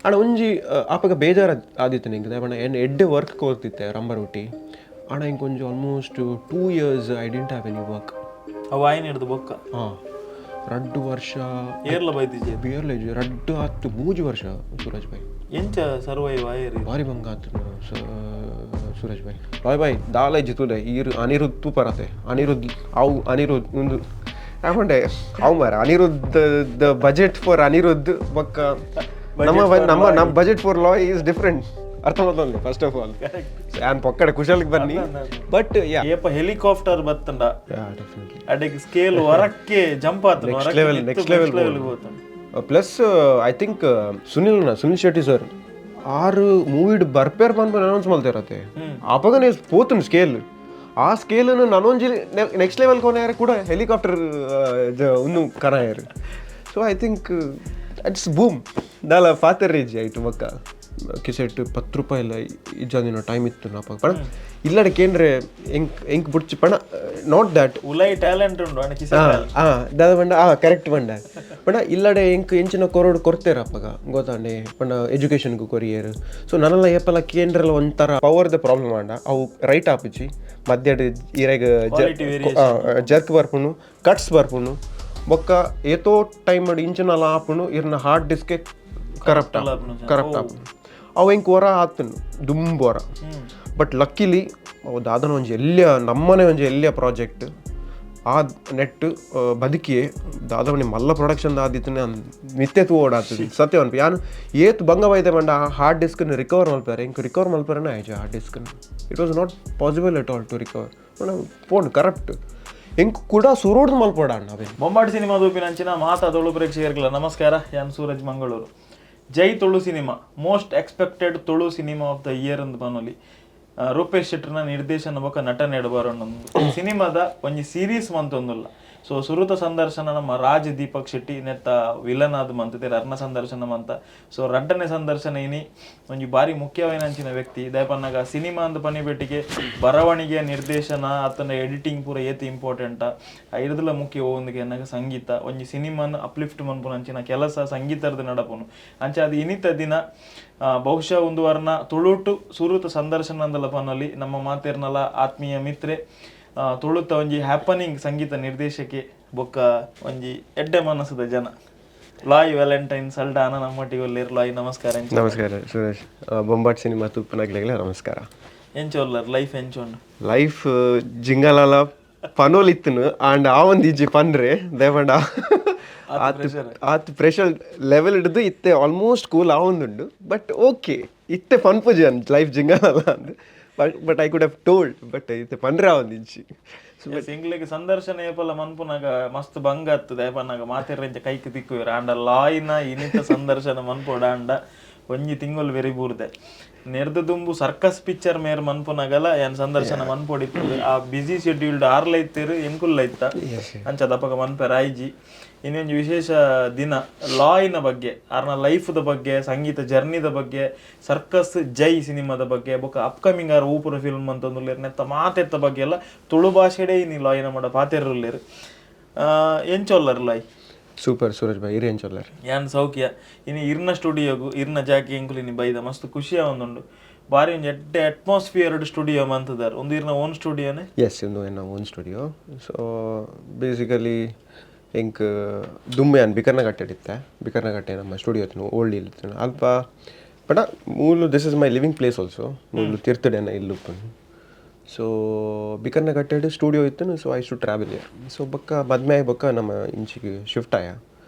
ಆಡ ಒಂಜಿ ಆಪಗ ಬೇಜಾರು ಆದಿತ್ತು ನಿಂಗೆ ದಾಯಪಂಡ ಎಡ್ಡೆ ವರ್ಕ್ ಕೋರ್ತಿತ್ತೆ ರಂಬರ್ ಒಟ್ಟಿ ಆಡ ಇಂಕೊಂಚು almost 2 years I didn't have any work ಅವು ಆಯ್ನ ಹಿಡ್ದು ಬೊಕ್ಕ ಹಾಂ 2 ವರ್ಷ ಏರ್ಲ ಬೈದಿದ್ದೆ ಬಿಯರ್ಲೇಜ್ 2 10 3 ವರ್ಷ ಸೂರಜ್ ಭಾಯ್ ಎಂಚ ಸರ್ವೈವ್ ಆಯರಿ ಭಾರಿ ಬಂಗ ಆತು ಸೂರಜ್ ಭಾಯ್ ಲಾಯ್ ಭಾಯ್ ದಾಲೆ ಜಿತುಲೆ ಈರು ಅನಿರುದ್ಧ ತೂ ಪರತೆ ಅನಿರುದ್ಧ ಅವು ಅನಿರುದ್ಧ ಒಂದು ಯಾಕೊಂಡೆ ಅವು ಮಾರ Aniruddha the budget for Aniruddha ಬಕ್ಕ ನಮ್ಮ budget for Loy is different ಅರ್ಥ ಮಾಡ್ತಾನೆ ಫಸ್ಟ್ ಆಫ್ ಆಲ್ ನಾನು ಪಕ್ಕಡೆ ಕುಶಲ್ಗೆ ಬನ್ನಿ ಬಟ್ ಏಪ ಹೆಲಿಕಾಪ್ಟರ್ ಬತ್ತಂಡ ಅಡಿಗೆ ಸ್ಕೇಲ್ ಹೊರಕ್ಕೆ ಜಂಪ್ ಆತ next level plus I think Sunil Shetty sir 6 ಮೂವಿಡ್ ಬರ್ಪೇರ್ ಬಂದು ಅನೌನ್ಸ್ ಮಾಡ್ತಾ ಇರತ್ತೆ ಆಪಗನೇ ಪೋತನ್ ಸ್ಕೇಲ್ ಆ ಸ್ಕೇಲನ್ನು ನಾನೊಂಜಿ ನೆಕ್ಸ್ಟ್ ಲೆವೆಲ್ ಕೊನೆಯಾರ ಕೂಡ ಹೆಲಿಕಾಪ್ಟರ್ ಒಂದು ಕನಾಯರು so I think it's boom ದಾಲ ಫಾತರ್ ರೇಜ್ ಆಯಿತು ಬಕ್ಕ ಕಿಸೆಟ್ 10 ರೂಪಾಯಿ ಇಲ್ಲ ಇಜ್ಜಾದಿನ ಟೈಮ್ ಇತ್ತು ನಾಪ ಪಣ ಇಲ್ಲಡೆ ಕೇಂದ್ರೆ ಎಂಕ್ ಬುಡ್ಚಿ ಪಣ ನಾಟ್ ದ್ಯಾಟ್ ಉಲೈ ಟ್ಯಾಲೆಂಟ್ ಉಂಡು ದಾದ ಬಂಡ ಕರೆಕ್ಟ್ ಬಂಡ ಪಣ ಇಲ್ಲಡೆ ಎಂಚಿನ ಕೊರೋಡು ಕೊರ್ತೇರಪ್ಪಗ ಗೊತ್ತಾಂಡೆ ಪಣ ಎಜುಕೇಷನ್ಗೂ ಕೊರಿಯರ್ ಸೊ ನನ್ನೆಲ್ಲ ಏಪಲ್ಲ ಕೇಂದ್ರಲ್ಲ ಒಂಥರ ಪವರ್ದ ಪ್ರಾಬ್ಲಮ್ ಆಂಡ ಅವು ರೈಟ್ ಆಪಿಚಿ ಮಧ್ಯಾಹ್ನ ಇರಾಗ ಜರ್ಕ್ ಬರ್ಪುನು ಕಟ್ಸ್ ಬರ್ಪುನು ಬೊಕ್ಕ ಏತೋ ಟೈಮ್ ಮಾಡಿ ಇಂಚಿನಲ್ಲ ಆಪುನು ಇರ್ನ ಹಾರ್ಡ್ ಡಿಸ್ಕೆ ಕರಪ್ಟ್ ಆಪುನು ಅವು ಹೆಂಗೆ ಹೊರ ಆತನು ದುಂಬು ಹೊರ ಬಟ್ ಲಕ್ಕಿಲಿ ಅವು ದಾದನ ಒಂಜಿ ಎಲ್ಲಿಯ ನಮ್ಮನೆ ಒಂಜಿ ಎಲ್ಲಿಯ ಪ್ರಾಜೆಕ್ಟ್ ಆ ನೆಟ್ ಬದುಕಿಯೇ ದಾದವನಿ ಮಲ್ಲ ಪ್ರೊಡಕ್ಷನ್ ಆದಿತ್ತನೆ ನಿತ್ಯ ತೂ ಓಡಾಗ್ತದೆ ಸತ್ಯ ಅನ್ಪಿ ಯಾನು ಏತು ಭಂಗ ಬೈತೆ ಬಂಡ ಹಾರ್ಡ್ ಡಿಸ್ಕನ್ನು ರಿಕವರ್ ಮಲ್ಪಾರೆ ಹೆಂಗೆ ರಿಕವರ್ ಮಲ್ಪಾರನೇ ಆಯ್ತು ಹಾರ್ಡ್ ಡಿಸ್ಕನ್ನು it was not possible at all to recover phone correct ಹೆಂಗೆ ಕೂಡ ಸುರೋಡ್ ಮಲ್ಪೋಡ ನಾವೇ ಬೊಂಬಾಟ್ ಸಿನಿಮಾ ದೂಪಿನಂಚಿನ ಮಾತಾ ತುಳು ಪ್ರೇಕ್ಷಕರಿಗೆಲ್ಲ ನಮಸ್ಕಾರ ಯಾನ್ ಸೂರಜ್ ಮಂಗಳೂರು ಜೈ Tulu cinema most expected Tulu cinema of the year ಅಂತ ಬನ್ನೋಲಿ ರೂಪೇಶ್ ಶೆಟ್ಟರ್ನ ನಿರ್ದೇಶನ ಬೊಕ್ಕ ನಟನೆ ಎಡಬಾರೊಂದು ಸಿನಿಮಾದ ಒಂಜಿ ಸೀರೀಸ್ ಮಂತೊಂದುಲ್ಲ ಸೊ ಸುರುತ ಸಂದರ್ಶನ ನಮ್ಮ ರಾಜ್ ದೀಪಕ್ ಶೆಟ್ಟಿ ನೆತ್ತ ವಿಲನ್ ಆದ್ ಮಂತದೆ ರರ್ನ ಸಂದರ್ಶನ ಮಂತ ಸೊ ರಡ್ಡನೆ ಸಂದರ್ಶನ ಇನಿ ಒಂಜಿ ಬಾರಿ ಮುಖ್ಯವಾಯಿನಂಚಿನ ವ್ಯಕ್ತಿ ದಯಪನ್ನಾಗ ಸಿನಿಮಾ ಅಂದ್ ಪನಿಬೆಟ್ಟಿಗೆ ಬರವಣಿಗೆ ನಿರ್ದೇಶನ ಅತನ ಎಡಿಟಿಂಗ್ ಪೂರ ಏತಿ ಇಂಪಾರ್ಟೆಂಟ ಐದಲ ಮುಖ್ಯ ಒಂದಿಗೆ ಎನ್ನಾಗ ಸಂಗೀತ ಒಂಜಿ ಸಿನಿಮಾನ ಅಪ್ಲಿಫ್ಟ್ ಮನ್ಪುನಂಚಿನ ಕೆಲಸ ಸಂಗೀತದ ನಡಪುನು ಅಂಚ ಅದು ಇನಿತ ದಿನ ಬಹುಶಃ ಒಂದು ವರ್ಣ ತುಳುಟು ಸುರುತ ಸಂದರ್ಶನ ಅಂದಲ ಪನಲ್ಲಿ ನಮ್ಮ ಮಾತೇರ್ನಲ ಆತ್ಮೀಯ ಮಿತ್ರೆ ತುಳುತ ಒಂಜಿ ಹ್ಯಾಪನಿಂಗ್ ಸಂಗೀತ ನಿರ್ದೇಶಕಿ ಬೊಕ್ಕ ಒಂಜಿ ಎಡ್ಡೆ ಮನಸ್ಸದ ಜನ ಲಾಯ್ ವ್ಯಾಲೆಂಟೈನ್ ಸಲ್ಡಾನ ನಮ್ಮೊಟ್ಟಿಗೆ ಒಳ್ಳೆರ್ ಲಾಯ್ ನಮಸ್ಕಾರ. ನಮಸ್ಕಾರ ಸುರೇಶ್. ಬೊಂಬಾಟ್ ಸಿನಿಮಾ ತುಪ್ಪನಾಗ್ಲಿಲ್ಲ ನಮಸ್ಕಾರ. ಎಂಚೋಲ್ಲರ್ ಲೈಫ್ ಎಂಚೋಂಡು ಲೈಫ್ ಜಿಂಗಲಾಲ ಪನೋಲಿತ್ತನು ಆಂಡ್ ಆ ಒಂದು ಇಜ್ಜಿ ಪನ್ರೆ ದೇವಂಡ ಆತ್ ಪ್ರೆಷರ್ ಲೆವೆಲ್ ಹಿಡಿದು ಇತ್ತೆ ಆಲ್ಮೋಸ್ಟ್ ಕೂಲ್ ಆ ಒಂದುಂಡು ಬಟ್ ಓಕೆ ಇತ್ತೆ ಫನ್ ಪೂಜೆ ಅಂತ ಲೈಫ್ ಜಿಂಗಲಾಲ ಅಂದ್ but I could have told but ಇತ್ತೆ ಪನ್ರೆ ಆ ಒಂದು ಇಂಚಿ ಇಂಗ್ಲಿಗೆ ಸಂದರ್ಶನ ಏಪಲ್ಲ ಮನ್ಪುನಾಗ ಮಸ್ತ್ ಭಂಗ ಆಗ್ತದೆ ಏಪನ್ನಾಗ ಮಾತಿರಂಚ ಕೈಕ್ ತಿಕ್ಕುವಿರ ಆಂಡ ಲಾಯ್ನ ಇನಿತ ಸಂದರ್ಶನ ಮನ್ಪೋಡ ಆಂಡ ಒಂಜಿ ತಿಂಗಳು ವೆರಿ ಬೂರ್ದೆ ನೆರ್ದು ದುಂಬು ಸರ್ಕಸ್ ಪಿಕ್ಚರ್ ಮೇರ್ ಮನ್ಪುನಾಗಲ್ಲ ಏನ್ ಸಂದರ್ಶನ ಮನ್ಪೊಡಿತ್ತು ಆ ಬಿಸಿ ಶೆಡ್ಯೂಲ್ಡ್ ಆರ್ಲೈತಿರು ಎಂಕುಲ್ಲೈತ ಅಂಚ ದಪ್ಪಗ ಮನ್ಪೆರ ಐಜಿ ಇನ್ನೊಂದು ವಿಶೇಷ ದಿನ ಲಾಯ್ನ ಬಗ್ಗೆ ಆರ್ನ ಲೈಫ್ದ ಬಗ್ಗೆ ಸಂಗೀತ ಜರ್ನಿದ ಬಗ್ಗೆ ಸರ್ಕಸ್ ಜೈ ಸಿನಿಮಾದ ಬಗ್ಗೆ ಬೊಕ್ಕ ಅಪ್ಕಮಿಂಗ್ ಆರ್ ಊಪುರ ಫಿಲ್ಮ್ ಅಂತಂದುಲ್ಲೇರು ನೆತ್ತ ಮಾತೆತ್ತ ಬಗ್ಗೆ ಎಲ್ಲ ತುಳು ಭಾಷೆಡೇ ಇನಿ ಲಾಯ್ನ ಮಾಡ ಪಾತೆರುಲ್ಲೇರು ಎಂಚೊಲ್ಲರು ಲಾಯ್ ಸೂಪರ್ ಸೂರಜ್ ಭಾಯ್ ಇರಿ ಎಂಚೊಲ್ಲರು ಯಾನ್ ಸೌಖ್ಯ ಇನ್ನು ಇರ್ನ ಸ್ಟುಡಿಯೋಗು ಇರ್ನ ಜಾಕಿ ಎಂಕುಲು ಇನಿ ಬೈದ ಮಸ್ತ್ ಖುಷಿಯ ಒಂದುಂಡು ಬಾರಿ ಒಂದು ಎಡ್ಡೆ ಅಟ್ಮಾಸ್ಫಿಯರ್ಡ್ ಸ್ಟುಡಿಯೋ ಮಂತದಾರ ಒಂದು ಇರ್ನ ಓನ್ ಸ್ಟುಡಿಯೋನೇ ಎಸ್ ಒಂದು ಎನ್ನ ಓನ್ ಸ್ಟುಡಿಯೋ ಸೊ ಬೇಸಿಕಲಿ ಇಂಕ್ ದುಮ್ಮೆ ಅನ್ ಬಿಕರ್ನ ಕಟ್ಟೆಡಿತ್ತೆ ಬಿಕರ್ನ ಕಟ್ಟೆ ನಮ್ಮ ಸ್ಟುಡಿಯೋ ಇತ್ತು ಓಲ್ಡ್ ಇಲ್ತು ಅಲ್ಪ ಬಟ್ ಮೂಲು this is my living place also ಮೂಲು ತಿರ್ತಡೆನ ಇಲ್ಲುಪ್ಪನು ಸೊ ಬಿಕರ್ನ ಕಟ್ಟೆಡು ಸ್ಟುಡಿಯೋ ಇತ್ತು ಸೊ ಐ ಶು ಟ್ರಾವೆಲ್ ಇಯರ್ ಸೊ ಬೊಕ್ಕ ಮದ್ಮೆ ಬೊಕ್ಕ ನಮ್ಮ ಇಂಚಿಗೆ ಶಿಫ್ಟ್ ಆಯ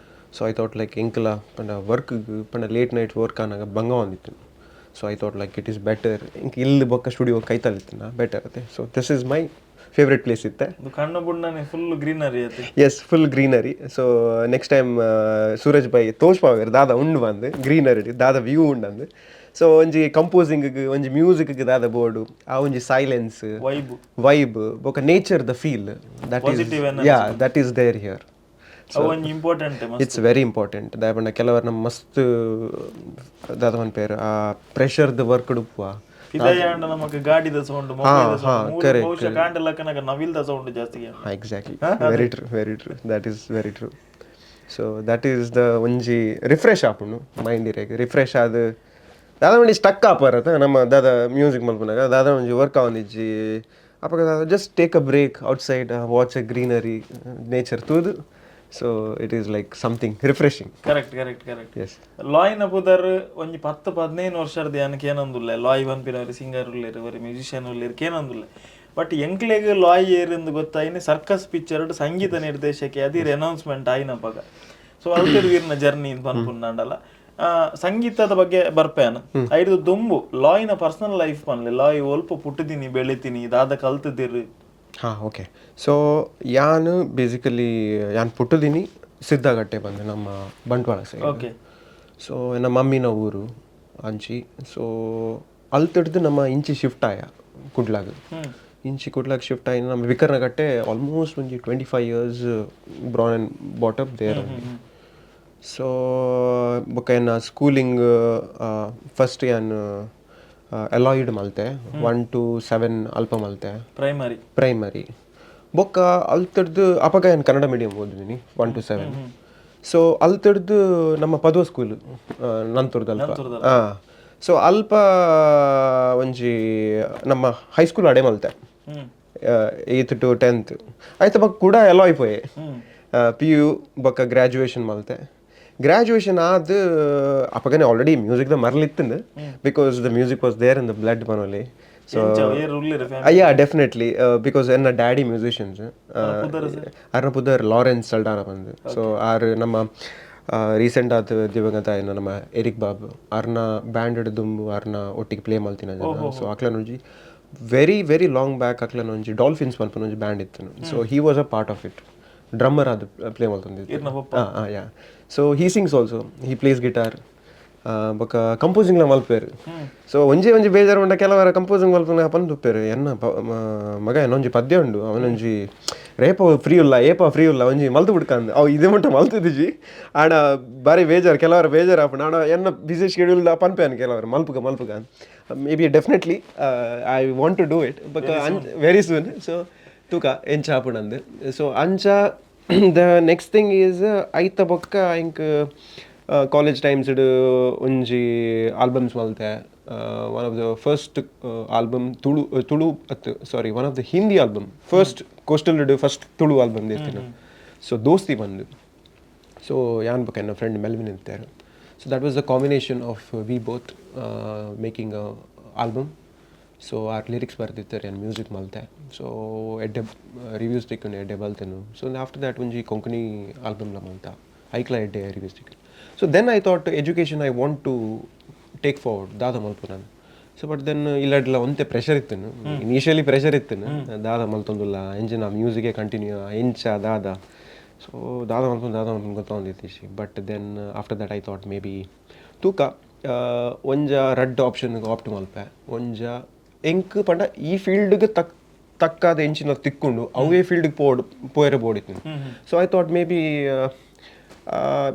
ಸೊ ಐ ಥಾಟ್ ಲೈಕ್ ಇಂಕಲ ಪಂಡ ವರ್ಕ್ಗೆ ಪಂಡ ಲೇಟ್ ನೈಟ್ ವರ್ಕ್ ಆನಾಗ ಭಂಗ ಒಂದಿತ್ತು so I thought like it is better ಇಂಕ ಇಲ್ಲಿ ಬೊಕ್ಕ ಸ್ಟುಡಿಯೋ ಕೈತಲ್ಲಿತ್ತು ಬೆಟರ್ ಅತ್ತೆ so this is my favourite place ಇತ್ತೆ ಕಣ್ಣು ಬುಣ್ಣನೆ ಫುಲ್ ಗ್ರೀನರಿ ಐತಿ yes full greenery so next time Suraj ಭಾಯ್ ತೋಚ್ಪಾವೇರು ದಾದ ಉಂಡು ಬಂದು ಗ್ರೀನರಿ ದಾದ ವ್ಯೂ ಉಂಡು ಸೊ ಒಂಜಿ ಕಂಪೋಸಿಂಗ್ ಒಂಜಿ ಮ್ಯೂಸಿಕ್ಗೆ ದಾದ ಬೋರ್ಡು ಆ ಒಂಜಿ ಸೈಲೆನ್ಸ್ ವೈಬ್ ಬೊಕ ನೇಚರ್ ದ feel that is there here it's very important ದಾಯಪಂಡ ಕೆಲವರು ನಮ್ಮ ಮಸ್ತ್ ದಾದ ಒಂದು ಪೇರು ಆ ಪ್ರೆಷರ್ದ ವರ್ಕ್ ಡುಪ್ಪುವ ನಮಗೆ ಗಾಡಿದ ಸೌಂಡ್ ಕಾಂಡಲಕ್ಕನಾಗ ನವಿಲ್ದ ಸೌಂಡ್ ಜಾಸ್ತಿ exactly very true that is very true so that is the ಒಂಜಿ ರಿಫ್ರೆಶ್ ಆಪುಂಡು ಮೈಂಡ್ ಇರೇಗ ರಿಫ್ರೆಶ್ ಆದ ದಾದ ಒಂಜಿ ಸ್ಟಕ್ ಆಪರತ ನಮ್ಮ ದಾದ ಮ್ಯೂಸಿಕ್ ಮಲ್ಪನಾಗ ದಾದ ಒಂಜಿ ವರ್ಕ್ ಆವೊಂದಿಜ್ಜಿ ಅಪಗ ದಾದ just take a break outside watch a greenery nature ತೂದು so it is like something refreshing. Correct yes. ಲಾಯ್ನ ಪುದರ್ ಒಂಜಿ 10-15 ವರ್ಷದ ಏನಕ್ಕೆ ಏನೊಂದುಲ್ಲ ಲಾಯ್ ಪನ್ಪಿನವ್ರು ಸಿಂಗರ್ ಉಳ್ಳೇರು ಬರೀ ಮ್ಯೂಸಿಷಿಯನ್ ಉಳ್ಳೇರು ಏನೊಂದುಲ್ಲ. ಬಟ್ ಎಂಕ್ಲೆಗ್ ಲಾಯ್ ಏರಿಂದ ಗೊತ್ತಾಯಿನ ಸರ್ಕಸ್ ಪಿಕ್ಚರ್ ಸಂಗೀತ ನಿರ್ದೇಶಕ ಅದಿರ್ ಅನೌನ್ಸ್ಮೆಂಟ್ ಆಯ್ನಪ್ಪಾಗ. ಸೊ ಅಲ್ತಿರ್ಗಿರ್ನ ಜರ್ನಿ ಪನ್ಪುಂಡಲ್ಲ ಸಂಗೀತದ ಬಗ್ಗೆ ಬರ್ಪೇನ ಐದು ದುಂಬು ಲಾಯ್ನ ಪರ್ಸನಲ್ ಲೈಫ್ ಪನ್ಲೆ ಲಾಯ್ ಒಲ್ಪ ಪುಟ್ಟದಿನಿ ಬೆಳಿತೀನಿ ದಾದ ಕಲ್ತಿದ್ದೀರಿ. ಹಾಂ ಓಕೆ. ಸೊ ಯಾನು ಬೇಸಿಕಲಿ ಯಾನ್ ಪುಟ್ಟದಿನಿ ಸಿದ್ಧಗಟ್ಟೆ ಬಂದೆ ನಮ್ಮ ಬಂಟ್ವಾಳ ಸೈಡ್. ಓಕೆ. ಸೊ ನಮ್ಮ ಮಮ್ಮಿನ ಊರು ಅಂಚಿ. ಸೊ ಅಲ್ತಿಡ್ದು ನಮ್ಮ ಇಂಚಿ ಶಿಫ್ಟ್ ಆಯ ಕುಡ್ಲಾಗ ಇಂಚಿ ಕುಡ್ಲಾಗ ಶಿಫ್ಟ್ ಆಗಿ ನಮ್ಮ ವಿಕರ್ನಗಟ್ಟೆ ಆಲ್ಮೋಸ್ಟ್ ಒಂಜಿ 25 years born and brought up there. So ಬೊಕ ಏನ ಸ್ಕೂಲಿಂಗ್ ಫಸ್ಟ್ ಏನು ಎಲಾಯ್ಡ್ ಮಲ್ತೆ 1 to 7 ಅಲ್ಪ ಮಲ್ತೆ ಪ್ರೈಮರಿ. ಬೊಕ್ಕ ಅಲ್ತಿಡ್ದು ಅಪಗ ಏನು ಕನ್ನಡ ಮೀಡಿಯಂ ಓದಿದ್ದೀನಿ 1 to 7. ಸೊ ಅಲ್ತಿಡ್ದು ನಮ್ಮ ಪದವ ಸ್ಕೂಲು ನಂತೂರ್ದಲ್ಪ. ಹಾಂ. ಸೊ ಅಲ್ಪ ಒಂಜಿ ನಮ್ಮ ಹೈಸ್ಕೂಲ್ ಅಡೆ ಮಲ್ತೆ 8th to 10th ಆಯ್ತು. ಬೊಕ್ಕ ಕೂಡ ಎಲ್ಲ ಆಯ್ಪೋಯೆ PU ಬೊಕ್ಕ ಗ್ರ್ಯಾಜುಯೇಷನ್ ಮಲ್ತೆ. ಗ್ರ್ಯಾಜುಯೇಷನ್ ಆದ ಅಪಗನೆ ಆಲ್ರೆಡಿ ಮ್ಯೂಸಿಕ್ದ ಮರಲಿತ್ತಂದು because the music was there in the blood ಮನೋಲಿ. ಸೊ ಯಾ ಡೆಫಿನೆಟ್ಲಿ ಬಿಕಾಸ್ ಎನ್ನ ಡ್ಯಾಡಿ ಮ್ಯೂಸಿಷಿಯನ್ಸ್ ಅರ್ನ ಪುದರ್ ಲಾರೆನ್ಸ್ ಸಲ್ಡಾನ ಬಂದು. ಸೊ ಆರು ನಮ್ಮ ರೀಸೆಂಟ್ ಆದ ದಿವಂಗತ ಏನು ನಮ್ಮ ಎರಿಕ್ ಬಾಬು ಅರ್ನ ಬ್ಯಾಂಡ್ ದುಂಬು ಅರ್ನ ಒಟ್ಟಿಗೆ ಪ್ಲೇ ಮಲ್ತಿನ ಜನ. ಸೊ ಅಕ್ಲನ ಒಂಜಿ ವೆರಿ ವೆರಿ ಲಾಂಗ್ ಬ್ಯಾಕ್ ಅಕ್ಲನ ಒಂಜಿ ಡಾಲ್ಫಿನ್ಸ್ ಮಲ್ಪನ ಒಂಜಿ ಬ್ಯಾಂಡ್ ಇತ್ತು. So he was a part of it. Drummer ಅದು ಪ್ಲೇ ಮಾಡ್ತಂದಿತ್ತು. Yeah. So he sings also, he plays guitar ಬೊಕ್ಕ ಕಂಪೋಸಿಂಗ್ಲ ಮಲ್ಪೇರು. ಸೊ ಒಂಜಿ ಬೇಜಾರು ಉಂಡ ಕೆಲವರ ಕಂಪೋಸಿಂಗ್ ಮಲ್ಪನ ಪಂದುಪ್ಪೇರು ಎನ್ನ ಮಗ ಏನೊಂಜಿ ಪದ್ಯ ಉಂಡು ಅವನೊಂಜಿ ರೇಪ ಫ್ರೀ ಇಲ್ಲ ಒಂಜಿ ಮಲ್ತು ಬಿಡ್ಕಂದು ಅವು ಇದೇ ಮಟ್ಟ ಮಲ್ತಿದ್ದಿಜಿ ಆಡ ಬಾರಿ ಬೇಜಾರು ಕೆಲವರ ಬೇಜಾರು ಆಪಣ ಆಡ ಎನ್ನ ಬಿಸಿ ಶೆಡ್ಯೂಲ್ ಪನ್ಪೇನು ಕೆಲವರು ಮಲ್ಪುಗ maybe definitely I want to do it but very soon. So ತೂಕ ಎಂಚ ಆಪುಣಂದು. ಸೊ ಅಂಚ ದ ನೆಕ್ಸ್ಟ್ ಥಿಂಗ್ ಈಸ್ ಐತ ಬೊಕ್ಕ ಇಂಕ್ ಕಾಲೇಜ್ ಟೈಮ್ಸ್ ಇಡು ಒಂಜಿ ಆಲ್ಬಮ್ಸ್ ಮಲ್ತೆ. One of the first album Tulu one of the Hindi album first coastal first Tulu album ದೇರ್ತೀನಿ. ಸೊ ದೋಸ್ತಿ ಬಂದು. ಸೊ ಯಾನ್ ಬೊಕ್ಕ ನನ್ನ ಫ್ರೆಂಡ್ ಮೆಲ್ವಿನ್ ಇರ್ತಾರೆ. So that was the combination of we both making a album. So ಆರ್ ಲಿರಿಕ್ಸ್ ಬರ್ದಿರ್ತಾರೆ ಏನು ಮ್ಯೂಸಿಕ್ ಮಲ್ತೆ. ಸೊ ಎಡ್ಡೆ ರಿವ್ಯೂಸ್ ತಿಕ್ಕೊಂಡು ಎಡ್ಡೆ ಬಲ್ತೇನು. ಸೊ ಆಫ್ಟರ್ ದ್ಯಾಟ್ ಒಂಜಿ ಕೊಂಕಣಿ ಆಲ್ಬಮ್ಲ ಮಲ್ತ ಐಕ್ಲ ಎಡ್ಡೆ ರಿವ್ಯೂಸ್ ತಿಕ್ಕೊಂಡು. So then I thought education I want to take forward ದಾದ ಮಲ್ಪ ನಾನು. ಸೊ ಬಟ್ ದೆನ್ ಇಲ್ಲಡ್ಲ ಒಂತೆ ಪ್ರೆಷರ್ ಇತ್ತೇನು ಇನಿಷಿಯಲಿ ಪ್ರೆಷರ್ ಇತ್ತೇನು ದಾದ ಮಲ್ತೊಂದುಲ್ಲ ಎಂಜಿನ ಮ್ಯೂಸಿಕೇ ಕಂಟಿನ್ಯೂ ಎಂಚ ದಾದ. ಸೊ ದಾದ ಮಲ್ಪೊಂದು ಗೊತ್ತೊಂದಿತ್ತೀಶಿ. But then after that I thought maybe ತೂಕ ಒಂಜ ರಡ್ ಆಪ್ಷನ್ಗೆ ಆಪ್ಟ್ ಮಲ್ಪೆ ಒಂಜ ಎಂಕ್ ಪಂಡ ಈ ಫೀಲ್ಡ್ಗೆ ತಕ್ಕಾದ ಎಂಚಿನ ತಿಕ್ಕೊಂಡು ಅವೇ ಫೀಲ್ಡ್ಗೆ ಪೋಯರೆ ಬೋಡಿತ್ತು. So I thought maybe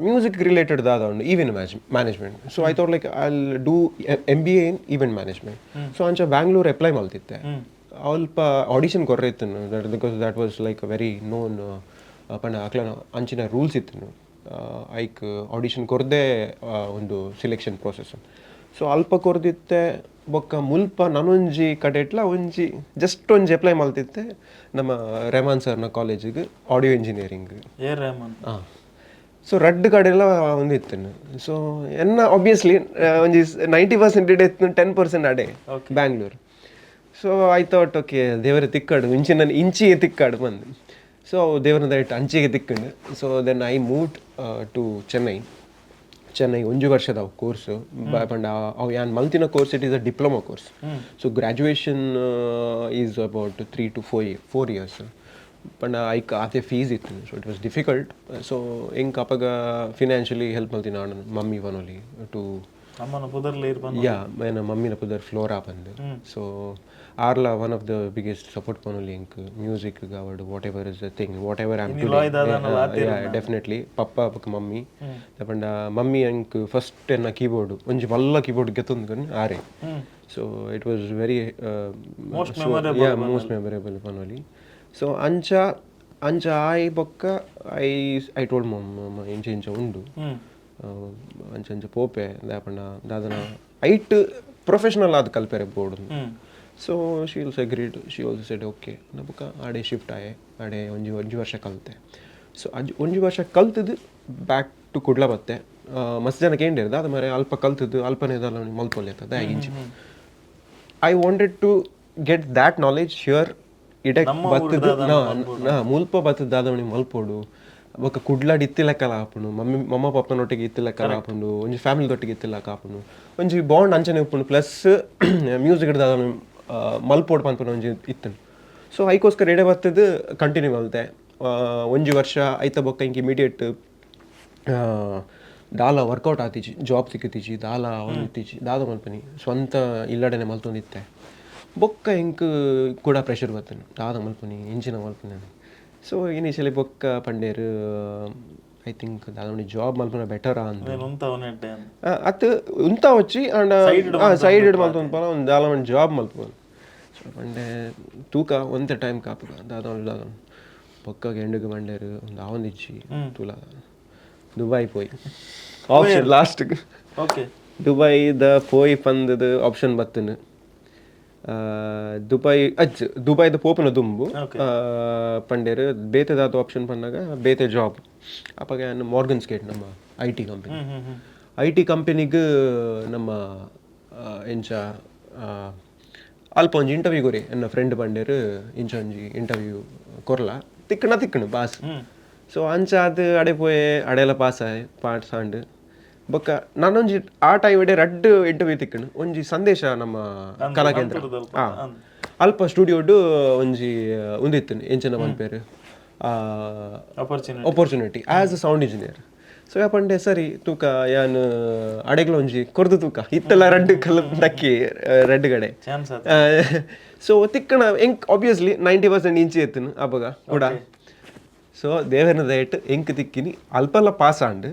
music related ದಾದ ಉಂಡು event management. So I thought like I will do MBA in event management. So ಅಂಚ ಬ್ಯಾಂಗ್ಳೂರ್ ಅಪ್ಲೈ ಮಲ್ತಿತ್ತೆ. ಅಲ್ಪ ಆಡಿಷನ್ ಕೊರ್ರೆ ಇತ್ತು because that was like very known ಪಂಡ ಅಕ್ಲನ ಅಂಚಿನ ರೂಲ್ಸ್ ಇತ್ತು. ಐಕ್ ಆಡಿಷನ್ ಕೊರದೆ ಒಂದು ಸಿಲೆಕ್ಷನ್ ಪ್ರೊಸೆಸ್. ಸೊ ಅಲ್ಪ ಕೊರ್ದಿತ್ತೆ ಬೊಕ್ಕ ಮುಲ್ಪ ನಾನೊಂಜಿ ಕಡೆ ಇಟ್ಲ ಒಂಜಿ ಜಸ್ಟ್ ಒಂಜಿ ಅಪ್ಲೈ ಮಲ್ತಿತ್ತೆ ನಮ್ಮ ರೆಹಮಾನ್ ಸರ್ನ ಕಾಲೇಜಿಗೆ ಆಡಿಯೋ ಇಂಜಿನಿಯರಿಂಗ್. ಹಾಂ. ಸೊ ರಡ್ ಕಡೆಲ್ಲ ಒಂದಿತ್ತೇನು. ಸೊ ಎನ್ನ ಆಬ್ವಿಯಸ್ಲಿ ಒಂಜಿ 90% ಇತ್ತು 10% ಅಡೆ Bangalore. So I thought okay ದೇವರ ತಿಕ್ಕಾಡು ಇಂಚಿಗೆ ತಿಕ್ಕಾಡು ಬಂದು. ಸೊ ದೇವರ ದಯಟ್ ಅಂಚಿಗೆ ತಿಕ್ಕಂಡು. So then I moved to Chennai ಒಂಜು ವರ್ಷದ ಕೋರ್ಸು ಪಂಡ ಅವು ಯಾನ್ ಮಲ್ತಿನ course it is a diploma course. So graduation is about 3 to 4 years. ಪಂಡ ಐಕ್ ಆತೆ ಫೀಸ್ ಇತ್ತು. So it was difficult. So ಎಂಕ್ ಅಪಗ ಫಿನಾನ್ಷಿಯಲಿ ಹೆಲ್ಪ್ ಮಲ್ತೀನಿ ನಾನು ಮಮ್ಮಿ ವನೋಲಿ ಟು ಮೇನ ಮಮ್ಮಿನ ಪುದರ್ ಫ್ಲೋರಾ ಬಂದು. ಸೊ ಆರ್ಲ one of the biggest support ಪನೋಲಿ ಎಂಕ್ ಮ್ಯೂಸಿಕ್ ಗಾವಡ್ whatever is the thing whatever I am today definitely papa ಬೊಕ್ಕ ಮಮ್ಮಿ ಪಂಡ ಮಮ್ಮಿ ಎಂಕ್ ಫಸ್ಟ್ ಎನ್ನ ಕೀಬೋರ್ಡ್ ಒಂಜಿ ಮಲ್ಲ ಕೀಬೋರ್ಡ್ ಗೆತ್ತೊಂದು ಆರೆ. So it was very most memorable ಪನೋಲಿ. ಸೊ ಅಂಚ ಅಂಚ ಆಯ್ ಬೊಕ್ಕ ಐ ಟೋಲ್ಡ್ ಮಮ್ಮ ಇಂಚ ಇಂಚ ಉಂಡು ಅಂಚ ಅಂಚ ಪೋಪೆ ದಾಪಂಡ ದಾದನ ಐಟ್ ಪ್ರೊಫೆಷನಲ್ ಆದ ಕಲ್ಪೆರೆ ಬೋರ್ಡು. So she also agreed, she also said okay ನಬಕ ಆಡೆ ಶಿಫ್ಟ್ ಆಯೆ ಆಡೆ ಒಂಜಿ ವರ್ಷ ಕಲಿತೆ. ಸೊ ಒಂಜಿ ವರ್ಷ ಕಲ್ತದ್ದು ಬ್ಯಾಕ್ ಟು ಕುಡ್ಲ ಬತ್ತೆ. ಮಸ್ತ್ ಜನಕ್ಕೆ ಏನಿರ್ದು ಅದು ಮರೆ ಅಲ್ಪ ಕಲ್ತದ್ದು ಅಲ್ಪನೇದಲ್ಲ ಮಲ್ಪೊಲ್ಲೆ ಆಯ್ತದ ಇಂಚಿ. I wanted to get that knowledge here ಇಡಕ್ ಬತ್ತದು ಮುಲ್ಪ ಬತ್ತದ ದಾದವಣಿ ಮಲ್ಪೋಡು ಬೊಕ್ಕ ಕುಡ್ಲಾಡ್ ಇತ್ತಿಲೆಕ್ಕಲ ಹಾಪುಂಡು ಮಮ್ಮ ಪಪ್ಪನೊಟ್ಟಿಗೆ ಇತ್ತಿಲೆಕ್ಕಲ ಹಾಪುಂಡು ಒಂಜಿ ಫ್ಯಾಮಿಲಿದೊಟ್ಟಿಗೆ ಇತ್ತಿಲೆಕ್ಕ ಹಾಪುಂಡು ಒಂಜಿ ಬಾಂಡ್ ಅಂಚನೆ ಉಪ್ಪುಂಡು. ಪ್ಲಸ್ ಮ್ಯೂಸಿಕ್ ದಾದವಣಿ ಮಲ್ಪೋಡು ಪನ್ಪುನ ಒಂಜಿ ಇತ್ತನು. ಸೊ ಐಕೋಸ್ಕರ ಎಡೆ ಬತ್ತದು ಕಂಟಿನ್ಯೂ ಮಲ್ತೆ ಒಂಜಿ ವರ್ಷ ಐತ ಬೊಕ್ಕ ಇಂಕ್ ಇಮಿಡಿಯೇಟ್ ದಾಲ ವರ್ಕೌಟ್ ಆತಿಜಿ, ಜಾಬ್ ಸಿಕ್ಕತಿಜಿ, ದಾಲ ಒಂದಿತ್ತಿಜಿ ದಾದ ಮಲ್ಪನಿ ಸ್ವಂತ ಇಲ್ಲಡೆನೆ ಮಲ್ತೊಂದಿತ್ತೆ. ಬೊಕ್ಕ ಇಂಕ್ ಕೂಡ ಪ್ರೆಷರ್ ಬರ್ತನು ದಾದ ಮಲ್ಪನಿ ಇಂಚಿನ ಮಲ್ಪನಿ. ಸೊ ಇನಿಷಿಯಲಿ ಬೊಕ್ಕ ಪಂಡೇರು ಐ ಥಿಂಕ್ ದಾದ ಜಾಬ್ ಮಲ್ಪನ ಬೆಟರ ಅಂತ ಅತ್ ಉಂತ వచ్చి ಅಂಡ್ ಸೈಡ್ ಮಲ್ತೊಂದು ಪಲ ಒಂದು ದಾಲ ಒಂದು ಜಾಬ್ ಮಲ್ಪೋದು. ಸೊ ಪಂಡೆ ತೂಕ ಒಂದೇ ಟೈಮ್ ಕಾಪುಗ ದಾದ ಬೊಕ್ಕಗೆ ಎಂಡುಗೆ ಪಂಡೇರು ಒಂದು ಆವೊಂದಿಚ್ಚಿ ತುಲ ದುಬೈ ಪೋಯ್ ಆಪ್ಷನ್ ಲಾಸ್ಟ್ಗೆ ದುಬೈದ ಪೋಯ್ ಪಂದದ ಆಪ್ಷನ್ ಬತ್ತನು. ದುಬೈದ ಪೋಪುನ ದುಂಬು ಪಂಡೇರು ಬೇತೆದಾದ ಆಪ್ಷನ್ ಪಂಡಾಗ ಬೇತೆ ಜಾಬ್ ಅಪ್ಪಾಗ ಮಾರ್ಗನ್ ಸ್ಕೇಟ್ ನಮ್ಮ ಐ ಟಿ ಕಂಪನಿಗೆ ನಮ್ಮ ಇಂಚ ಅಲ್ಪ ಒಂಜಿ ಇಂಟರ್ವ್ಯೂ ಕೊರಿ ಎನ್ನ ಫ್ರೆಂಡ್ ಪಂಡೇರು ಇಂಚ ಒಂಜಿ ಇಂಟರ್ವ್ಯೂ ಕೊರ್ಲ ತಿಕ್ಕಣ ಪಾಸ್. ಸೊ ಅಂಚ ಅದು ಅಡೆ ಪೋಯೆ ಅಡೆಲ್ಲ ಪಾಸ್ ಆಯ್ ಪಾಸ್ ಆಂಡ್ ಬೊಕ್ಕ ನಾನೊಂಜಿ ಆ ಟೈಮ್ ಎಡೆ ರಡ್ಡ್ ಇಂಟರ್ವ್ಯೂ ತಿಕ್ಕಣು ಒಂಜಿ ಸಂದೇಶ ನಮ್ಮ ಕಲಾಕೇಂದ್ರ ಅಲ್ಪ ಸ್ಟುಡಿಯೋಡು ಒಂಜಿ ಉಂದಿತ್ತನು ಎಂಚನ ಮನ್ಪೇರು opportunity as a sound engineer. So ಯಾಪಂಡೆ ಸರಿ ತೂಕ ಯಾನ್ ಅಡೆಗ್ಲ ಒಂಜಿ ಕೊರ್ದು ತೂಕ ಇತ್ತೆಲ್ಲ ರಡ್ಡ್ ಕಲ್ ದಕ್ಕಿ ರಡ್ಡ್ ಕಡೆ. ಸೊ ತಿಕ್ಕಣ ಎಂಕ್ ಆಬ್ವಿಯಸ್ಲಿ 90% ಇಂಚಿ ಎತ್ತನು ಅಬ್ಬಗ ಕೂಡ. ಸೊ ದೇವರನ ದಯಟ್ ಎಂಕ್ ತಿಕ್ಕಿನಿ ಅಲ್ಪಲ್ಲ ಪಾಸ್ ಆಂಡ್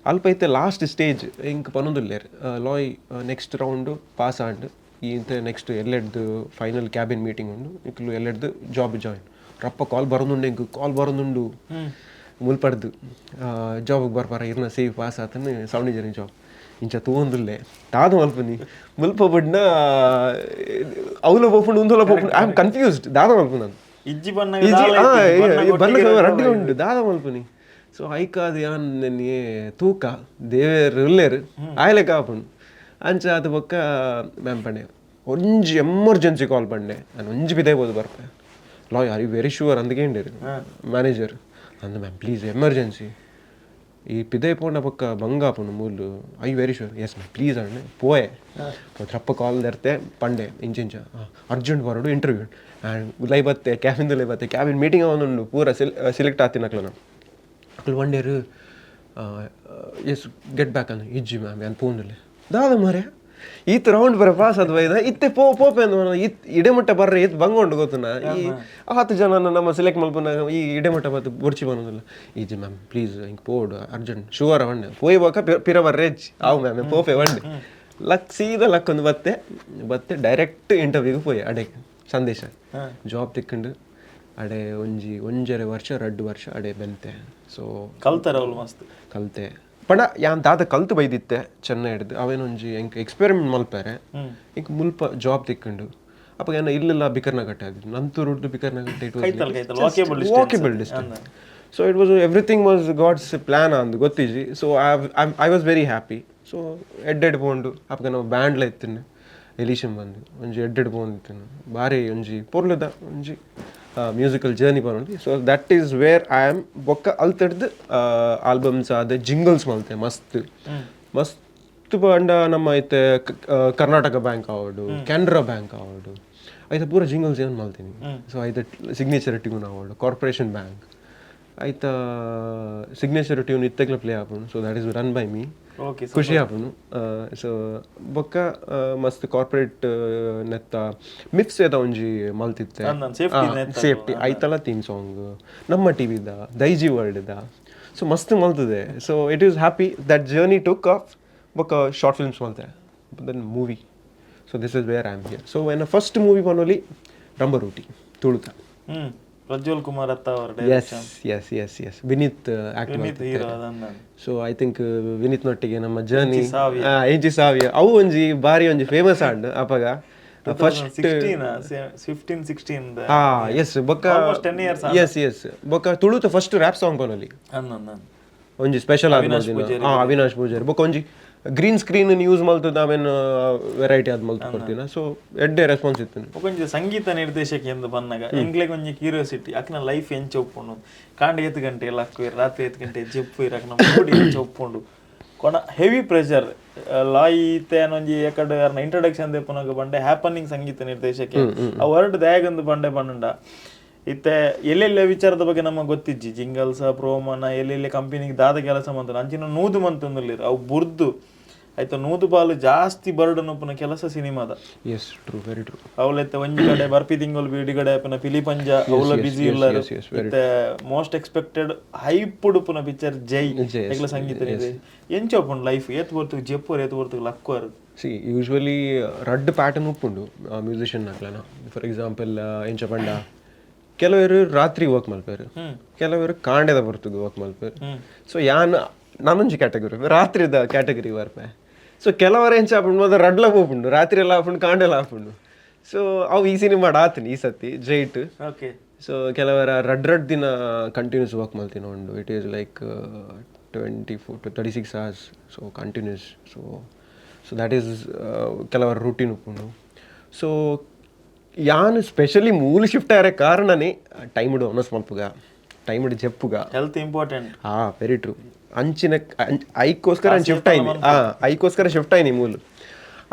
ಅಲ್ಪ ಐತೆ ಲಾಸ್ಟ್ ಸ್ಟೇಜ್ ಎಂಕ್ ಪನೊಂದುಲ್ಲೇರ್ Loy next round pass and ಇಂತ ನೆಕ್ಸ್ಟ್ ಎಲ್ಲೆಡ್ದು ಫೈನಲ್ ಕ್ಯಾಬಿನ್ ಮೀಟಿಂಗ್ ಉಂಡು ಇಕ್ಲು ಎಲ್ಲೆಡ್ದು ಜಾಬ್ ಜಾಯಿನ್ ರಪ್ಪ ಕಾಲ್ ಬರೋದುಂಡು ಎಂಕ್ ಕಾಲ್ ಬರೋದುಂಡು ಮುಲ್ಪಡ್ದು ಜಾಬ್ಗೆ ಬರ್ಪಾರ ಇರ್ನ ಸೇವ್ ಪಾಸ್ ಆತನು ಸೌಂಡ್ ಇಂಜಿನಿಯರಿಂಗ್ ಜಾಬ್ ಇಂಚ ತೂಂದುಲ್ಲೆ ದಾದ ಮಲ್ಪನಿ ಮುಲ್ಪ ಬಡ್ನ ಅವಲ ಪೋಪುಂಡು ಉಂದೋಲ ಪೋಪುಂಡು ಐ ಆಮ್ ಕನ್ಫ್ಯೂಸ್ಡ್ ದಾದ ಮಲ್ಪು ನಾನು ರಡ್ಡಿ ಉಂಡು ದಾದ ಮಲ್ಪನಿ. ಸೊ ಐಕಾದ ಯಾನ್ ನೆನ್ನೆ ತೂಕ ದೇವೇರ್ ಉಲ್ಲೇರು ಆಯ್ಲೆ ಕಾಪುಂಡು ಅಂಚ ಅದು ಬೊಕ್ಕ ಮ್ಯಾಮ್ ಪಂಡೆ ಒಂಜಿ ಎಮರ್ಜೆನ್ಸಿ ಕಾಲ್ ಪಂಡೆ ನಾನು ಒಂಜಿ ಬಿದೇ ಬೋದು ಬರ್ಪೆ ಲಾಯ್ ಆರ್ ಯು ವೆರಿ ಶೂರ್ ಅಂದ್ಗೇಂಡೇರು ಮ್ಯಾನೇಜರ್ ಅಂದ ಮ್ಯಾಮ್ ಪ್ಲೀಸ್ ಎಮರ್ಜೆನ್ಸಿ ಈ ಪಿದೇ ಪೋಂಡ ಬೊಕ್ಕ ಬಂಗಾಪುಂಡು ಮೂಲು I very sure yes ma'am please ಅಣ್ಣ ಪೋಯೆ ರಪ್ಪ ಕಾಲ್ ದರ್ತೆ ಪಂಡೆ ಇಂಚ ಅರ್ಜೆಂಟ್ ಬರೋಡು ಇಂಟರ್ವ್ಯೂ ಆ್ಯಂಡ್ ಲೈ ಬತ್ತೆ ಕ್ಯಾಬಿನ್ದು ಲೈ ಬತ್ತೆ ಕ್ಯಾಬಿನ್ ಮೀಟಿಂಗ್ ಅವನುಂಡು ಪೂರ ಸೆಲೆಕ್ಟ್ ಆತಿನ ಅಕ್ಲ ನಾನು ಅಕ್ಲು ಒಂಡೇರು ಎಸ್ ಗೆಟ್ ಬ್ಯಾಕ್ ಅಂದ ಇಜ್ಜಿ ಮ್ಯಾಮ್ ಯಾನ್ ಪೋಂದುಲ್ಲೆ ದಾದ ಮಾರೆ ಈತ್ ರೌಂಡ್ ಬರ ಪಾಸ್ ಅದು ಬೈದ ಇತ್ತೆ ಪೋಪೆ ಅಂದ ಇಡೆಮಟ್ಟ ಬರ್ರೆ ಇತ್ ಬಂಗೊಂಡು ಗೊತ್ತುನ ಈ 10 ಜನ ನಮ್ಮ ಸೆಲೆಕ್ಟ್ ಮಲ್ಪನ ಈ ಇಡೆಮಟ್ಟ ಬತ್ತು ಬುರ್ಚಿ ಬನ್ನೋದಿಲ್ಲ ಈಜಿ ಮ್ಯಾಮ್ ಪ್ಲೀಸ್ ಹಿಂಗೆ ಪೋಡು ಅರ್ಜೆಂಟ್ ಶುವರ್ ಬಂಡೆ ಪೋಯ್ ಬಾಕ ಪಿರ ಬರ್ರೇಜ್ ಅವು ಮ್ಯಾಮ್ ಪೋಪೆ ಬಂಡೆ ಲಕ್ ಸೀದಾ ಲಕ್ ಒಂದು ಬತ್ತೆ ಡೈರೆಕ್ಟ್ ಇಂಟರ್ವ್ಯೂಗೆ ಪೋಯ್ ಅಡೆ ಸಂದೇಶ ಜಾಬ್ ತಿಕ್ಕೊಂಡು ಅಡೆ ಒಂಜರೆ ವರ್ಷ 2 ವರ್ಷ ಅಡೆ ಬೆಂತೆ. ಸೊ ಕಲ್ತಾರ ಮಸ್ತ್ ಕಲ್ತೆ ಪಂಡ ಯಾನ್ ದಾದ ಕಲ್ತು ಬೈದಿತ್ತೆ ಚೆನ್ನೈ ಹಿಡ್ದು ಅವೇನೊಂಜಿ ಎಂಕ್ ಎಕ್ಸ್ಪೆರಿಮೆಂಟ್ ಮಲ್ಪೇರೆ ಇಂಕ್ ಮುಲ್ಪ ಜಾಬ್ ತಿಕ್ಕೊಂಡು ಅಪ್ಪ ಏನ ಇಲ್ಲೆಲ್ಲ ಬಿಕರ್ನಗಟ್ಟೆ ಆಗಿದ್ದು ನಂತೂರುಡ್ಡು Bikarnakatte walkable distance. So it was everything was God's plan ಅಂದು ಗೊತ್ತಿಜಿ. So I was very happy. So ಎಡ್ಡೆಡ್ ಬೋಂಡು ಅಪ್ಪ ನಾವು ಬ್ಯಾಂಡ್ಲ ಇತ್ತಿನ ಎಲಿಷನ್ ಬಂದು ಒಂಜಿ ಎಡ್ಡೆಡ್ ಬೋಂಡ್ ಇತ್ತಿನ ಭಾರಿ ಒಂಜಿ ಪೊರ್ಲುದ ಒಂಜಿ ಮ್ಯೂಸಿಕಲ್ ಜರ್ನಿ ಬರೋದು. So that is wear I am ಬೊಕ್ಕ ಅಲ್ತಡ್ದು ಆಲ್ಬಮ್ಸ್ ಆದ ಜಿಂಗಲ್ಸ್ ಮಲ್ತೆ ಮಸ್ತ್ ಪಂಡ ನಮ್ಮ ಐತೆ ಕರ್ನಾಟಕ ಬ್ಯಾಂಕ್ ಆವಡು ಕೆನರಾ ಬ್ಯಾಂಕ್ ಆವಡು ಐತೆ ಪೂರ ಜಿಂಗಲ್ಸ್ ಏನು ಮಲ್ತೀನಿ. ಸೊ ಐತೆ ಸಿಗ್ನೇಚರ್ ಟ್ಯೂನ್ ಆವಡು ಕಾರ್ಪೊರೇಷನ್ ಬ್ಯಾಂಕ್ ಐತ ಸಿಗ್ನೇಚರ್ ಟ್ಯೂನ್ ಇತ್ತಗ್ಲ ಪ್ಲೇ ಆಪುಂಡು. So that is run by me ಖುಷಿ ಆಪುಂಡು. ಸೊ ಬೊಕ್ಕ ಮಸ್ತ್ ಕಾರ್ಪೊರೇಟ್ ನೆತ್ತ ಮಿಕ್ಸ್ ಏತ ಒಂಜಿ ಮಲ್ತಿತ್ತೆ ಸೇಫ್ಟಿ ಐತಲ್ಲ ಥೀಮ್ ಸಾಂಗ್ ನಮ್ಮ ಟಿವಿದ ದೈಜಿ ವರ್ಲ್ಡ್ದ. ಸೊ ಮಸ್ತ್ ಮಲ್ತದೆ. So it is happy that journey took off ಬೊಕ್ಕ ಶಾರ್ಟ್ ಫಿಲ್ಮ್ಸ್ ಮಲ್ತೆ then movie. So this is where I am here. So when first movie ಬನ್ನೋಲಿ ರಂಬರೂಟಿ ತುಳುತ ಪ್ರಜ್ವಲ್ ಕುಮಾರ್ ಅತ್ತ ಅವರ yes Vineeth act Vineeth hero ಅದನ್ನ ಸೊ ಐ ಥಿಂಕ್ ವಿನೀತ್ನೊಟ್ಟಿಗೆ ನಮ್ಮ ಜರ್ನಿ ಸಾವ್ಯ. ಎಂಚಿ ಸಾವ್ಯ ಅವು ಒಂಜಿ ಬಾರಿ ಒಂಜಿ ಫೇಮಸ್ ಆಂಡ್ ಅಪಗ ಫಸ್ಟ್ 15-16 ಎಸ್ ಬೊಕ್ಕ Almost 10 years ಎಸ್ ಬೊಕ್ಕ ತುಳುತ ಫಸ್ಟ್ ರ್ಯಾಪ್ ಸಾಂಗ್ ಪನೊಲಿ ಅನ್ನೊಂದು ಒಂಜಿ ಸ್ಪೆಷಲ್ ಅವಿನಾಶ್ ಪೂಜಾರಿ ಬೊಕ್ಕ ಒಂಜಿ ಗ್ರೀನ್ ಸ್ಕ್ರೀನ್ ಯೂಸ್ ಮಲ್ತದ ಅವೇನು ವೆರೈಟಿ ಆದ್ ಮಲ್ತು ಕೊಡ್ತೀನ ಸೊ ಎಡ್ಡೆ ರೆಸ್ಪಾನ್ಸ್ ಇತ್ತು ಒಂಜಿ ಸಂಗೀತ ನಿರ್ದೇಶಕ ಎಂದು ಬಂದಾಗ ಎಂಗ್ಲೆಗ್ ಒಂಜಿ ಕ್ಯೂರಿಯಾಸಿಟಿ ಅಕ್ನ ಲೈಫ್ ಎಂಚ ಒಪ್ಪುಂಡು ಕಾಂಡ 7 ಗಂಟೆ ಎಲ್ಲ ಹಾಕುವಿರ್ ರಾತ್ರಿ 7 ಗಂಟೆ ಜೆಪ್ಪು ಇರಕ್ ನಮ್ಮ ಮೂಡಿ ಎಂಚ ಒಪ್ಪುಂಡು ಕೊನ ಹೆವಿ ಪ್ರೆಷರ್ ಲಾಯಿ ಇತ್ತೆ ಅನ್ನೊಂಜಿ ಏಕಡೆ ಯಾರನ್ನ ಇಂಟ್ರೊಡಕ್ಷನ್ ದೆಪ್ಪುನಾಗ ಬಂಡೆ ಹ್ಯಾಪನಿಂಗ್ ಸಂಗೀತ ನಿರ್ದೇಶಕ ಆ ವರ್ಡ್ ದ್ಯಾಗಂದು ಬಂಡೆ ಬಂಡ ಇತ್ತೆ ಎಲ್ಲೆಲ್ಲ ವಿಚಾರದ ಬಗ್ಗೆ ನಮಗೆ ಗೊತ್ತಿಜ್ಜಿ ಜಿಂಗಲ್ಸ ಪ್ರೋಮನ ಎಲ್ಲೆಲ್ಲಿ ಕಂಪನಿಗೆ ದಾದ ಕೆಲಸ ಮಂತ ಅಂಚಿನ ನೂದು ಮಂತಂದಿಲ್ಲ ಅವು ಬುರ್ದು ಆಯ್ತು ನೂದು ಪಾಲು ಜಾಸ್ತಿ ಬರ್ಡನ್ ಒಪ್ಪನ ಕೆಲಸ ಸಿನಿಮಾದ ಎಸ್ ಟ್ರೂ ವೆರಿ ಟ್ರೂ ಅವಳೆತ್ತ ಒಂಜಿ ಕಡೆ ಬರ್ಪಿ ತಿಂಗಳು ಬಿಡಿಗಡೆ ಅಪ್ಪನ ಪಿಲಿಪಂಜ ಅವಳ ಬಿಸಿ ಇಲ್ಲ ಇತ್ತೆ ಮೋಸ್ಟ್ ಎಕ್ಸ್ಪೆಕ್ಟೆಡ್ ಹೈಪುಡ್ ಪುನ ಪಿಕ್ಚರ್ ಜೈ ಎಗ್ಲ ಸಂಗೀತ ಇದೆ ಎಂಚ ಒಪ್ಪುಂಡು ಲೈಫ್ ಏತ್ ಬರ್ತು ಜೆಪ್ಪುರ್ ಏತ್ ಬರ್ತು ಲಕ್ಕೋರ್ ಸಿ ಯೂಶ್ವಲಿ ರಡ್ ಪ್ಯಾಟರ್ನ್ ಉಪ್ಪುಂಡು ಮ್ಯೂಸಿಷಿಯನ್ ಆಗ್ಲನ ಫಾರ್ ಎಕ್ಸಾಂಪಲ್ ಎಂಚ ಪಂಡ ಕೆಲವರು ರಾತ್ರಿ ವರ್ಕ್ ಮಲ್ಪೇರು ಕೆಲವರು ಕಾಂಡೆದ ಬರ್ತದೆ ವರ್ಕ್ ಮಲ್ಪೇರು ಸೊ ನಾನೊಂಜಿ ಕ್ಯಾಟಗರಿ ರಾತ್ರಿದ ಕ್ಯಾಟಗರಿ ಬರ್ಪೆ ಸೊ ಕೆಲವರು ಎಂಚ ಆಪುಂಡು ಮೊದಲು ರಡ್ಲ ಹೋಗ್ಪುಂಡು ರಾತ್ರಿ ಎಲ್ಲ ಆಪುಂಡು ಕಾಂಡೆಲ್ಲ ಆಪುಂಡು ಸೊ ಅವು ಈ ಸಿನಿಮಾ ಆತೀನಿ ಈ ಸತಿ ಜೈಟ್ ಓಕೆ ಸೊ ಕೆಲವರ ರಡ್ ದಿನ ಕಂಟಿನ್ಯೂಸ್ ವರ್ಕ್ ಮಲ್ತೀನಿ ಉಂಡು it is like 24 to 36 hours so continuous so that is ಕೆಲವರ ರೂಟೀನ್ ಉಪ್ಪುಂಡು ಸೊ ಯಾನು ಸ್ಪೆಷಲಿ ಮೂಲ ಶಿಫ್ಟ್ ಆಯ್ರೆ ಕಾರಣನೇ ಟೈಮ್ ಇಡು ಅನಸ್ ಮಲ್ಪುಗ ಟೈಮ್ ಇಡು ಜಪ್ಪುಗ ಹೆಲ್ತ್ ಇಂಪಾರ್ಟೆಂಟ್ ವೆರಿ ಟ್ರೂ ಅಂಚಿನ ಐಕೋಸ್ಕರ ಶಿಫ್ಟ್ ಆಯ್ನಿ ಐಕೋಸ್ಕರ ಶಿಫ್ಟ್ ಆಯ್ನಿ ಮೂಲು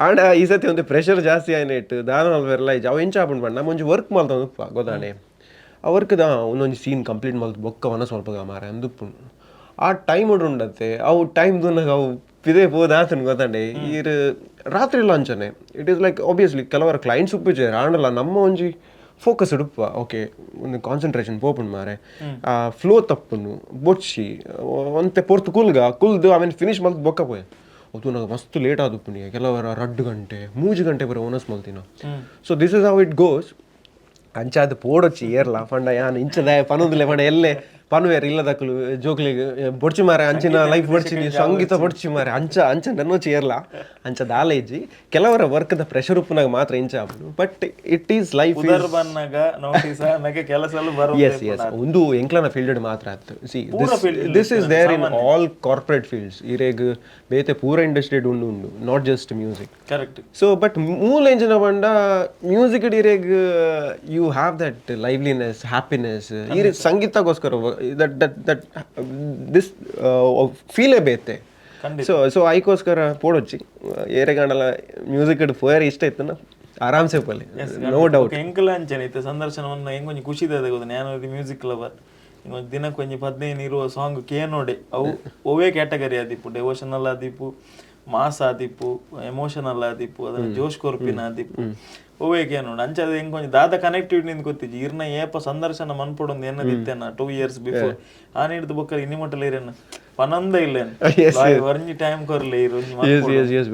ಆಂಡ ಈ ಸತಿ ಒಂದು ಪ್ರೆಷರ್ ಜಾಸ್ತಿ ಆಯ್ನ ಇಟ್ಟು ದಾನ ಮಲ್ಪೆರ್ಲ ಇಜ್ಜ ಅವು ಎಂಚ ಆಪುಂಡು ಬಣ್ಣ ಮುಂಚೆ ವರ್ಕ್ ಮಲ್ತಂದುಪ್ಪ ಗೊತ್ತಾನೆ ಆ ವರ್ಕ್ದ ಒಂದೊಂದು ಸೀನ್ ಕಂಪ್ಲೀಟ್ ಮಲ್ತು ಬೊಕ್ಕ ಮನಸ್ ಮಲ್ಪಗ ಮಾರ ಅಂದುಪ್ಪುಂಡು ಆ ಟೈಮ್ ಉಂಡತ್ತೆ ಅವು ಟೈಮ್ ದುನಾಗ ಅವು ಪಿದೇ ಹೋದಾತನು ಗೊತ್ತಾಂಡೆ ಈರು ರಾತ್ರಿ ಎಲ್ಲ ಅಂಚನೆ ಇಟ್ ಈಸ್ ಲೈಕ್ ಆಬ್ವಿಯಸ್ಲಿ ಕೆಲವರ ಕ್ಲೈಂಟ್ಸ್ ಉಪ್ಪಿಜಾರ ಆಂಡಲ್ಲ ನಮ್ಮ ಒಂಜಿ ಫೋಕಸ್ ಇಡುಪ್ಪ ಓಕೆ ಒಂದು ಕಾನ್ಸಂಟ್ರೇಷನ್ ಪೋಪುಂಡು ಮಾರೆ ಫ್ಲೋ ತಪ್ಪುಂಡು ಬೊಚ್ಚಿ ಒಂತೆ ಪೊರ್ತು ಕುಲ್ದು ಆಮೇಲೆ ಫಿನಿಶ್ ಮಲ್ತು ಬೊಕ್ಕ ಪೋಯ್ ಅದು ನನಗೆ ಮಸ್ತ್ ಲೇಟ್ ಆದುಪ್ಪುನಿ ಕೆಲವರ 2 ಗಂಟೆ 3 ಗಂಟೆ ಬರೋ ಓನಸ್ ಮಲ್ತಿನ so this is how it goes ಅಂಚಾದ ಪೋಡೊಚ್ಚಿ ಏರ್ಲ ಪಂಡ ಯಾನು ಇಂಚದ ಪನೊಂದುಲೆ ಪಂಡ ಎಲ್ಲೆ ಪನ್ವೇರ್ ಇಲ್ಲದಕ್ಕಲು ಜೋಕ್ಲಿಗೆ ಬೊಡ್ಚಿ ಮಾರೆ ಅಂಚಿನ ಲೈಫ್ ಬೊಡ್ಚಿನಿ ಸಂಗೀತ ಬೊಡ್ಚಿ ಮಾರೆ ಅಂಚ ನನ್ನೋಚಿ ಏರ್ಲ ಅಂಚ ದಾಲೇಜಿ ಕೆಲವರ ವರ್ಕ್ದ ಪ್ರೆಷರ್ ಉಪ್ಪುನಾಗ ಮಾತ್ರ ಇಂಚ ಆಪುಡು but it is life yes ಒಂದು ಎಂಕ್ಲನ ಫೀಲ್ಡ್ ಮಾತ್ರ ಆಯ್ತು see this is there in all corporate fields ಇರೇಗ್ ಬೇತೆ ಪೂರ ಇಂಡಸ್ಟ್ರಿ ಉಂಡು not just music correct so but ಮೂಲ ಎಂಜಿನ ಬಂಡ ಮ್ಯೂಸಿಕ್ ಇರೇಗ್ you have that liveliness happiness ಈ ಸಂಗೀತಗೋಸ್ಕರ that this feel ಬೇತೆ ಸೊ ಐಕೋಸ್ಕರ ಪೋಡೊಚ್ಚಿ ಏರೆಗಾಂಡಲ ಮ್ಯೂಸಿಕ್ ಇಡ್ ಫೋಯರ್ ಇಷ್ಟ ಇತ್ತನ ಆರಾಮ್ಸೆ ಪಲ್ಲಿ ನೋ ಡೌಟ್ ಎಂಕಲ ಅಂಚನೆ ಇತ್ತು ಸಂದರ್ಶನವನ್ನು ಹೆಂಗೊಂದು ಖುಷಿ ಗೊತ್ತು ನಾನು ಮ್ಯೂಸಿಕ್ ಲವರ್ ಹಿಂಗೊಂದು ದಿನಕ್ಕೆ ಒಂಜಿ 15 ಇರುವ ಸಾಂಗ್ ಕೇನೋಡೆ ಅವು ಒವೇ ಕ್ಯಾಟಗರಿ ಆದಿಪ್ಪು ಡೆವೋಷನಲ್ ಆದಿಪ್ಪು ಮಾಸ್ ಆದಿಪ್ಪು ಎಮೋಷನಲ್ ಆದಿಪ್ಪು ಅದನ್ನ ಜೋಶ್ ಕೊರ್ಪಿನ ಆದಿಪ್ಪು ಓವೇಕೆ ನೋಡು ಅಂಚದ ಹೆಂಗೆ ಕೊಂಚ ದಾದ ಕನೆಕ್ಟಿವಿಟಿ ನಿಂದು ಗೊತ್ತಿಜ್ಜಿ ಇರ್ನ ಏಪ ಸಂದರ್ಶನ ಮನ್ಪೊಡೊಂದು ಏನದಿತ್ತೇನ 2 years ಬಿಫೋರ್ ಆ ನೀಡ್ದು ಬೊಕ್ಕರ್ ಇನ್ನಿಮಟ್ಟಲ್ಲಿ ಇರೇನು ಪನಂದ ಇಲ್ಲೇನು ವರ್ಂಜಿ ಟೈಮ್ ಕೊರ್ಲೆ ಇರು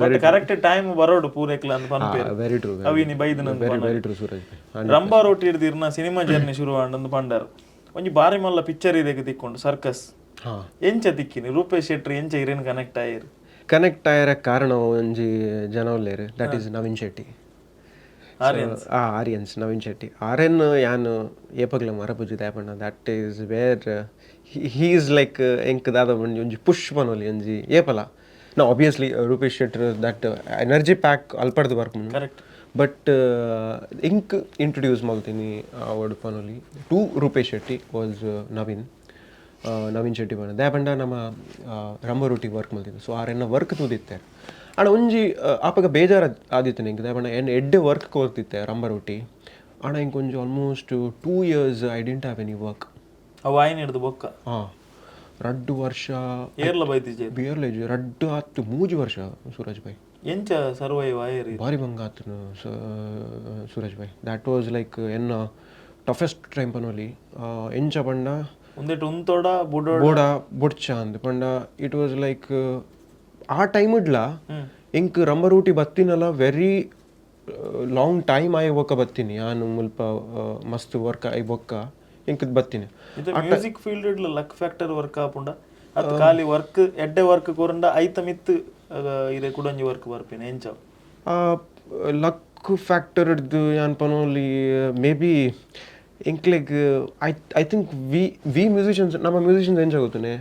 ಬಟ್ ಕರೆಕ್ಟ್ ಟೈಮ್ ಬರೋಡು ಪೂರೆಕ್ಲ ಅಂತ ಪನ್ಪೇರು ವೆರಿ ಟ್ರೂ ಅವಿನಿ ಬೈದನಂದು very true Suraj Rambarooti ಹಿಡ್ದು ಇರ್ನ ಸಿನಿಮಾ ಜರ್ನಿ ಶುರು ಆಂಡಂದು ಪಂಡಾರು ಒಂಜಿ ಬಾರಿ ಮಲ್ಲ ಪಿಕ್ಚರ್ ಇದಕ್ಕೆ ತಿಕ್ಕೊಂಡು ಸರ್ಕಸ್ ಎಂಚ ತಿಕ್ಕಿನಿ ರೂಪೇಶ್ ಶೆಟ್ಟಿ ಎಂಚ ಇರೇನು ಕನೆಕ್ಟ್ ಆಯ್ರ ಕಾರಣ ಒಂಜಿ ಜನವಲ್ಲೇರು ದಟ್ ಈಸ್ ನವೀನ್ ಶೆಟ್ಟಿ ಆರ್ಯನ್ಸ್ ನವೀನ್ ಶೆಟ್ಟಿ ಆರ್ಯನ್ ಯಾನು ಏಪಗ್ಲ ಮರಪುಜಿ ದಾಪಣ್ಣ that is where he is like ಎಂಕ್ ದಾದ ಒಂಜಿ ಪುಷ್ ಪನೊಲಿ ಒಂಜಿ ಏಪಲ ನಾ obviously Rupesh Shetty that energy pack ಅಲ್ಪಡ್ದು ಬರ್ಪುಂಡು ಕರೆಕ್ಟ್ ಬಟ್ ಎಂಕ್ ಇಂಟ್ರೊಡ್ಯೂಸ್ ಮಾಡ್ತೀನಿ ಅವಡು ಪನೊಲಿ ಟು ರೂಪೇಶ್ ಶೆಟ್ಟಿ ವಾಸ್ ನವೀನ್ ಶೆಟ್ಟಿ ಬಣ್ಣ ದಾಪಂಡ ನಮ್ಮ ರಂಬರೊಟ್ಟಿಗೆ ವರ್ಕ್ ಮಾಡ್ತಿದ್ದೆ ಸೊ ಆರೆನ್ನ ವರ್ಕ್ ತೂದಿತ್ತೆ ಆಣ ಒಂಜಿ ಆಪಗ ಬೇಜಾರು ಆದಿತ್ತು ನಿಂಗೆ ದಾಪಂಡ ಎಡ್ಡೆ ವರ್ಕ್ ಕೋರ್ತಿತ್ತೆ ರಂಬರೊಟ್ಟಿ ಆಣ ಹಿಂಗೆ ಒಂಜಿ almost 2 years I didn't have any work ಅವು ಆಯ್ನ ಹಿಡ್ದು ಬೊಕ್ಕ 2 ವರ್ಷ ಏರ್ಲ ಬೈತಿಜೆ ಬಿಯರ್ಲೇಜ್ 2 ಆತು 3 ವರ್ಷ ಸೂರಜ್ ಭಾಯ್ ಎಂಚ ಸರ್ವೈವ್ ಆಯರಿ ಭಾರಿ ಭಂಗ ಆತು Suraj bhai that was like ಎನ್ನ ಟಫೆಸ್ಟ್ ಟೈಮ್ ಪನೋಲಿ ಎಂಚ ಪಂಡ ಒಂದೇಟು ಉಂತೋಡ ಬೋಡ ಬೊಡ್ಚ ಅಂದ್ ಪಂಡ ಇಟ್ ವಾಸ್ ಲೈಕ್ ಆ ಟೈಮ್ ಇಡ್ಲ ಇಂಕ್ ರಂಬರೂಟಿ ಬತ್ತಿನಲ್ಲ ವೆರಿ ಲಾಂಗ್ ಟೈಮ್ ಆಯ್ ಬೊಕ್ಕ ಬತ್ತೀನಿ ನಾನು ಮುಲ್ಪ ಮಸ್ತ್ ವರ್ಕ್ ಆಯ್ ಬೊಕ್ಕ ಇಂಕದ್ ಬತ್ತೀನಿ ಇದು music field luck factor work ಆಪುಂಡ ಅದು ಖಾಲಿ ವರ್ಕ್ ಎಡ್ಡೆ ವರ್ಕ್ ಕೊರಂಡ ಐತ ಮಿತ್ ಇರೆ ಕುಡಂಜಿ ವರ್ಕ್ ಬರ್ಪೇನೆ ಎಂಚಾವ್ ಲಕ್ ಫ್ಯಾಕ್ಟರ್ ಇಡ್ದು ಯಾನ್ ಪನೋಲಿ ಮೇ ಬಿ ಇಂಕ್ಲೆಗ್ ಐ ಥಿಂಕ್ ವಿ ಮ್ಯೂಸಿಷಿಯನ್ಸ್ ನಮ್ಮ ಮ್ಯೂಸಿಷಿಯನ್ಸ್ ಏನು ಗೊತ್ತೇ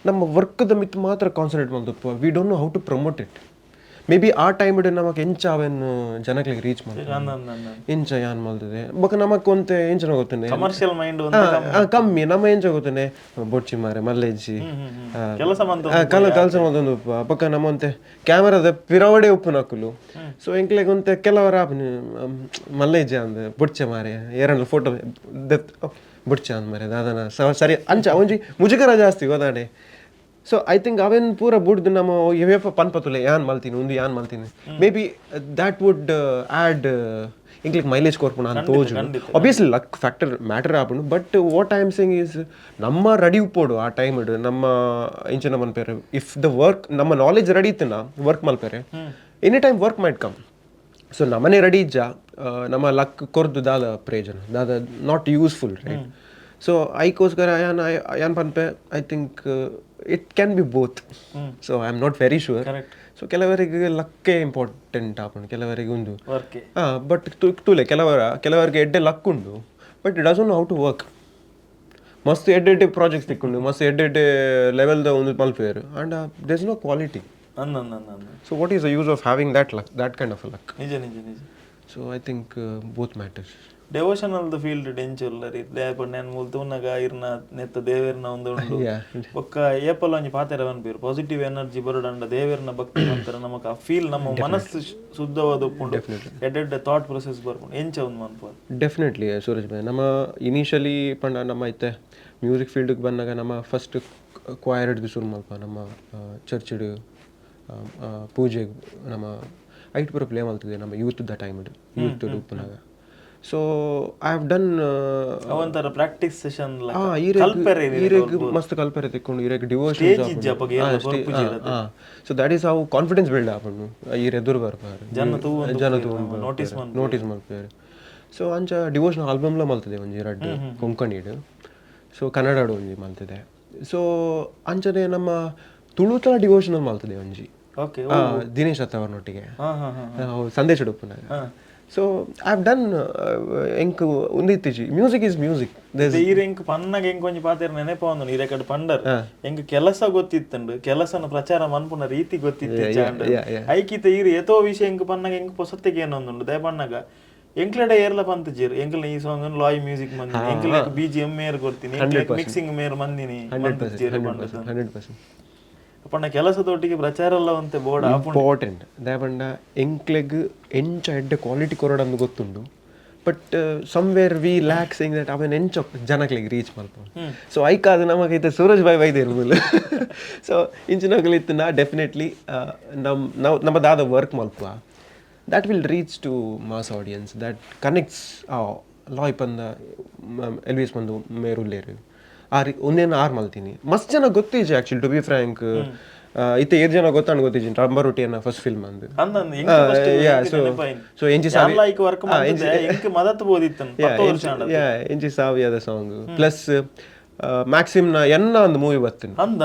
ನಮ್ಮ ವರ್ಕ್ದ ಮಿತ್ ಮಾತ್ರ ಕಾನ್ಸಂಟ್ರೇಟ್ ಮಾಡ್ತಪ್ಪ we don't know how to promote it maybe ಆ ಟೈಮ್ ಇಡ ನಮಗೆ ಎಂಚ ಅವೇನು ಜನಗಳಿಗೆ ರೀಚ್ ಮಾಡ್ತಾರೆ ಎಂಚ ಯಾನ್ ಮಾಡ್ತದೆ ಬೊಕ್ಕ ನಮಕ್ ಒಂತೆ ಎಂಚನ ಗೊತ್ತೇನೆ ಕಮರ್ಷಿಯಲ್ ಮೈಂಡ್ ಕಮ್ಮಿ ನಮ್ಮ ಎಂಚ ಗೊತ್ತೇನೆ ಬೊಚ್ಚಿ ಮಾರೆ ಮಲ್ಲೆಜ್ಜಿ ಕೆಲಸ ಕೆಲಸ ಮಾಡೋದು ಪಕ್ಕ ನಮ್ಮಂತೆ ಕ್ಯಾಮರಾದ ಪಿರವಡೆ ಉಪ್ಪು ನಕ್ಕಲು ಸೊ ಎಂಕ್ಲೆಗ್ ಒಂತೆ ಕೆಲವರ ಮಲ್ಲೆಜ್ಜಿ ಅಂದ ಬೊಚ್ಚೆ ಮಾರೆ ಎರಡು ಫೋಟೋ ಬೊಚ್ಚೆ ಅಂದ ಮಾರೆ ದಾದನ ಸರಿ ಅಂಚ ಒಂಜಿ ಮುಜುಗರ ಜಾಸ್ತಿ ಹೋದಾಡೆ ಸೊ ಐ ಥಿಂಕ್ ಅವೇನು ಪೂರ ಬುಡ್ದು ನಮ್ಮ ಇವೇಪ ಪನ್ಪತುಲೆ ಯಾನ್ ಮಲ್ತೀನಿ ಒಂದು ಯಾನ್ ಮಲ್ತೀನಿ maybe that would add ಇಂಕ್ಲಿಕ್ ಮೈಲೇಜ್ ಕೊರ್ಪುಣ ಅಂತ ತೋಜು ಆಬ್ವಿಯಸ್ಲಿ ಲಕ್ ಫ್ಯಾಕ್ಟರ್ ಮ್ಯಾಟರ್ ಆಪುಂಡು but what I am saying is ನಮ್ಮ ರೆಡಿ ಉಪ್ಪೋಡು ಆ ಟೈಮ್ ಇಡು ನಮ್ಮ ಇಂಚಿನ ಮನ್ಪೇರೆ ಇಫ್ ದ ವರ್ಕ್ ನಮ್ಮ ನಾಲೆಜ್ ರೆಡಿ ಇತ್ತನ ವರ್ಕ್ ಮಲ್ಪೇರೆ any time work might come so ನಮ್ಮನೆ ರೆಡಿ ಇಜ್ಜ ನಮ್ಮ ಲಕ್ ಕೊರ್ದು ದಾದ ಪ್ರಯೋಜನ ದಾದ ನಾಟ್ ಯೂಸ್ಫುಲ್ ರೈಟ್ ಸೊ ಐಕೋಸ್ಕರ ಯಾನ್ ಪನ್ಪೆ I think it can be both so I am not very sure so ಕೆಲವರಿಗೆ ಲಕ್ಕೇ ಇಂಪಾರ್ಟೆಂಟ್ ಆಪುಂಡು ಕೆಲವರಿಗೆ ಒಂದು ಬಟ್ ತೂಲೆ ಕೆಲವರಿಗೆ ಎಡ್ಡೆ ಲಕ್ ಉಂಡು but it doesn't know how to work ಮಸ್ತ್ ಎಡ್ಡೆ ಪ್ರಾಜೆಕ್ಟ್ಸ್ ತಿಕ್ಕೊಂಡು ಮಸ್ತ್ ಎಡ್ಡೆ ಲೆವೆಲ್ದ ಒಂದು ಮಲ್ಪೇರು and there is no quality so what is the use of having that kind of a luck ನಿಜ ನಿಜ ನಿಜ so I think both matters devotional field ಡೆಂಚುಲ್ಲರಿ ನಾನು ಮುಲ್ತುನಾಗ ಇರ್ನ ನೆತ್ತ ದೇವೇರ್ನ ಒಂದು ಉಂಡು ಒಕ್ಕ ಏಪಲ್ ಒಂಜಿ ಪಾತೆರ ಅನ್ಪೇರು ಪಾಸಿಟಿವ್ ಎನರ್ಜಿ ಬರೋಡಂಡ ದೇವೇರ್ನ ಭಕ್ತಿ ನಂತರ ನಮಕ್ ಆ ಫೀಲ್ ನಮ್ಮ ಮನಸ್ಸು ಶುದ್ಧವಾದ ಉಪ್ಪುಂಡು ಎಡ್ಡೆ ಥಾಟ್ ಪ್ರೊಸೆಸ್ ಬರ್ಕೊಂಡು ಎಂಚ ಒಂದು ಮನ್ಪೋದು ಡೆಫಿನೆಟ್ಲಿ ಸೂರಜ್ ಭಾಯ್ ನಮ್ಮ ಇನಿಷಿಯಲಿ ಪಂಡ ನಮ್ಮ ಐತೆ ಮ್ಯೂಸಿಕ್ ಫೀಲ್ಡ್ಗೆ ಬಂದಾಗ ನಮ್ಮ ಫಸ್ಟ್ ಕ್ವೈರ್ ಹಿಡ್ದು ಶುರು ಮಲ್ಪ ನಮ್ಮ ಚರ್ಚ್ಡ್ ಪೂಜೆಗೆ ನಮ್ಮ ಐಟ್ ಪೂರ ಪ್ಲೇ ಮಾಡ್ತಿದ್ದೆ ನಮ್ಮ ಯೂತ್ದ ಟೈಮ್ ಇಡು ಯೂತ್ ಉಪ್ಪನಾಗ ಸೊ ಐ ಹ್ಯಾವ್ ಡನ್ ಅವಂತರ ಪ್ರಾಕ್ಟೀಸ್ ಸೆಷನ್ ಈರೆಗ್ ಮಸ್ತ್ ಕಲ್ಪರೆ ತೆಕ್ಕೊಂಡು ಈರೆಗ್ devotion so that is how confidence build ಆಪಣ್ಣು ಈರ್ ಎದುರು ಬರ್ಪಾರು ಜನ ನೋಟಿಸ್ ಮಾಡ್ತಾರೆ ಸೊ ಅಂಚ ಡಿವೋಷನ್ ಆಲ್ಬಮ್ಲ ಮಲ್ತದೆ ಒಂಜಿ ರಡ್ಡು ಕೊಂಕಣಿಡು ಸೊ ಕನ್ನಡ ಒಂಜಿ ಮಲ್ತದೆ ಸೊ ಅಂಚನೆ ನಮ್ಮ ತುಳುತರ ಡಿವೋಷನಲ್ ಮಲ್ತದೆ ಒಂಜಿ ದಿನೇಶ್ ಅತ್ತವರ್ನೊಟ್ಟಿಗೆ ಸಂದೇಶ ಉಪ್ಪುನಾಗ ಸೊ ಐ ಹ್ಯಾವ್ ಡನ್ ಎಂಕ್ ಉಂದಿತ್ತಿಜಿ ಮ್ಯೂಸಿಕ್ ಈಸ್ ಮ್ಯೂಸಿಕ್ ಎಂಕ್ ಪನ್ನಗ ಎಂಕ್ ಒಂಜಿ ಪಾತೆರ್ ನೆನಪವೊಂದು ಇರೆಕಡ್ ಪಂಡರ್ ಎಂಕ್ ಕೆಲಸ ಗೊತ್ತಿತ್ತಂಡು ಕೆಲಸನ ಪ್ರಚಾರ ಮನ್ಪುನ ರೀತಿ ಗೊತ್ತಿತ್ತು ಐಕಿತ ಈರು ಎತೋ ವಿಷಯ ಎಂಕ್ ಪನ್ನಗ ಎಂಕ್ ಪೊಸತ್ತಿಗೆ ಏನೊಂದುಂಡು ದಯ ಪನ್ನಗ ಎಂಕ್ಲೆಡ ಏರ್ಲ ಪಂತಜೀರ್ ಎಂಕ್ಲ ಈ ಸಾಂಗ್ ಲಾಯ್ ಮ್ಯೂಸಿಕ್ ಮಂದಿನಿ ಎಂಕ್ಲ BGM ಮೇರ್ ಕೊಡ್ತೀನಿ ಮಿಕ್ಸಿಂಗ್ ಮೇರ್ ಮಂದಿನಿ 100% ಅಪ್ಪಣ್ಣ ಕೆಲಸದೊಟ್ಟಿಗೆ ಪ್ರಚಾರ ಎಲ್ಲ ಅಂತೆ ಬೋರ್ಡ್ ಇಂಪಾರ್ಟೆಂಟ್ ದಯಪಂಡ ಎಂಕ್ಲೆಗ್ ಎಂಚ ಎಡ್ಡೆ ಕ್ವಾಲಿಟಿ ಕೊರೋಡಂದು ಗೊತ್ತುಂಡು but somewhere we lack saying that ಅವನ್ ಎಂಚ ಜನಕ್ಲಿಗೆ ರೀಚ್ ಮಲ್ಪ ಸೊ ಐಕಾದ ನಮಗೈತೆ ಸೂರಜ್ ಭಾಯ್ ಬೈದೆ ಇರ್ಬೋದು ಸೊ ಇಂಚಿನಗಲಿತ್ತು ನಾ ಡೆಫಿನೆಟ್ಲಿ ನಮ್ಮ ದಾದ ವರ್ಕ್ ಮಲ್ಪ that will reach to mass audience that connects ಲಾಯ್ ಪಂದ ಎಲ್ವಿಸ್ ಬಂದು ಮೇರುಲ್ಲೇರು ಒಂದೇನು ಆರು ಮಲ್ತೀನಿ ಮಸ್ತ್ ಜನ ಗೊತ್ತೀಜಿ ಆಕ್ಚುಲಿ ಟು ಬಿ ಫ್ರ್ಯಾಂಕ್ ಇತ್ತೆ 7 ಜನ ಗೊತ್ತೀಜಿ ರಂಬರ್ ರೊಟ್ಟಿಯನ್ನ ಫಸ್ಟ್ ಫಿಲ್ಮ್ ಅಂದು ಸೊ ಎಂಚಿ ಸಾವಿಯದ ಸಾಂಗ್ ಪ್ಲಸ್ ಮ್ಯಾಕ್ಸಿಮ್ ನ ಎನ್ನ ಒಂದು ಮೂವಿ ಬರ್ತೀನಿ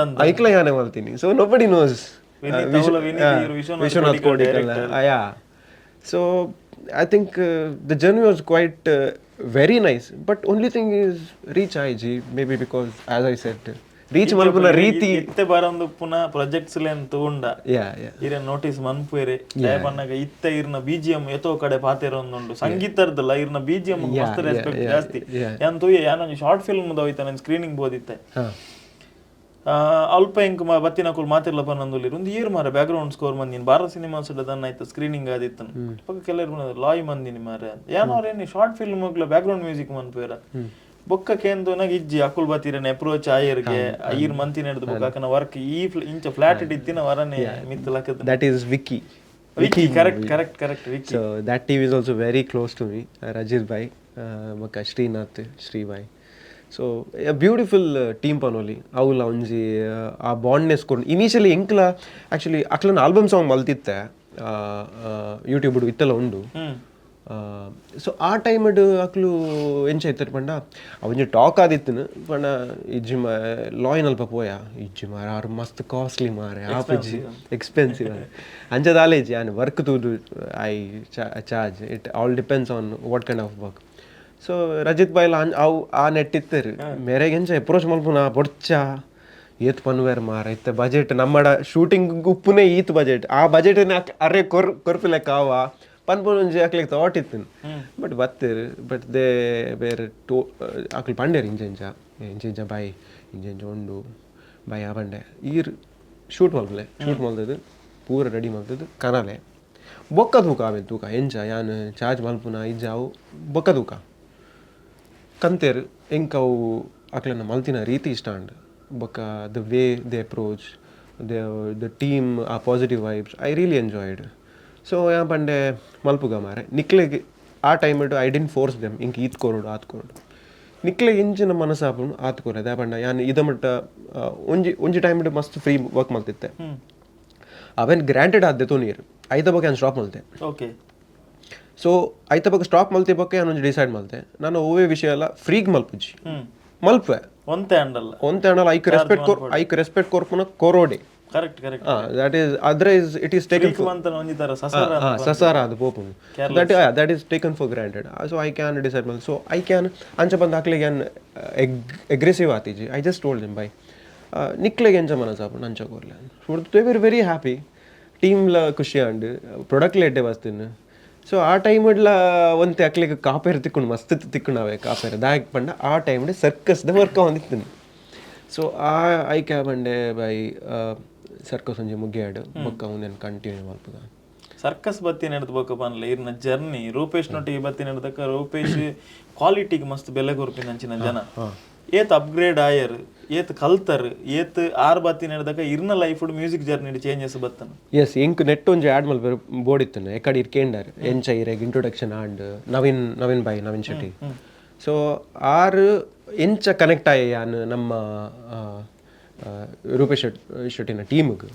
ಐಕ್ಲ ಯಾನೆ ಮಲ್ತೀನಿ so nobody knows Vishwanath Kodikal so I think the journey was quite very nice, but only thing is reach IG maybe because as I said reach malpuna ರೀತಿ ಇತ್ತೆ ಬರಂದು ಪುನಃ ಪ್ರಾಜೆಕ್ಟ್ಸ್ ಲೆನ್ ತಗೊಂಡ ಇರ ನೋಟಿಸ್ ಮನ್ಪುರೆ ದಯ ಪನ್ನಗ ಇತ್ತೆ ಇರ್ನ BGM ಎತೋ ಕಡೆ ಪಾತೆರ ಒಂದುಂಡು ಸಂಗೀತರ್ದಲ್ಲ ಇರ್ನ BGM ಮಸ್ತ್ ರೆಸ್ಪೆಕ್ಟ್ ಜಾಸ್ತಿ ಯಾನ್ ತೂಯೆ ಯಾನೊಂದು ಶಾರ್ಟ್ ಫಿಲ್ಮ್ ದೋಯ್ತ ನಾನು ಸ್ಕ್ರೀನಿಂಗ್ ಬೋದಿತ್ತೆ ಅಲ್ಪ ಎಂಕ್ ಬತ್ತಿನಕುಲ್ ಮಾತಿರ್ಲ ಪನ್ನೊಂದುಲ್ಲಿರು ಒಂದು ಏರ್ ಮಾರ ಬ್ಯಾಕ್ಗ್ರೌಂಡ್ ಸ್ಕೋರ್ ಮಂದಿನಿ ಭಾರತ ಸಿನಿಮಾಸ್ ದನ್ನ ಆಯ್ತು ಸ್ಕ್ರೀನಿಂಗ್ ಆದಿತ್ತು ಪಕ್ಕ ಕೆಲವರು ಲಾಯ್ ಮಂದಿನಿ ಮಾರ ಏನೋರೇನು ಶಾರ್ಟ್ ಫಿಲ್ಮ್ ಬ್ಯಾಕ್ಗ್ರೌಂಡ್ ಮ್ಯೂಸಿಕ್ ಮನ್ಪೇರ ಬೊಕ್ಕ ಕೇಂದು ನಗ ಇಜ್ಜಿ ಅಕುಲ್ ಬತ್ತಿರನೆ ಅಪ್ರೋಚ್ ಆಯರ್ಗೆ ಐರ್ ಮಂತಿ ನಡೆದು ಬೊಕ್ಕ ವರ್ಕ್ ಈ ಇಂಚ ಫ್ಲಾಟ್ ಇದ್ದಿನ ವರನೆ ಮಿತ್ ಲಕ್ಕದ that is Vicky correct Vicky so that team is also very close to me Rajith bhai ಬೊಕ್ಕ Srinath Sribhai so beautiful team ಪನೋಲಿ ಅವಲ್ಲ ಒಂಜಿ ಆ ಬಾಂಡ್ನೆಸ್ ಕೊಂಡು ಇನಿಷಿಯಲಿ ಎಂಕ್ಲ ಆ್ಯಕ್ಚುಲಿ ಅಕ್ಲನ ಆಲ್ಬಮ್ ಸಾಂಗ್ ಮಲ್ತಿತ್ತೆ ಯೂಟ್ಯೂಬ್ ಇತ್ತೆಲ್ಲ ಉಂಡು ಸೊ ಆ ಟೈಮಡ್ ಅಕ್ಲು ಎಂಚ ಆಯ್ತಾರೆ ಪಂಡ ಅವೊಂಜಿ ಟಾಕ್ ಆದಿತ್ತನು ಪಂಡ ಇಜ್ಜಿ ಲಾಯ್ ಅಲ್ಪ ಪೋಯ ಇಜ್ಜಿ ಮಾರ ಆರು ಮಸ್ತ್ ಕಾಸ್ಟ್ಲಿ ಮಾರೆ ಆಪುಜಿ ಎಕ್ಸ್ಪೆನ್ಸಿವ್ ಅಂಚದ ಆಲೇಜಿ ಆನ್ ವರ್ಕ್ ತೂದು I charge it all depends on what kind of work so Rajith ಬಾಯ್ಲ ಅವು ಆ ನೆಟ್ಟಿತ್ತರು ಮೇರೆಗೆ ಎಂಚ ಅಪ್ರೋಚ್ ಮಲ್ಪುನ ಬೊಡ್ಚ ಏತ್ ಪನ್ವೇರ್ ಮಾರ ಇತ್ತ ಬಜೆಟ್ ನಮ್ಮಡ ಶೂಟಿಂಗ್ ಉಪ್ಪುನೇ ಈತ್ ಬಜೆಟ್ ಆ ಬಜೆಟ್ ಅರೆ ಕೊರ್ಪಿಲೆಕ್ಕ ಅವ ಪನ್ಪೊಂಜಿ ಅಕ್ಲಿಗೆ ಥಾಟ್ ಇತ್ತು ಬಟ್ ಬತ್ತೇರು ಬಟ್ ದೇ ಬೇರೆ ಅಕ್ಲು ಪಂಡೇರು ಇಂಚ ಬಾಯ್ ಇಂಚ ಉಂಡು ಬಾಯ್ ಆ ಪಂಡೆ ಈರ್ ಶೂಟ್ ಮಲ್ತದ್ದು ಪೂರ ರೆಡಿ ಮಲ್ತದ್ದು ಕನಾಲೆ ಬೊಕ್ಕ ತೂಕ ಆಮೇಲೆ ತೂಕ ಎಂಚ ಯಾನು ಚಾರ್ಜ್ ಮಲ್ಪುನ ಇಜ್ಜ ಅವು ಬೊಕ್ಕ ತೂಕ ಕಂತೇರು ಎಂಕ್ ಅವು ಅಕ್ಲನ್ನ ಮಲ್ತಿನ ರೀತಿ ಇಷ್ಟ ಅಂಡ್ ಬೊಕ್ಕ the way they approach the team ಆ positive vibes I really enjoyed so yeah ಪಂಡೆ ಮಲ್ಪುಗ ಮಾರೆ ನಿಕ್ಲೆಗೆ ಆ time I didn't force them ಇಂಕ್ ಈತ್ ಕೊರೋಡು ಆತ್ ಕೊರೋಡು ನಿಕ್ಲೆಗೆ ಇಂಚಿನ ಮನಸ್ಸಾಪುನು ಆತ್ ಕೊರೋದು ಯಾ ಪಂಡ ಯಾನು ಇದ ಮಟ್ಟ ಒಂಜಿ ಟೈಮ್ ಮಸ್ತ್ ಫ್ರೀ ವರ್ಕ್ ಮಲ್ತಿತ್ತೆ ಅವೇನು ಗ್ರಾಂಟೆಡ್ ಆದ್ದೆ ತೊನೀರು ಐತ ಬಗ್ಗೆ ನಾನು ಸ್ಟಾಪ್ ಮಲ್ತೆ ಓಕೆ ಸೊ ಐತ ಬಗ್ಗೆ ಸ್ಟಾಪ್ ಮಲ್ತಿ ಬಗ್ಗೆ ನಾನು ಡಿಸೈಡ್ ಮಲ್ತೆ ನಾನು ಓವೇ ವಿಷಯ ಎಲ್ಲ ಫ್ರೀಗ್ ಮಲ್ಪುಜಿ ಮಲ್ಪೆ ಒಂತೆ ಅಂಡಲ್ಲ ಐಕ್ ರೆಸ್ಪೆಕ್ಟ್ ಕೊರ್ಪುನ ಕೊರೋಡೆ correct that is adra is it is taken for sasara adu popum that is taken for granted so I can decide so I can ancha band hakle can aggressive atiji I just told them by nikle enja manasa apun ancha korla so they were very happy team la khushi and product late vastinu so ಆ ಟೈಮಡ್ಲ ಒಂತೆ ಅಕ್ಲಿಗೆ ಕಾಪೇರು ತಿಕ್ಕೊಂಡು ಮಸ್ತ್ ತಿಕ್ಕೊಂಡವೆ ಕಾಪೇರು ದಾಯಕ್ ಪಂಡ ಆ ಟೈಮಡೆ ಸರ್ಕಸ್ದ work ಹೊಂದಿತ್ತು so ಆ ಐಕೆ ಬಂಡೆ by circus ಒಂಜಿ ಮುಗಿಯಾಡು ಬೊಕ್ಕ ಅವನೇನು ಕಂಟಿನ್ಯೂ ಮಾಡ್ತದ ಸರ್ಕಸ್ ಬತ್ತಿ ನಡೆದಬೇಕಪ್ಪ ಅನ್ಲ ಇರ್ನ ಜರ್ನಿ ರೂಪೇಶ್ ನೊಟ್ಟಿಗೆ ಬತ್ತಿ ನಡೆದಕ್ಕ ರೂಪೇಶ್ ಕ್ವಾಲಿಟಿಗೆ ಮಸ್ತ್ ಬೆಲೆ ಕೊರ್ಪಿನ ಅಂಚಿನ ಜನ ಏತ್ ಅಪ್ಗ್ರೇಡ್ ಆಯರ್ ಏತ್ ಕಲ್ತರ್ ಏತ್ ಆರ್ ಬತ್ತಿ ನಡೆದಕ್ಕ ಇರ್ನ ಲೈಫ್ ಮ್ಯೂಸಿಕ್ ಜರ್ನಿ ಚೇಂಜಸ್ ಬತ್ತನ ಎಸ್ ಇಂಕ್ ನೆಟ್ ಒಂಜಿ ಆಡ್ ಮಲ್ಪೇರು ಬೋರ್ಡ್ ಇತ್ತನೆ ಎಕಡೆ ಇರ್ಕೇಂಡಾರ್ ಎಂಚ ಇರೆಗ್ introduction and Naveen bhai Naveen Shetty so ಆರು ಎಂಚ ಕನೆಕ್ಟ್ ಆಯ್ಯಾನ್ ನಮ್ಮ ರೂಪೇಶ್ ಶೆಟ್ಟಿನ ಟೀಮ್ಗೆ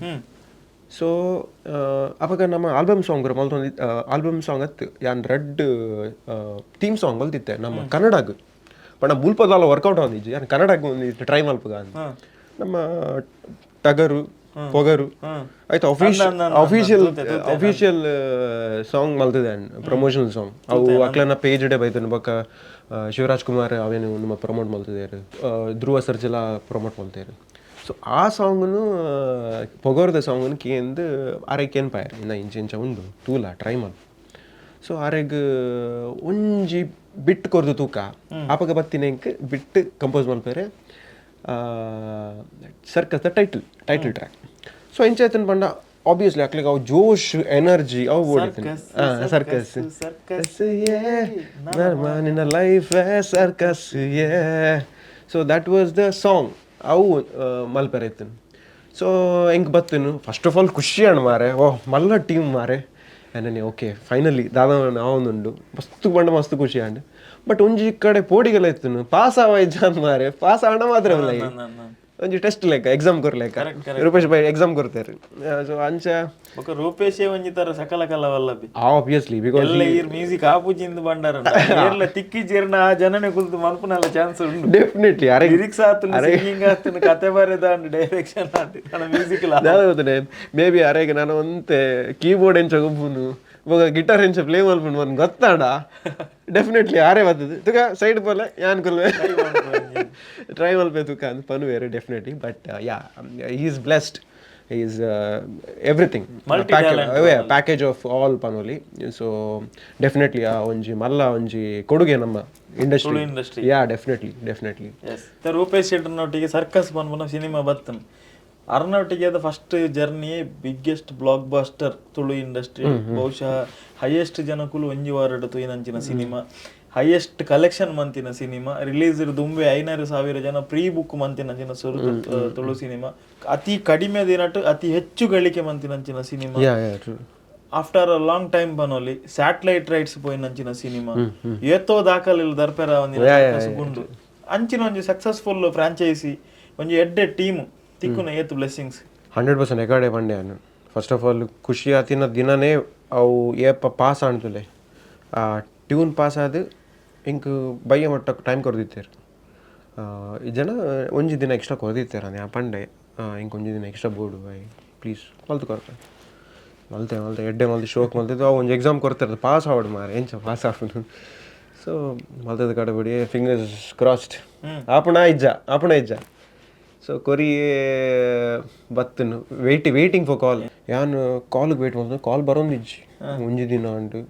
ಸೊ ಅವಾಗ ನಮ್ಮ ಆಲ್ಬಮ್ ಸಾಂಗ್ ಮಲ್ತೊಂದು ಆಲ್ಬಮ್ ಸಾಂಗ್ ಅತ್ತು ಯಾನ್ ರೆಡ್ ಥೀಮ್ ಸಾಂಗ್ ಮಲ್ತಿತ್ತೆ ನಮ್ಮ ಕನ್ನಡಗೆ ಪಣ ಬುಲ್ಪದಲ್ಲ ವರ್ಕೌಟ್ ಆದಿಜ್ಜಿ ಯಾನ್ ಕನ್ನಡಕ್ಕೆ ಒಂದು ಟ್ರೈ ಮಲ್ಪಗ ಅಂತ ನಮ್ಮ ಟಗರು ಪೊಗರು ಆಯ್ತು ಅಫಿಷಿಯಲ್ ಸಾಂಗ್ ಮಲ್ತಿದೆ ಪ್ರಮೋಷನಲ್ ಸಾಂಗ್ ಅವು ಅಕ್ಲನ ಪೇಜ್ ಡೇ ಬೈತನು ಬೊಕ್ಕ ಶಿವರಾಜ್ ಕುಮಾರ್ ಅವೇನು ನಮ್ಮ ಪ್ರಮೋಟ್ ಮಲ್ತಿದ್ದಾರೆ ಧ್ರುವ ಸರ್ಜೆಲ್ಲ ಪ್ರಮೋಟ್ ಮಲ್ತಿದ್ದಾರೆ ಸೊ ಆ ಸಾಂಗ್ನು ಪೊಗರ್ದ ಸಾಂಗ್ನು ಕೇಂದು ಆರೈಕೇನು ಪಾಯರ್ ಇನ್ನು ಇಂಚ ಉಂಡು ತೂಲ ಟ್ರೈ ಮಾಡಿ ಸೊ ಆರೆಗ್ ಒಂಜಿ ಬಿಟ್ಟು ಕೊರ್ದು ತೂಕ ಆಪಗ ಬತ್ತಿನೆಂಕ್ ಬಿಟ್ಟು ಕಂಪೋಸ್ ಮಲ್ಪೇರೆ ಸರ್ಕಸ್ದ ಟೈಟಲ್ ಟ್ರ್ಯಾಕ್ ಸೊ ಎಂಚಾಯ್ತನ್ ಪಂಡ ಆಬ್ವಿಯಸ್ಲಿ ಅಕ್ಲಿಗೆ ಅವು ಜೋಶ್ ಎನರ್ಜಿ ಅವು ಓಡಿತೀನಿ ಸರ್ಕಸ್ ನಿನ್ನ life circus so that was the song ಅವು ಮಲ್ಪೆರೆ ಇತ್ತನು ಸೊ ಹೆಂಗೆ ಬತ್ತನು ಫಸ್ಟ್ ಆಫ್ ಆಲ್ ಖುಷಿ ಅಣ್ಣ ಮಾರೆ ಓಹ್ ಮಲ್ಲ ಟೀಮ್ ಮಾರೆ ನನಗೆ ಓಕೆ ಫೈನಲಿ ದಾದ ನಾವೊಂದುಂಡು ಮಸ್ತ್ ಖುಷಿ ಅಂಡ್ ಬಟ್ ಒಂಜಿ ಕಡೆ ಪೋಡಿಗೆಲ್ಲ ಇತ್ತು ಪಾಸ್ ಆವ ಎಕ್ಸಾಮ್ ಮಾರೆ ಪಾಸ್ ಆಣ ಮಾತ್ರ ಒಂಜಿ ಟೆಸ್ಟ್ ಲೆಕ್ಕ ಎಕ್ಸಾಮ್ ಕೊರ್ಲೆಕ್ಕ ರೂಪೇಶ್ ಬೈ ಎಕ್ಸಾಮ್ ಕೊಡ್ತಾರೆ ಸೊ ಅಂಚ ರೂಪೇಶ್ ಒಂಜಿ ತರ ಸಕಲ ಕಲವಲ್ಲಬಿ ಆಬ್ವಿಯಸ್ಲಿ ಬಿಕಾಸ್ ಮ್ಯೂಸಿಕ್ ಆಪುಜಿಂದ ಬಂಡಾರ ತಿಕ್ಕಿ ಜೀರ್ಣ ಆ ಜನನೇ ಕುಲ್ತು ಮಲ್ಪನಲ್ಲ ಚಾನ್ಸ್ ಉಂಟು ಡೆಫಿನೆಟ್ಲಿ ಲಿರಿಕ್ಸ್ ಆತನು ಸಿಂಗಿಂಗ್ ಆತನು ಕತೆ ಬರೆದ ಡೈರೆಕ್ಷನ್ ಆತ ಮ್ಯೂಸಿಕ್ ಮೇ ಬಿ ಅರೆಗೆ ನಾನು ಒಂತೆ ಕೀಬೋರ್ಡ್ ಎಂಚ ಗೊಬ್ಬುನು ಇವಾಗ ಗಿಟಾರ್ ಎಂಚ ಪ್ಲೇ ಮಲ್ಪುನು ಒಂದು ಗೊತ್ತಾಡ ಡೆಫಿನೆಟ್ಲಿ ಆರೇ ಬರ್ತದೆ ತುಕ ಸೈಡ್ ಪೋಲೆ ಯಾನ್ ಕೊಲ್ವೆ ಟ್ರೈ ಮಲ್ಪೆ ತುಕ ಅಂತ ಪನ್ವೇರು definitely but yeah he is blessed he is everything package of all ಪನೋಲಿ ಸೊ ಡೆಫಿನೆಟ್ಲಿ ಆ ಒಂಜಿ ಮಲ್ಲ ಒಂಜಿ ಕೊಡುಗೆ ನಮ್ಮ ಇಂಡಸ್ಟ್ರಿ ಯಾ ಡೆಫಿನೆಟ್ಲಿ ರೂಪೇಶ್ ಶೆಟ್ಟರ್ನೊಟ್ಟಿಗೆ ಸರ್ಕಸ್ ಬನ್ಬನ ಸಿನಿಮಾ ಬರ್ತನ್ ಅರ್ನೊಟ್ಟಿಗೆ ಅದು first journey biggest blockbuster Tulu industry ಬಹುಶಃ ಹೈಯೆಸ್ಟ್ ಜನಕ್ಕೂ ಒಂಜಿ ವಾರಡು ತುಯಿನಂಚಿನ ಸಿನಿಮಾ ಹೈಯೆಸ್ಟ್ ಕಲೆಕ್ಷನ್ ಮಂತಿನ ಸಿನಿಮಾ ರಿಲೀಸ್ ದುಂಬೆ 500,000 ಜನ ಪ್ರೀ ಬುಕ್ ಮಂತಿನಂಚಿನ ತುಳು ಸಿನಿಮಾ ಅತಿ ಕಡಿಮೆ ದಿನಟ್ಟು ಅತಿ ಹೆಚ್ಚು ಗಳಿಕೆ ಮಂತಿನಂಚಿನ cinema after a long time ಬನೋಲಿ ಸ್ಯಾಟಲೈಟ್ ರೈಟ್ಸ್ ಪೋಯಿನಂಚಿನ ಸಿನಿಮಾ ಏತೋ ದಾಖಲೆ ದರ್ಪೆರ ಒಂದಿನ ಅಂಚಿನ ಒಂಜಿ ಸಕ್ಸಸ್ಫುಲ್ ಫ್ರಾಂಚೈಸಿ ಒಂಜಿ ಎಡ್ಡೆ ಟೀಮ್ ತಿಕ್ಕುನ ಏತು ಬ್ಲೆಸ್ಸಿಂಗ್ಸ್ 100% ಎಕಡೆ ಬಂಡೆ ಫಸ್ಟ್ ಆಫ್ ಆಲ್ ಖುಷಿ ಆತಿನ ದಿನನೇ ಅವು ಏಪ ಪಾಸ್ ಆಣ್ತುಲೆ ಟ್ಯೂನ್ ಪಾಸ್ ಆದ ಇಂಕ್ ಬಯ್ಯ ಮಟ್ಟ ಟೈಮ್ ಕೊರ್ದಿತ್ತೇರು ಜನ ಒಂಜಿ ದಿನ ಎಕ್ಸ್ಟ್ರಾ ಕೊರ್ದಿತ್ತೇರು ನಾನು ಪಂಡೆ ಇಂಕ ಒಂಜಿ ದಿನ ಎಕ್ಸ್ಟ್ರಾ ಬೋರ್ಡು ಬೈ ಪ್ಲೀಸ್ ಮಲ್ತು ಕೊರ್ತೆ ಮಲ್ತೆ ಎಡ್ಡೆ ಮಲ್ತು ಶೋಕ್ ಮಲ್ತಿದ್ದು ಅವು ಒಂದು ಎಕ್ಸಾಮ್ ಕೊಡ್ತಾರೆ ಪಾಸ್ ಆವಡು ಮಾರೆ ಎಂಚ ಪಾಸ್ ಆವಡು ಸೊ ಮಲ್ತದ ಕಡೆಬಿಡಿ ಫಿಂಗರ್ಸ್ ಕ್ರಾಸ್ಡ್ ಆಪಣ ಇಜ್ಜ ಸೊ ಕೊರಿ ಬತ್ತನು ವೇಟಿಂಗ್ ಫಾರ್ ಕಾಲ್ ಯಾನು ಕಾಲ್ಗೆ ವೇಟ್ ಮಾಡ್ತೀನಿ ಕಾಲ್ ಬರೋಂದಿಜ್ಜಿ ಒಂಜಿ ದಿನ ಉಂಟು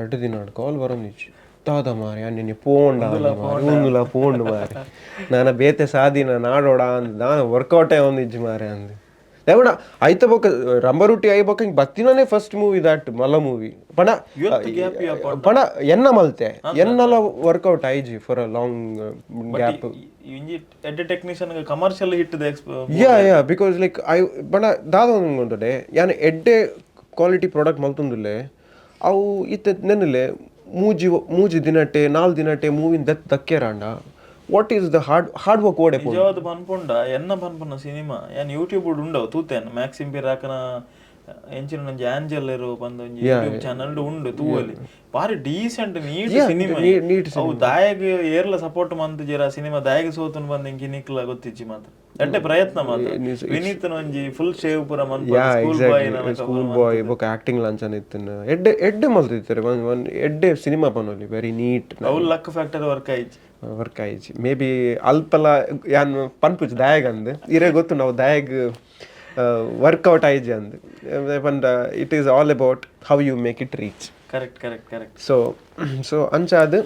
2 ದಿನ ಉಂಟು ಕಾಲ್ ಬರೋಂದಿಜ್ಜಿ ತಾದ ಮಾರೆ ನಿನ್ನೆ ಪೋಂಡು ಮಾರೆ ನಾನು ಬೇತೆ ಸಾದಿನ ನಾಡೋಡ ಅಂದ್ ನಾನು ವರ್ಕೌಟೇ ಒಂದಿಜ್ಜಿ ಮಾರೆ ಅಂದ್ ದೇವಣ ಐತ ಬೊಕ್ಕ ರಂಬರುಟ್ಟಿ ಐ ಬೊಕ್ಕ ಹಿಂಗೆ ಬತ್ತಿನೇ ಫಸ್ಟ್ ಮೂವಿ ದಾಟ್ ಮಲ್ಲ ಮೂವಿ ಪಣ ಎನ್ನ ಮಲ್ತೆ ಎನ್ನಲ ವರ್ಕೌಟ್ ಐಜಿ ಫಾರ್ ಅ ಲಾಂಗ್ ಗ್ಯಾಪ್ ಎಡ್ಡೆ technician commercial hit yeah because like ಐ ಬಣ ದಾದ ಒಂದುಂಟೆ ಯಾನ್ ಎಡ್ಡೆ ಕ್ವಾಲಿಟಿ ಪ್ರಾಡಕ್ಟ್ ಮಲ್ತೊಂದುಲ್ಲೆ ಅವು ಇತ್ತ ನೆನಲೆ ಮೂಜಿ ದಿನಟೆ 4 ದಿನಟೆ ಮೂವಿನ ದಕ್ಕೆರಾಂಡ what is the hard work ಓಡೆ ನಿಜವಾದ ಪನ್ಪುಂಡ ಎನ್ನ ಪನ್ಪುನ ಸಿನಿಮಾ ಏನ್ ಯೂಟ್ಯೂಬ್ ಉಂಡವು ತೂತೇನ್ ಮ್ಯಾಕ್ಸಿಮ್ ಪಿರಾಕನ ಎಂಚಿನ ಒಂಜಿ ಆಂಜಲ್ ಇರೋ ಬಂದ ಒಂಜಿ ಯೂಟ್ಯೂಬ್ ಚಾನಲ್ ಉಂಡು ತೂವಲಿ ಬಾರಿ ಡೀಸೆಂಟ್ ನೀಟ್ ಸಿನಿಮಾ ಅವು ದಾಯಗ್ ಏರ್ಲ ಸಪೋರ್ಟ್ ಮಂತ್ ಜರ ಸಿನಿಮಾ ದಾಯಗ್ ಸೋತನ್ ಬಂದ ಇಂಕಿ ನಿಕ್ಲ ಗೊತ್ತಿಜ್ಜಿ ಮಾತ ಎಡ್ಡೆ ಪ್ರಯತ್ನ ಮಾತ ವಿನೀತನ ಒಂಜಿ ಫುಲ್ ಶೇವ್ ಪುರ ಮಂತ್ ಸ್ಕೂಲ್ ಬಾಯ್ ಬೊಕ ಆಕ್ಟಿಂಗ್ ಲಂಚನ್ ಇತ್ತನ ಎಡ್ಡೆ ಮಲ್ತಿರ್ತಾರೆ ಎಡ್ಡೆ ಸಿನಿಮಾ ಪನೋಲಿ ವೆರಿ ನೀಟ್ ಅವು ಲಕ್ ಫ್ಯಾಕ್ಟರ್ ವರ್ಕ್ ಆಯ್ಜಿ ಮೇ ಬಿ ಅಲ್ಪಲ ಯಾನ್ ಪನ್ಪುಜ್ ದಾಯಗ್ ಅಂದ್ ಇರೇ ಗೊತ್ತು ನಾವು ದಾಯಗ್ ವರ್ಕೌಟ್ ಆಯ್ಜಿ ಅಂದ್ ಪಂಡ it is all about how you make it reach correct so ಅಂಚಾದ್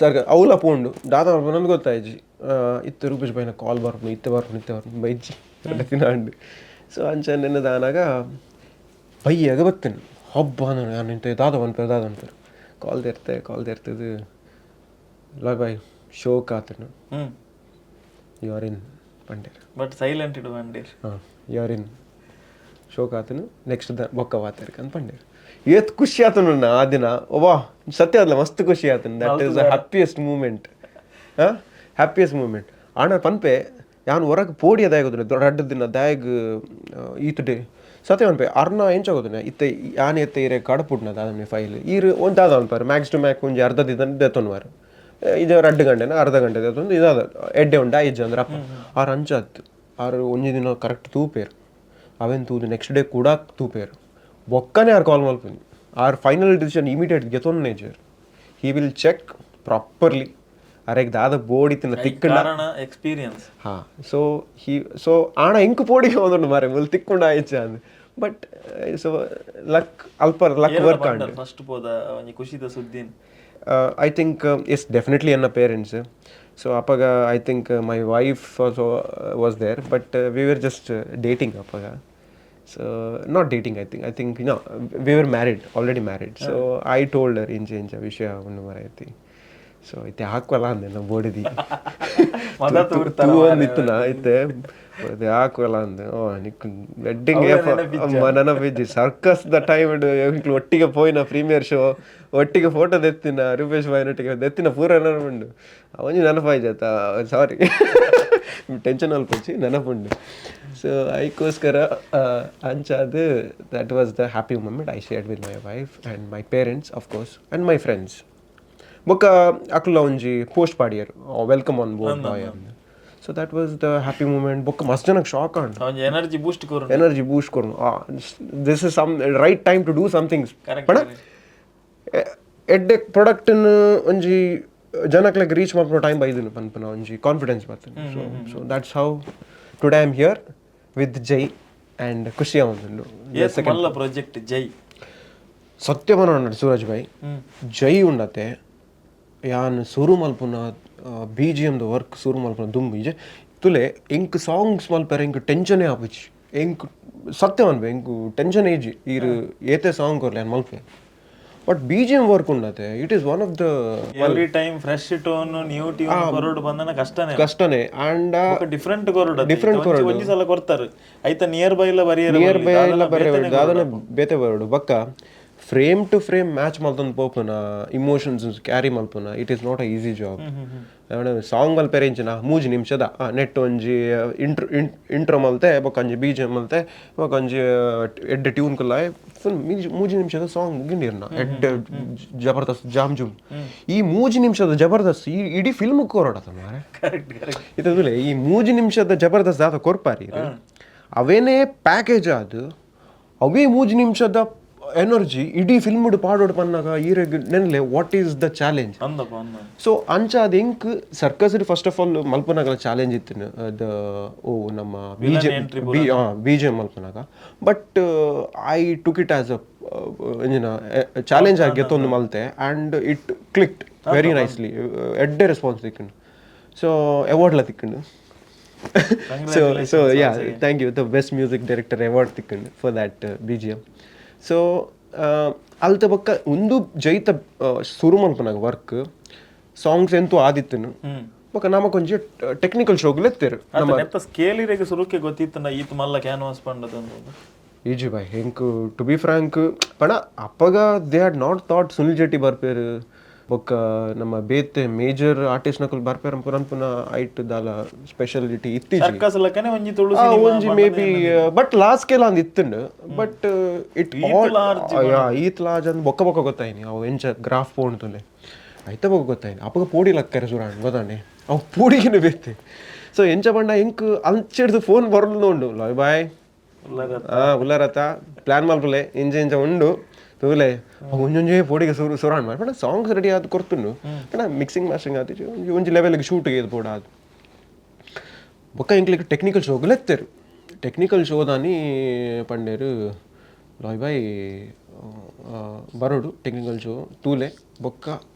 ಸರ್ ಅವಲ ಪೋಂಡು ದಾದ ನನಗೆ ಗೊತ್ತಾಯ್ಜಿ ಇತ್ತು ರೂಪೇಶ್ ಬೈನ ಕಾಲ್ ಬರ್ಪುನು ಇತ್ತೆ ಬರ್ಪುನು ಬೈಜಿ ತಿನ್ನಾಂಡು ಸೊ ಅಂಚ ನೆನದಾನಾಗ ಬೈಯಾಗ ಬತ್ತೇನೆ ಹಬ್ಬ ನಾನು ಇಂತ ದಾದ ಅನ್ಪೇರು ಕಾಲ್ ತೆರ್ತದು ಲಾಯ್ ಬಾಯ್ ಶೋಕ್ ಆತನು ಯು ಆರ್ ಇನ್ ಪಂಡೇರ್ ಬಟ್ ಸೈಲೆಂಟ್ ಇಡು ಪಂಡೇರ್ ಯು ಆರ್ ಇನ್ ಶೋಕ್ ಆತನು ನೆಕ್ಸ್ಟ್ ಬೊಕ್ಕ ವಾತೇರ್ಕ ಅಂತ ಪಂಡೇರ್ ಏತ್ ಖುಷಿ ಆತನು ಆ ದಿನ ವಾ ಸತ್ಯ ಅದಲ್ಲ ಮಸ್ತ್ ಖುಷಿ ಆತನು that is the happiest moment ಆಣ ಪನ್ಪೆ ಯಾನು ಹೊರಗೆ ಪೋಡಿ ಅದಾಗೋದು ದೊಡ್ಡ ದಿನ ದಾಯಗ್ ಈತ್ ಡೇ ಸತ್ಯ ಅನ್ಪೆ ಅರ್ನ ಎಂಚಾಗೋದನೆ ಇತ್ತೆ ಯಾನ್ ಎತ್ತೆ ಇರೆ ಕಡಪುಟ್ನದ ಅದನ್ನ ಫೈಲ್ ಈರು ಒಂದು ದಾದ ಅನ್ಪಾರು ಮ್ಯಾಕ್ಸ್ ಟು ಮ್ಯಾಕ್ ಒಂಜಿ ಅರ್ಧ ದಿನ ದೆತ್ತೊನ್ವಾರು ಇದು 2 ಗಂಟೆನ ಅರ್ಧ ಗಂಟೆ ದೆತ್ತೊಂದು ಇದಾದ ಎಡ್ಡೆ ಉಂಡ ಐಜ್ ಅಂದ್ರೆ ಅಪ್ಪ ಆರು ಅಂಚಾತ್ ಆರು ಒಂಜಿ ದಿನ ಕರೆಕ್ಟ್ ತೂಪೇರು ಅವೇನು ತೂದು ನೆಕ್ಸ್ಟ್ ಡೇ ಕೂಡ ತೂಪೇರು ಬೊಕ್ಕನೆ ಆರು ಕಾಲ್ ಮಲ್ಪುನಿ ಆರ್ ಫೈನಲ್ ಡಿಸಿಷನ್ ಇಮಿಡಿಯೇಟ್ ಗೆತೊನ್ನೇಜರ್ ಹಿ ವಿಲ್ ಚೆಕ್ ಪ್ರಾಪರ್ಲಿ ಅರೆಗ್ ದಾದ ಬೋಡಿ ತಿನ್ನ ತಿಕ್ಕಂಡ ಎಕ್ಸ್ಪೀರಿಯನ್ಸ್ ಸೊ ಆಣ ಎಂಕು ಪೋಡಿಗೆ ಒಂದೊಂದು ಮಾರೆ ಮುಲ್ ತಿಕ್ಕೊಂಡ ಆಯ್ಚ ಅಂದ್ but so luck work and first ಪೋದ ಒಂಜಿ ಖುಷಿದ ಸುದ್ದಿ ಐ ಥಿಂಕ್ ಎಸ್ ಡೆಫಿನೆಟ್ಲಿ ಎನ್ನ ಪೇರೆಂಟ್ಸ್ ಸೊ ಅಪ್ಪಗ I think my wife also was there but we were just dating ಅಪ್ಪಗ so not dating I think no we were already married so I told her ಇಂಚ ವಿಷಯ ಒಂದು ಮರೈತಿ so ಐತೆ ಹಾಕ್ವಲ್ಲ ಅಂದೆ ನಾವು ಬೋಡಿದಿ ಇತ್ತು ನಾ ಐತೆ ಅದು ಹಾಕ್ವಲ್ಲ ಅಂದೆ ನಿಕ್ ವೆಡ್ಡಿಂಗ್ ನೆನಪಿಜ್ಜಿ ಸರ್ಕಸ್ ದ ಟೈಮ್ ಒಟ್ಟಿಗೆ ಪೋಯಿನ ಪ್ರೀಮಿಯರ್ ಶೋ ಒಟ್ಟಿಗೆ ಫೋಟೋ ದೆತ್ತಿನ ರೂಪೇಶ್ ಬಾಯ್ನೊಟ್ಟಿಗೆ ದೆತ್ತಿನ ಪೂರ ನೆನಪುಂಡು ಅವನಿ ನೆನಪಾಯ್ಜಾತ ಸಾರಿ ಟೆನ್ಷನ್ ಅಲ್ಪಚ್ಚಿ ನೆನಪುಂಡು ಸೊ ಐಕೋಸ್ಕರ ಅಂಚಾದು that was the happy moment I shared with my wife and my parents of course and my friends ಬೊಕ್ಕ ಅಕ್ಲ ಒಂಜಿ ಪೋಸ್ಟ್ ಪಾಡಿಯರು ವೆಲ್ಕಮ್ ಆನ್ ಬೋರ್ಡ್ ಬಾಯ್ ಅಂದ್ so that was the happy moment ಬೊಕ್ಕ ಮಸ್ತ್ ಜನಕ್ಕೆ ಶಾಕ್ ಆಂಡ್ ಎನರ್ಜಿ ಬೂಸ್ಟ್ ಕೊರ್ನು this is some right time to do somethings ಪಣ ಎಡ್ಡೆ ಪ್ರಾಡಕ್ಟನ್ನು ಒಂಜಿ ಜನಕ್ಲೆಗ್ ರೀಚ್ ಮಾಡ್ಪೋ ಟೈಮ್ ಬೈದನು ಪನ್ಪನ ಒಂಜಿ ಕಾನ್ಫಿಡೆನ್ಸ್ ಬರ್ತದೆ so that's how today I am here with Jai and ಖುಷಿ ಆವೊಂದುಂಡು ಪ್ರಾಜೆಕ್ಟ್ ಜೈ ಸತ್ಯವನ ಸೂರಜ್ ಭಾಯ್ ಜೈ ಉಂಡತೆ ಯಾನ್ ಸುರು ಮಲ್ಪುನ ಬಿ ಜಿ ಎಮ್ದು ವರ್ಕ್ ಸುರು ಮಲ್ಪುನ ದುಂಬು ಇಜೆ ತುಲೆ ಎಂಕ್ ಸಾಂಗ್ಸ್ ಮಲ್ಪರೆ ಎಂಕ್ ಟೆನ್ಷನೇ ಆಪುಜಿ ಎಂಕ್ ಸತ್ಯವನ್ಬೆ ಎಂಕ್ ಟೆನ್ಷನ್ ಏಜಿ ಈರು ಏತೆ ಸಾಂಗ್ ಕೊರ್ಲೆ ಯಾನ್ ಮಲ್ಪೆ but B G M work ಉಂಡತೆ it is one of the every time fresh tone new tune ಕೊರಡು ಬಂದನ ಕಷ್ಟನೇ ಅಂಡ್ ಡಿಫರೆಂಟ್ ಕೊರಡು ಒಂಜಿ ಸಲ ಕೊರ್ತಾರೆ ಐತ ನಿಯರ್ ಬೈ ಎಲ್ಲ ಬರೆಯೋಡು ಅದನ್ನ ಬೇತೆ ಬರೋಡು ಬಕ್ಕ ಫ್ರೇಮ್ ಟು ಫ್ರೇಮ್ ಮ್ಯಾಚ್ ಮಲ್ತೊಂದು ಪೋಪುನ ಇಮೋಷನ್ಸ್ ಕ್ಯಾರಿ ಮಲ್ಪುನ it is not a easy job song ಮಲ್ಪೆರೆ ಇಂಚಿನ 3 ನಿಮಿಷದ ನೆಟ್ ಒಂಜಿ ಇಂಟ್ರೋ ಮಲ್ತೆ ಬೊಕ್ಕ ಒಂಜಿ ಬಿ ಜಿ ಎಮ್ ಮಲ್ತೆ ಬೊಕ್ಕ ಒಂಜಿ ಎಡ್ಡೆ ಟ್ಯೂನ್ ಕುಲ್ಲಾಯ್ ಫುಲ್ ಮೂಜಿ ನಿಮಿಷದ ಸಾಂಗ್ ಮುಗಿಂಡಿರ್ನ ಎಡ್ ಜಬರ್ದಸ್ತ್ ಜಾಮ್ ಜುಮ್ ಈ ಮೂಜಿ ನಿಮಿಷದ ಜಬರ್ದಸ್ತ್ ಈ ಇಡೀ ಫಿಲ್ಮ್ ಕೋರಾಡತ ಮಾರೆ ಇದ್ರೆ ಈ ಮೂಜಿ ನಿಮಿಷದ ಜಬರ್ದಸ್ತ್ ಆತ ಕೊರ್ಪಾರಿ ಅವೇನೇ ಪ್ಯಾಕೇಜ್ ಅದು ಅವೇ ಮೂಜಿ ನಿಮಿಷದ ಎನರ್ಜಿ ಇಡೀ ಫಿಲ್ಮ್ ಪಾಡೋಡು ಪನ್ನಾಗ ಈರೆಗ್ ನೆನ್ಲೆ what is the challenge so ಅಂಚ ಅದು ಹೆಂಗ್ ಸರ್ಕಸ್ ಫಸ್ಟ್ ಆಫ್ ಆಲ್ ಮಲ್ಪನಾಗಲ ಚಾಲೆಂಜ್ ಇತ್ತು ಅದು ಓ ನಮ್ಮ BGM ಮಲ್ಪನಾಗ but I took it as a challenge ಆಗಿ ಗೆತ್ತೊಂದು ಮಲ್ತೆ and it clicked very nicely ಎಡ್ಡೆ ರೆಸ್ಪಾನ್ಸ್ ತಿಕ್ಕೊಂಡು ಸೊ ಅವಾರ್ಡ್ಲ ತಿಕ್ಕೊಂಡು so yeah, thank you, the best music director award ತಿಕ್ಕೊಂಡು for that BGM. ಸೊ ಅಲ್ತ ಬೊಕ್ಕ ಒಂದು ಜೈತ ಶುರು ಮಲ್ಪನಾಗ ವರ್ಕ್ ಸಾಂಗ್ಸ್ ಎಂತೂ ಆದಿತ್ತನು ಬೊಕ್ಕ ನಮಕ್ ಒಂಜಿ ಟೆಕ್ನಿಕಲ್ ಶೋಗ್ಲು ಎತ್ತೇರು ಸ್ಕೇಲಿರೆಗೆ ಸುರುಕ್ಕೆ ಗೊತ್ತಿತ್ತನ ಈತ್ ಮಲ್ಲ ಕ್ಯಾನ್ವಾಸ್ ಪಂಡದಂದು ಈಜಿ ಬಾಯ್ ಹೆಂಕ್ ಟು ಬಿ ಫ್ರಾಂಕ್ ಪಣ ಅಪ್ಪಗ they had not thought Sunil Shetty ಬರ್ಪೇರು ಬೊಕ್ಕ ನಮ್ಮ ಬೇತೆ ಮೇಜರ್ ಆರ್ಟಿಸ್ಟ್ ನಕುಲು ಬರ್ಪೇರ ಪುನಃ ಐಟ್ ದಾಲ ಸ್ಪೆಷಾಲಿಟಿ ಇತ್ತೀಜಿ ಒಂಜಿ ಮೇ ಬಿ ಬಟ್ ಲಾಸ್ಟ್ ಕೇಲ ಅಂದ್ ಇತ್ತುಂಡು ಬಟ್ ಇಟ್ ಈತ್ ಲಾಜ್ ಅಂದ್ ಬೊಕ್ಕ ಬೊಕ್ಕ ಗೊತ್ತಾಯಿನಿ ಅವು ಎಂಚ ಗ್ರಾಫ್ ಪೋಣ್ತುಲೆ ಐತ ಬೊಕ್ಕ ಗೊತ್ತಾಯಿನಿ ಅಪ್ಪಗ ಪೋಡಿ ಲಕ್ಕರೆ ಸುರಾಣ್ ಗೊತ್ತಾಂಡೆ ಅವು ಪೋಡಿಗಿನ ಬೇತೆ ಸೊ ಎಂಚ ಬಂಡ ಎಂಕ್ ಅಂಚಿಡ್ದು ಫೋನ್ ಬರಲು ಉಂಡು ಲಾಯ್ ಬಾಯ್ ಉಲ್ಲರತ ಪ್ಲಾನ್ ಮಲ್ಪಲೆ ಇಂಚ ಉಂಡು ತೂಲೆ ಒಂಜೊಂಜೇ ಪೋಡಿಗೆ ಸುರಾಣ್ ಮಾಡಿ ಬಟ್ ಸಾಂಗ್ಸ್ ರೆಡಿ ಆದ್ ಕೊರ್ತುಂಡು ಬಟ್ ಮಿಕ್ಸಿಂಗ್ ಮಾಸ್ಟರಿಂಗ್ ಆದಿತ್ತು ಒಂಜಿ ಲೆವೆಲ್ಗೆ ಶೂಟಿಗೆ ಇದು ಪೋಡ ಆದ್ ಬೊಕ್ಕ ಇಂಕ್ಲಿಗೆ ಟೆಕ್ನಿಕಲ್ ಶೋಗಳು ಎತ್ತೇರು ಟೆಕ್ನಿಕಲ್ ಶೋದಾನಿ ಪಂಡೇರು ಲಾಯ್ ಬಾಯ್ ಬರೋಡು ಟೆಕ್ನಿಕಲ್ ಶೋ ತೂಲೆ ಬೊಕ್ಕ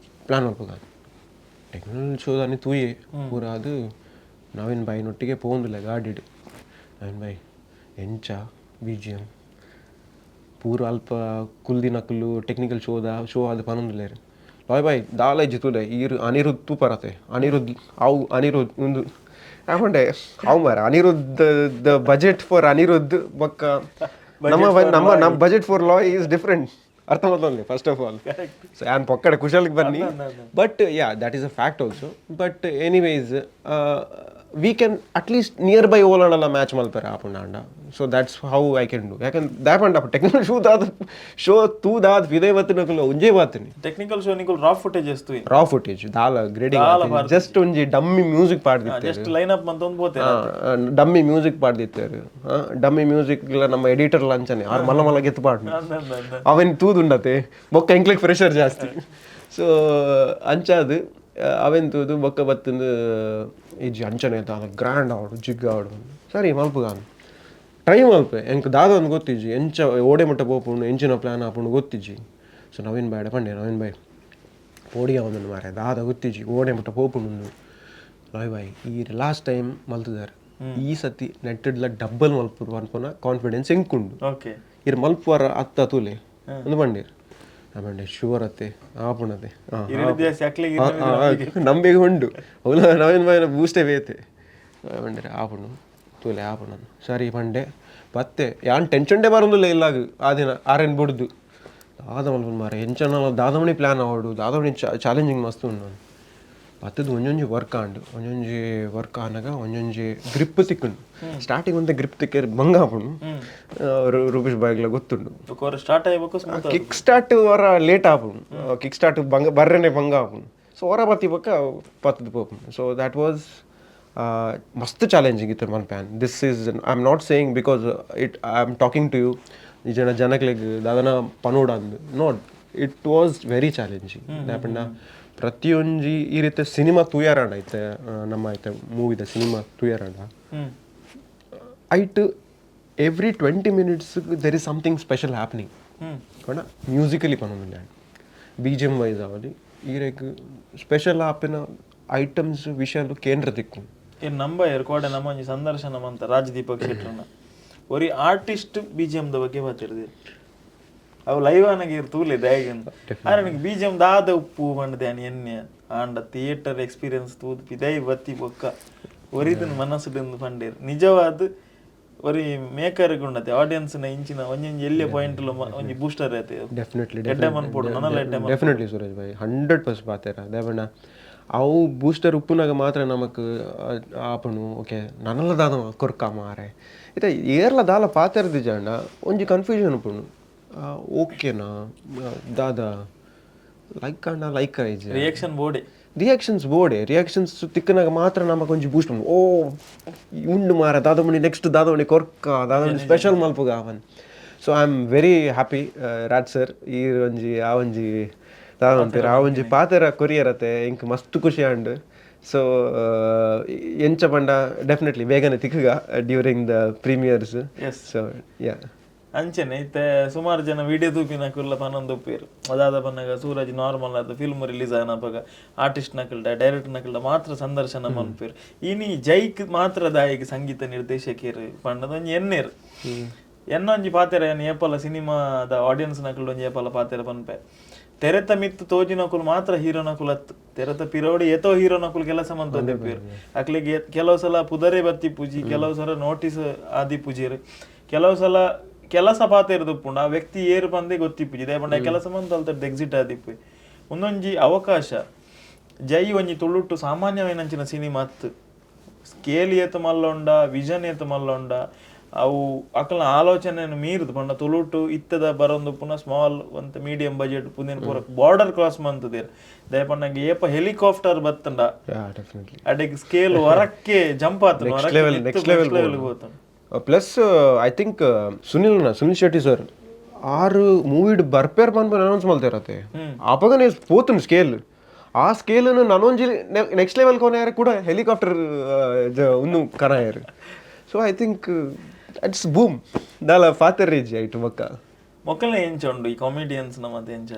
ಪ್ಲಾನ್ ಮಲ್ಪಗ ಟೆಕ್ನಿಕಲ್ ಶೋದಾನಿ ತೂಯೆ ಪೂರ ಅದು ನವೀನ್ ಬಾಯಿನೊಟ್ಟಿಗೆ ಪೋಂದಿಲ್ಲ ಗಾಡಿಡು ನವೀನ್ ಬಾಯ್ ಎಂಚ BGM ಪೂರ ಅಲ್ಪ ಕುಲ್ದಿ ನಕಲು ಟೆಕ್ನಿಕಲ್ ಶೋ ಅದು ಪನೊಂದುಲ್ಲೇರು ಲಾಯ್ ಬಾಯ್ ದಾಲ ಜಿತುಲೆ ಈರು ಅನಿರುದ್ಧ್ ತೂಪರತೆ ಅನಿರುದ್ಧ್ ಒಂದು ಯಾಕೊಂಡೆ ಅವು ಮಾರ Anirudh the budget for Anirudh ಬೊಕ್ಕ ನಮ್ಮ budget for Loy is different ಅರ್ಥ ಮಾಡ್ತೊಂದು first of all so an ಪೊಕ್ಕಡೆ ಕುಶಲ್ಗೆ ಬನ್ನಿ but yeah that is a fact also but anyways we can at least nearby ಓಲಾಡಲ್ಲ ಮ್ಯಾಚ್ ಮಲ್ಪೇರೆ ಆಪುಂಡ so that's how I can do ಯಾಕಂದ್ರೆ ದಾಪಂಡ ಟೆಕ್ನಿಕಲ್ ಶೋ ತೂದಾದ ವಿದೇ ಬತ್ತಿನಕಲು ಒಂಜೇ ಬಾತಿನಿ ಟೆಕ್ನಿಕಲ್ ಶೋ ನಿಕಲ್ ರಾ ಫುಟೇಜ್ ದಾಲ ಗ್ರೇಡಿಂಗ್ ಜಸ್ಟ್ ಒಂಜಿ dummy music ಪಾಡ್ದಿತ್ತೆ just line up ಮಂತೊಂದು ಬೋತೆ ಡಮ್ಮಿ ಮ್ಯೂಸಿಕ್ ಪಾಡ್ದಿತ್ತೇರು ಡಮ್ಮಿ ಮ್ಯೂಸಿಕ್ ನಮ್ಮ ಎಡಿಟರ್ ಲಂಚನೆ ಆರ್ ಮಲ್ಲ ಗೆತ್ತು ಪಾಡ್ನ ಅವನ್ ತೂದುಂಡತೆ ಬೊಕ್ಕ ಎಂಕ್ಲೆಗ್ ಪ್ರೆಷರ್ ಜಾಸ್ತಿ ಸೊ ಅಂಚಾದು ಅವೆನ್ ತೂದು ಬೊಕ್ಕ ಬತ್ತಂದು ಈಜಿ ಅಂಚನೆ ಗ್ರ್ಯಾಂಡ್ ಆವಡು ಜಿಗ್ ಆವಡು ಸರಿ ಮಲ್ಪುಗಾನು ಟ್ರೈ ಮಲ್ಪೆ ಎಂಕ್ ದಾದ ಒಂದು ಗೊತ್ತಿಜ್ಜಿ ಎಂಚ ಓಡೆ ಮಟ್ಟ ಪೋಪುಂಡು ಎಂಚಿನ ಪ್ಲಾನ್ ಆಪುಂಡು ಗೊತ್ತಿಜ್ಜಿ ಸೊ ನವೀನ್ ಬಾಯ್ ಪಂಡೆ ನವೀನ್ ಬಾಯ್ ಓಡಿ ಅವನನ್ನು ಮಾರೆ ದಾದ ಗೊತ್ತಿಜ್ಜಿ ಓಡೆ ಮಟ್ಟ ಪೋಪುಂಡು ಲಾಯ್ ಬಾಯ್ ಈ ಲಾಸ್ಟ್ ಟೈಮ್ ಮಲ್ತಿದ್ದಾರೆ ಈ ಸತಿ ನೆಟ್ಟಿಡ್ಲ ಡಬ್ಬಲ್ ಮಲ್ಪುರು ಅನ್ಪುನ ಕಾನ್ಫಿಡೆನ್ಸ್ ಎಂಕುಂಡು ಇರ್ ಮಲ್ಪುವರ ಅತ್ತ ತೂಲೆ ಒಂದು ಬಂಡೀರ್ ಆಮೇಲೆ ಶುವರ್ ಅತ್ತೆ ಆಪುಣತೆ ನಂಬಿಗೆ ಉಂಡು ಅವಳ ನವೀನ್ ಬಾಯಿನ ಬೂಸ್ಟೇ ಬೇತೆ ಬಂಡೆ ಆಪುಣು ತೂಲೆ ಆಪುಣ ಸರಿ ಬಂಡೆ ಮತ್ತೆ ಯಾನ್ ಟೆನ್ಷನ್ಡೇ ಬರೋದಿಲ್ಲ ಇಲ್ಲಾಗ ಆ ದಿನ ಆರೇನು ಬಿಡ್ದು ದಾದ ಮಲ್ಪನ್ ಮಾರೆ ಎಂಚನ ದಾದಮಣಿ ಪ್ಲ್ಯಾನ್ ಆವಡು ದಾದಮಣಿ ಚಾಲೆಂಜಿಂಗ್ ಮಸ್ತ್ ಉಂಡು ಪತ್ತದು ಒಂಜೊಂಜಿ ವರ್ಕ್ ಆನಾಗ ಒಂಜೊಂಜಿ ಗ್ರಿಪ್ ತಿಕ್ಕುಂಡು ಸ್ಟಾರ್ಟಿಂಗ್ ಒಂದೇ ಗ್ರಿಪ್ ತಿಕ್ಕೇರಿ ಭಂಗ ಆಪುಂಡು ರೂಪೇಶ್ ಬಾಯ್ಗ್ಲ ಗೊತ್ತುಂಡು ಕಿಕ್ ಸ್ಟಾರ್ಟ್ ವರ ಲೇಟ್ ಆಪುಂಡು ಕಿಕ್ ಸ್ಟಾರ್ಟ್ ಭಂಗ ಬರ್ರೆನೆ ಭಂಗ ಆಪುಂಡು ಸೊ ಹೊರ ಬತ್ತಿ ಬೊಕ್ಕ ಪತ್ತದು ಪೋಪುಂಡು ಸೊ ದ್ಯಾಟ್ ವಾಸ್ ಮಸ್ತ್ ಚಾಲೆಂಜಿಂಗ್ ಇತ್ತು ಮನ್ ಪ್ಯಾನ್ this is I am not saying because I am talking to you ಈ ಜನಕ್ಲೆಗ್ ದಾದನ ಪನೋಡ ಅಂದು note it was very challenging ದಾಪಂಡ ಪ್ರತಿಯೊಂಜಿ ಈ ರೀತಿ ಸಿನಿಮಾ ತೂಯಾರಾಂಡ ಐತೆ ನಮ್ಮ ಐತೆ ಮೂವಿದ ಸಿನಿಮಾ ತೂಯಾರಾಂಡ it every 20 minutes there is something special happening ಕೊಡ ಮ್ಯೂಸಿಕಲಿ ಪನೊಂದುಲ್ಲೆ BGM ವೈಸ್ ಅವಲಿ ಈರೆಗ್ ಸ್ಪೆಷಲ್ ಆಪಿನ ಐಟಮ್ಸ್ ವಿಷಯಲು ಕೇಂದ್ರ ದಿಕ್ಕು ನಂಬ ಕೋಡೆ ನಮ್ಮ ಒಂಜಿ ಸಂದರ್ಶನ ಮಂತ ರಾಜದೀಪಕ್ ಶೆಟ್ರನ ಒರಿ ಆರ್ಟಿಸ್ಟ್ BGM ದ ಬಗ್ಗೆ ಮಾತಾಡಿದೆ ಅವು ಲೈವ್ ಆನಾಗಿ ತೂಲೆ ದಯಗಂತ ಆದ್ರೆ ನನಗೆ BGM ದಾದ ಉಪ್ಪು ಬಂಡದೆ ಅನಿ ಎನ್ನೆ ಆಂಡ ಥಿಯೇಟರ್ ಎಕ್ಸ್ಪೀರಿಯನ್ಸ್ ತೂದು ಪಿದೈ ಬತ್ತಿ ಬೊಕ್ಕ ಒರಿದನ್ ಮನಸ್ಸುಡೆಂದು ಪಂಡೇರು ನಿಜವಾದ ಒರಿ ಮೇಕರ್ ಗುಂಡತೆ ಆಡಿಯನ್ಸ್ ನ ಇಂಚಿನ ಒಂಜೊಂಜಿ ಎಲ್ಲೆ ಪಾಯಿಂಟ್ ಒಂಜಿ ಬೂಸ್ಟರ್ ಐತೆ ಡೆಫಿನೆಟ್ಲಿ ಸುರೇಶ್ ಭಾಯ್ 100% ಪಾತೆರ ದೇವಣ್ಣ ಅವು ಬೂಸ್ಟರ್ ಉಪ್ಪುನಾಗ ಮಾತ್ರ ನಮಕ್ ಆಪುಣು ಓಕೆ ನನಲ್ಲ ದಾದ ಕೊರ್ಕ ಮಾರೆ ಇತ ಏರ್ಲ ದಾಲ ಪಾತೆರ್ದಿ ಜಾಂಡ ಒಂಜಿ ಕನ್ಫ್ಯೂಷನ್ ಉಪ್ಪುಣು ಓಕೆನಾ ದಾದ ಲೈಕ್ ಅಂಡ ಲೈಕ್ ಐಜ್ ರಿಯಾಕ್ಷನ್ ಬೋಡೆ ರಿಯಾಕ್ಷನ್ಸ್ ತಿಕ್ಕನಾಗ ಮಾತ್ರ ನಮಗೆ ಕೊಂಚ ಬೂಸ್ಟ್ ಮಾಡಿ ಓ ಉಂಡು ಮಾರ ದಾದಮಣಿ ನೆಕ್ಸ್ಟ್ ದಾದಮಣಿ ಕೊರ್ಕ ದಾದಮಣಿ ಸ್ಪೆಷಲ್ ಮಲ್ಪುಗ ಅವನ್. So I am very happy Raj sir ಈ ಒಂಜಿ ಆ ಒಂಜಿ ದಾದಂತೀರ ಆ ಒಂಜಿ ಪಾತೆರ ಕೊರಿಯರತ್ತೆ ಇಂಕ್ ಮಸ್ತ್ ಖುಷಿ ಆಂಡ್. ಸೊ ಎಂಚ ಪಂಡ ಡೆಫಿನೆಟ್ಲಿ ಬೇಗನೆ ತಿಕ್ಕಗ during the premieres. So yeah ಅಂಚೆನೆ ಇತ್ತೆ ಸುಮಾರು ಜನ ವಿಡಿಯೋ ತೂಪಿನಕುಲ್ಲ ಪನ್ನೊಂದು ಉಪ್ಪೇರು ಅದಾದ ಪನ್ನಾಗ ಸೂರಜ್ ನಾರ್ಮಲ್ ಆದ ಫಿಲ್ಮ್ ರಿಲೀಸ್ ಆನಪಾಗ ಆರ್ಟಿಸ್ಟ್ ನಕಲ್ಡ ಡೈರೆಕ್ಟರ್ ನಕಲ್ಡ ಮಾತ್ರ ಸಂದರ್ಶನ ಮನ್ಪೇರು. ಇನಿ ಜೈಕ್ ಮಾತ್ರ ದಾಯಿಗೆ ಸಂಗೀತ ನಿರ್ದೇಶಕರು ಪಂಡದ ಒಂಜಿ ಎನ್ನೇರು ಎನ್ನೊಂಜಿ ಪಾತೆರ ಏಪಲ ಸಿನಿಮಾದ ಆಡಿಯನ್ಸ್ ನಕಲ್ಡ ಒಂಜಿ ಏಪಲ ಪಾತೆರ ಪನ್ಪೆ ತೆರೆತ ಮಿತ್ತು ತೋಜಿನಕುಲು ಮಾತ್ರ ಹೀರೋ ನಕುಲ್ ಹತ್ತು ತೆರೆತ ಪಿರೋಡಿ ಏತೋ ಹೀರೋ ನಕುಲ್ ಕೆಲಸ ಮಂತೇರು ಅಕ್ಲಿಗೆ ಕೆಲವು ಸಲ ಪುದರೆ ಬತ್ತಿ ಪೂಜಿ ಕೆಲವು ಸಲ ನೋಟಿಸ್ ಆದಿ ಪೂಜಿರು ಕೆಲವು ಸಲ ಕೆಲಸ ಪಾತೆರದುಪ್ಪುಂಡು ಆ ವ್ಯಕ್ತಿ ಏರು ಬಂದೆ ಗೊತ್ತಿಪ್ಪುಜಿ ದೇಪಂಡ ಕೆಲಸ ಮಂತಲ್ತದ್ದು ಎಕ್ಸಿಟ್ ಆದಿಪ್ಪು ಒಂದೊಂಜಿ ಅವಕಾಶ ಜೈ ಒಂಜಿ ತುಳುಟ್ಟು ಸಾಮಾನ್ಯವೇನಂಚಿನ ಸಿನಿಮಾ ಹತ್ತು ಸ್ಕೇಲ್ ಏತು ಮಲ್ಲೊಂಡ ವಿಷನ್ ಏತು ಮಲ್ಲೊಂಡ ಅವು ಅಕಲ್ನ ಆಲೋಚನೆಯನ್ನು ಮೀರುದು ಪಂಡ ತುಳುಟು ಇತ್ತದ ಬರೊಂದು ಪುನಃ ಸ್ಮಾಲ್ ಒಂದು ಮೀಡಿಯಂ ಬಜೆಟ್ ಪುಂದಿನ ಪೂರ ಬಾರ್ಡರ್ ಕ್ರಾಸ್ ಮಂತದೇರು ದಯಪಂಡಂಗೆ ಏಪ ಹೆಲಿಕಾಪ್ಟರ್ ಬತ್ತಂಡ ಅಡೆಗೆ ಸ್ಕೇಲ್ ಹೊರಕ್ಕೆ ಜಂಪ್ ಆತನ ನೆಕ್ಸ್ಟ್ ಲೆವೆಲ್ ಹೋತನ. Plus I think Sunil Shetty sir ಆರು ಮೂವಿಡ್ ಬರ್ಪೇರ್ ಬಂದು ಅನೌನ್ಸ್ ಮಾಡ್ತಿರತ್ತೆ ಅಪಗನೆ ಪೋತನ್ ಸ್ಕೇಲ್ ಆ ಸ್ಕೇಲನ್ನು ನಾನೊಂಜಿ ನೆಕ್ಸ್ಟ್ ಲೆವೆಲ್ ಕೊನೆಯಾರ ಕೂಡ ಹೆಲಿಕಾಪ್ಟರ್ ಒಂದು ಕನಾಯರು. So I think it's boom ದಾಲ ಫಾತರ್ ರೇಜ್ ಆಯ್ತು ಮೊಕ್ಕಲ್ನ ಎಂಚುಂಡು ಈ ಕಾಮಿಡಿಯನ್ಸ್ ಮತ್ತೆ ಎಂಚ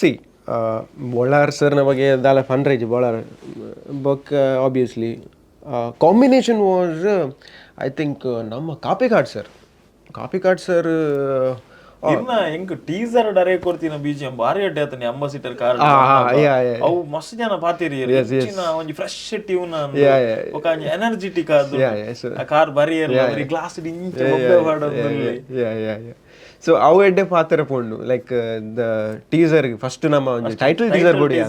ಸಿ ಬೊಳಾರ್ ಸರ್ ನಮಗೆ ದಾಲ ಫನ್ ರೇಜ್ ಬೊಳಾರ್ ಬೊಕ್ಕ obviously combination was I think ನಮ್ಮ ಕಾಪಿಕಾಡ್ ಸರ್ ಇನ್ನ ಹೆಂಗ್ ಟೀಸರ್ ಡರೆ ಕೊರ್ತಿನ ಬಿಜಿಎಂ ಬಾರಿ ಅಡ್ಡೆ ಆತನಿ ಅಂಬಾಸಿಡರ್ ಕಾರ್ ಅವು ಮಸ್ತ್ ಜನ ಪಾತಿರಿ ಒಂಜಿ ಫ್ರೆಶ್ ಟ್ಯೂನ್ ఒక ಎನರ್ಜೆಟಿಕ್ ಅದು ಆ ಕಾರ್ ಬರಿಯರ್ ಗ್ಲಾಸ್ ಇಂಚ ಒಬ್ಬೆ ಹಾಡೋದು. ಸೊ ಅವು ಎಡ್ಡೆ ಪಾತ್ರ ಪೋಂಡು ಲೈಕ್ ದ ಟೀಸರ್ ಫಸ್ಟ್ ನಮ್ಮ ಟೈಟಲ್ ಟೀಸರ್ ಬೋಡಿ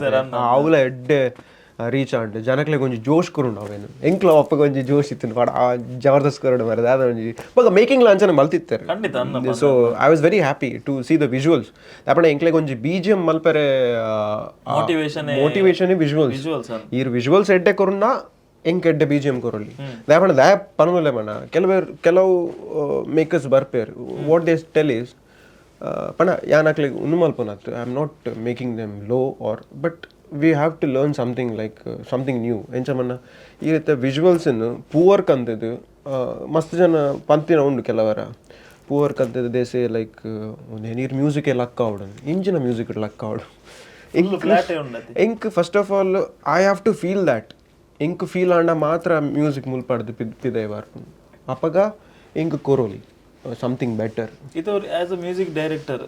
ಅವಲ ಎಡ್ಡೆ ರೀಚ್ ಆಂಡ್ ಜನಕ್ಲೆ ಒಂಜಿ ಜೋಶ್ ಕೊರುಂಡು ಅವೇನು ಎಂಕ್ಲ ಒಪ್ಪಗೆ ಒಂಜಿ ಜೋಶ್ ಇತ್ತು ಪಡ ಆ ಜಬರ್ದಸ್ತ್ ಕೊರಡು ಮರದ ಅದ ಒಂಜಿ ಬೊಕ ಮೇಕಿಂಗ್ ಲಾಂಚನ ಮಲ್ತಿತ್ತಾರೆ. So I was very happy to see the visuals ದಾಪಣ ಎಂಕ್ಲೆಗ್ ಒಂಜಿ BGM ಮಲ್ಪರೆ ಮೋಟಿವೇಶನ್ ವಿಜುವಲ್ಸ್ ಈ ವಿಜುವಲ್ಸ್ ಎಡ್ಡೆ ಕೊರುಂಡ ಎಂಕ್ ಎಡ್ಡೆ BGM ಕೊರೊಲಿ ದಾಪಣ ದಾಯ ಪನಮುಲೆ ಮನ ಕೆಲವು ಮೇಕರ್ಸ್ ಬರ್ಪೇರ್ ವಾಟ್ ದೇ ಟೆಲ್ ಈಸ್ ಪಣ ಯಾನಕ್ಲೆಗ್ ಉನ್ನು ಮಲ್ಪನತ್ತು I am not making them low or but we have to learn something like something new ಎಂಚಮನ್ನ ಈ ರೀತಿ ವಿಜುವಲ್ಸನ್ನು ಪೂವರ್ ಕಂತದ್ದು ಮಸ್ತ್ ಜನ ಪಂತಿನ ಉಂಡು ಕೆಲವರ ಪೂವರ್ ಕಂತದ್ದು ದೇಸೆ ಲೈಕ್ ನೀರು ಮ್ಯೂಸಿಕ್ ಲಕ್ಕ ಆವಡನ್ ಇಂಜಿನ ಮ್ಯೂಸಿಕ್ ಲಕ್ಕ ಆವಡು ಎಂಕ್ first of all I have to feel that ಎಂಕ್ ಫೀಲ್ ಆಂಡ ಮಾತ್ರ ಮ್ಯೂಸಿಕ್ ಮುಲ್ಪಾಡ್ದು ಪಿದೆ ಬಾರ್ಪು ಅಪ್ಪಗ ಎಂಕ್ ಕೊರೋಲಿ ಸಮಥಿಂಗ್ ಬೆಟರ್ ಇದು as a music director